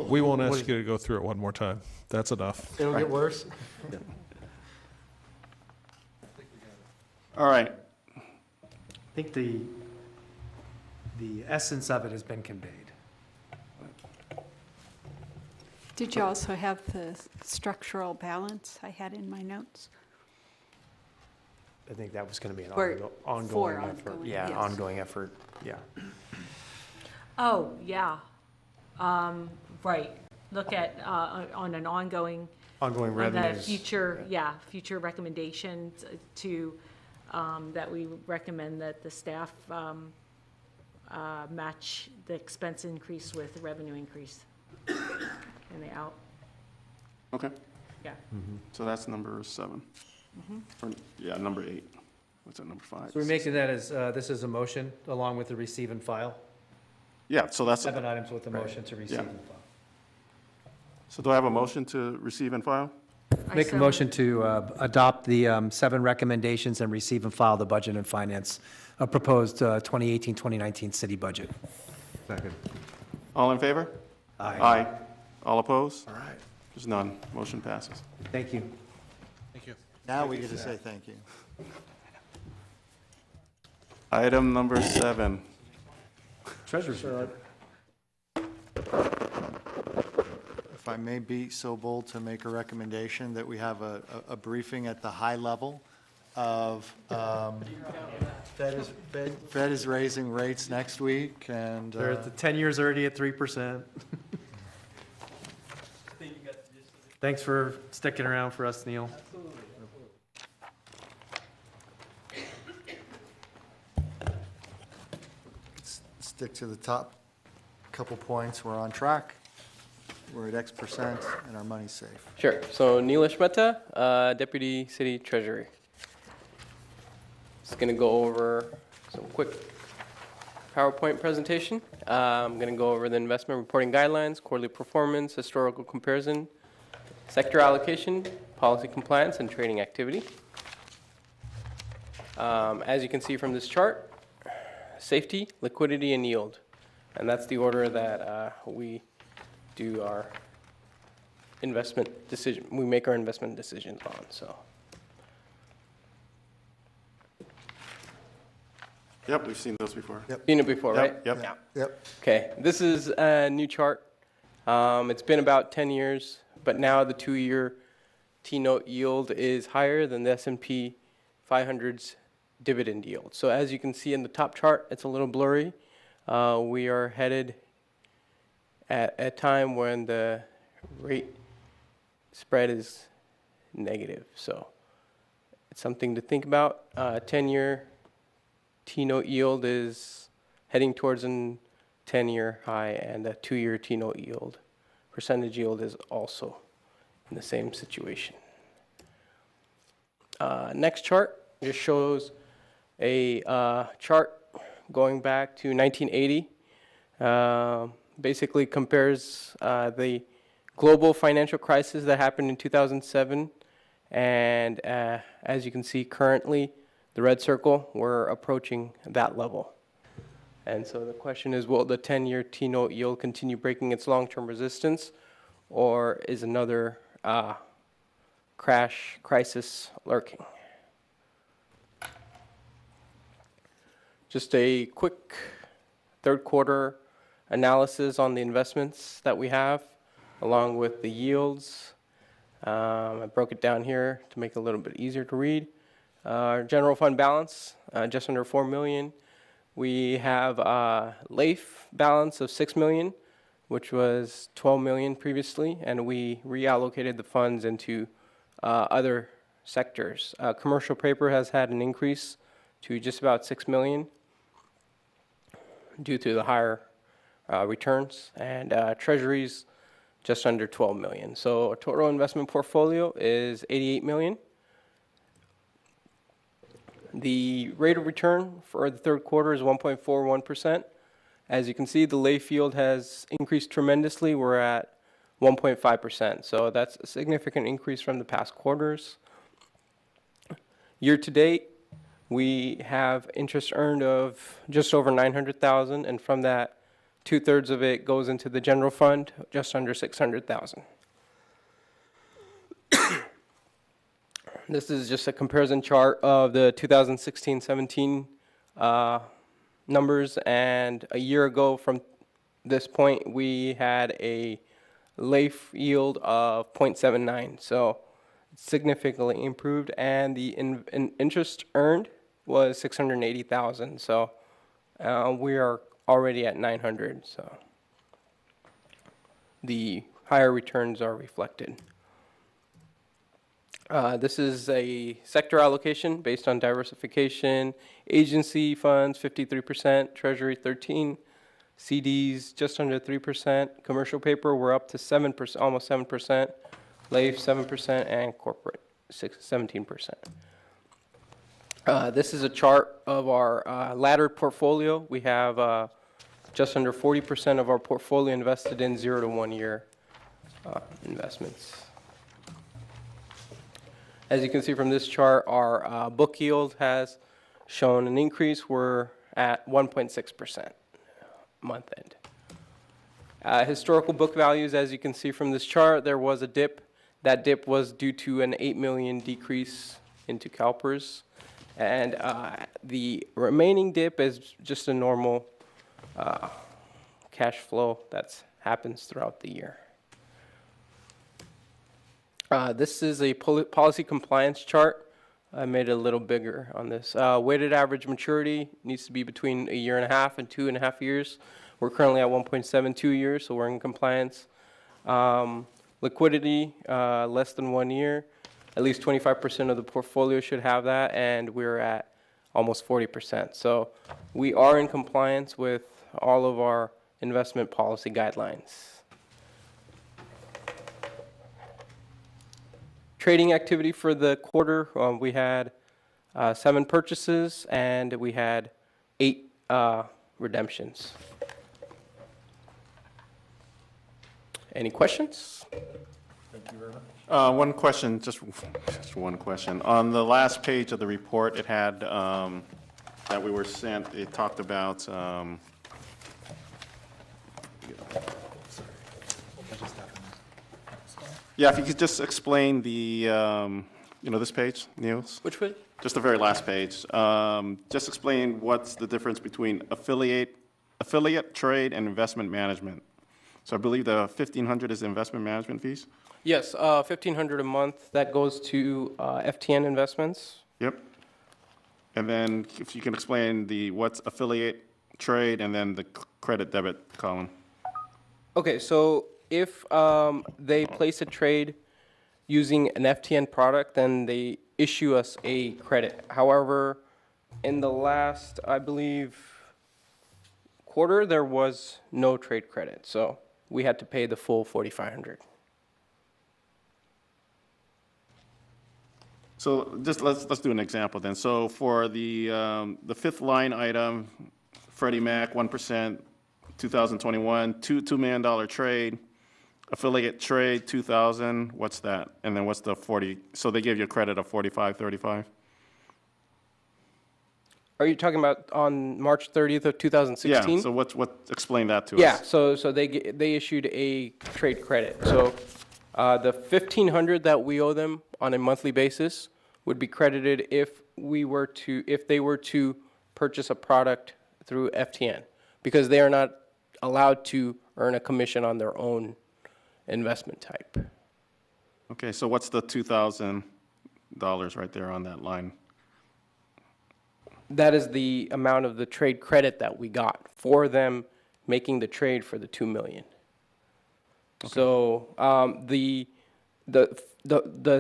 We won't ask you to go through it one more time. That's enough. It'll get worse? All right. I think the essence of it has been conveyed. Did you also have the structural balance I had in my notes? I think that was going to be an For ongoing effort. ongoing, Yeah, yes. ongoing effort, yeah. Oh, yeah. Right. Look at, on an ongoing. Ongoing on the revenues. future, yeah, future recommendations to, that we recommend that the staff match the expense increase with revenue increase in the out, Okay, yeah. so that's number 7. Or, yeah, number 8. What's that, number 5? So we're making that as, this is a motion along with the receive and file? Yeah, so that's, 7 items with a motion to receive Yeah. and file. so do I have a motion to receive and file? Make a motion to adopt the 7 recommendations and receive and file the budget and finance, proposed 2018-2019 city budget. Second. All in favor? Aye. Aye. All opposed? All right. There's none. Motion passes. Thank you. Thank you. Now we get to say thank you. Item number 7. Treasurer's report. If I may be so bold to make a recommendation that we have a briefing at the high level of, Fed is raising rates next week, and, The 10 years already at 3%. Thanks for sticking around for us, Neil. stick to the top couple points. We're on track. We're at X%, and our money's safe. Sure. So Neelish Mehta, Deputy City Treasurer. Just going to go over some quick PowerPoint presentation. I'm going to go over the investment reporting guidelines, quarterly performance, historical comparison, sector allocation, policy compliance, and trading activity. As you can see from this chart, safety, liquidity, and yield. And that's the order that we do our investment decision. We make our investment decisions on. So. Yep, we've seen those before. Yep. Seen it before, right? Yep. Yep. Okay, this is a new chart. It's been about 10 years, but now the 2-year T-note yield is higher than the S&P 500's dividend yield. So as you can see in the top chart, it's a little blurry. We are headed at a time when the rate spread is negative. So it's something to think about. 10-year T-note yield is heading towards a 10-year high, and the 2-year T-note yield, percentage yield, is also in the same situation. Next chart just shows a chart going back to 1980. Basically compares the global financial crisis that happened in 2007, and as you can see currently, the red circle, we're approaching that level. And so the question is, will the 10-year T-note yield continue breaking its long-term resistance, or is another crash crisis lurking? Just a quick third quarter analysis on the investments that we have, along with the yields. I broke it down here to make it a little bit easier to read. Our general fund balance, just under 4 million. We have a LAIF balance of 6 million, which was 12 million previously, and we reallocated the funds into other sectors. Commercial paper has had an increase to just about 6 million due to the higher returns, and treasuries just under 12 million. So our total investment portfolio is 88 million. The rate of return for the third quarter is 1.41%. As you can see, the LAIF yield has increased tremendously. We're at 1.5%. So that's a significant increase from the past quarters. Year to date, we have interest earned of just over 900,000, and from that, 2/3 of it goes into the general fund, just under 600,000. This is just a comparison chart of the 2016-17 numbers, and a year ago from this point, we had a LAIF yield of 0.79, so significantly improved, and the interest earned was 680,000, so we are already at 900, so the higher returns are reflected. This is a sector allocation based on diversification. Agency funds, 53%, Treasury, 13%, CDs, just under 3%, commercial paper, we're up to 7%, almost 7%, LAIF, 7%, and corporate, 17%. This is a chart of our laddered portfolio. We have just under 40% of our portfolio invested in 0 to 1 year investments. As you can see from this chart, our book yield has shown an increase. We're at 1.6% month end. Historical book values, as you can see from this chart, there was a dip. That dip was due to an 8 million decrease into CalPERS. And the remaining dip is just a normal cash flow that happens throughout the year. This is a policy compliance chart. I made it a little bigger on this. Weighted average maturity needs to be between 1.5 years and 2.5 years. We're currently at 1.72 years, so we're in compliance. Liquidity, less than 1 year. At least 25% of the portfolio should have that, and we're at almost 40%. So we are in compliance with all of our investment policy guidelines. Trading activity for the quarter, we had 7 purchases and we had 8 redemptions. Any questions? Thank you very much. One question, just one question. On the last page of the report, it had that we were sent. It talked about. Yeah, if you could just explain the, this page, Niels? Which way? Just the very last page. Just explain what's the difference between affiliate trade and investment management. So I believe the $1,500 is the investment management fees? Yes, $1,500 a month. That goes to FTN investments. Yep. And then if you can explain what's affiliate trade and then the credit debit column. Okay, so if they place a trade using an FTN product, then they issue us a credit. However, in the last, I believe, quarter, there was no trade credit. So we had to pay the full $4,500. So just let's do an example then. So for the fifth line item, Freddie Mac, 1%, 2021, $2 million trade. Affiliate trade, 2,000, what's that? And then what's the 40? So they give you a credit of 45, 35? Are you talking about on March 30th of 2016? Yeah, so explain that to us. Yeah, so they issued a trade credit. So the $1,500 that we owe them on a monthly basis would be credited if they were to purchase a product through FTN, because they are not allowed to earn a commission on their own investment type. Okay, so what's the $2,000 right there on that line? that is the amount of the trade credit that we got for them making the trade for the 2 million. So the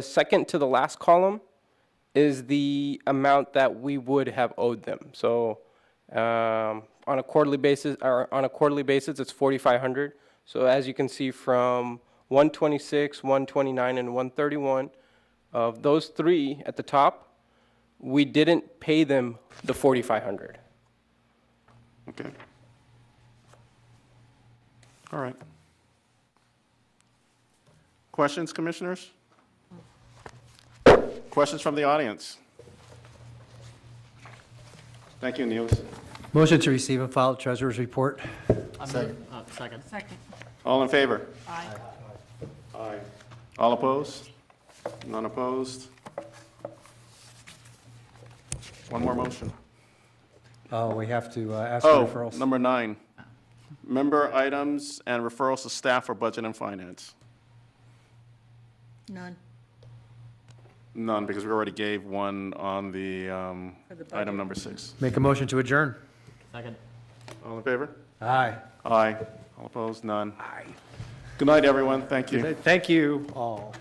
second to the last column is the amount that we would have owed them. So on a quarterly basis, it's 4,500. So as you can see, from 126, 129, and 131, of those three at the top, we didn't pay them the 4,500. Okay. All right. Questions, commissioners? Questions from the audience? Thank you, Niels. Motion to receive and file treasurer's report. Second. Second. All in favor? Aye. Aye. All opposed? None opposed? One more motion. Oh, we have to ask for Oh, referrals. number 9. Member items and referrals to staff for budget and finance. None. None, because we already gave one on the For the budget. item number 6. Make a motion to adjourn. Second. All in favor? Aye. Aye. All opposed? None. Aye. Good night, everyone. Thank you. Thank you all.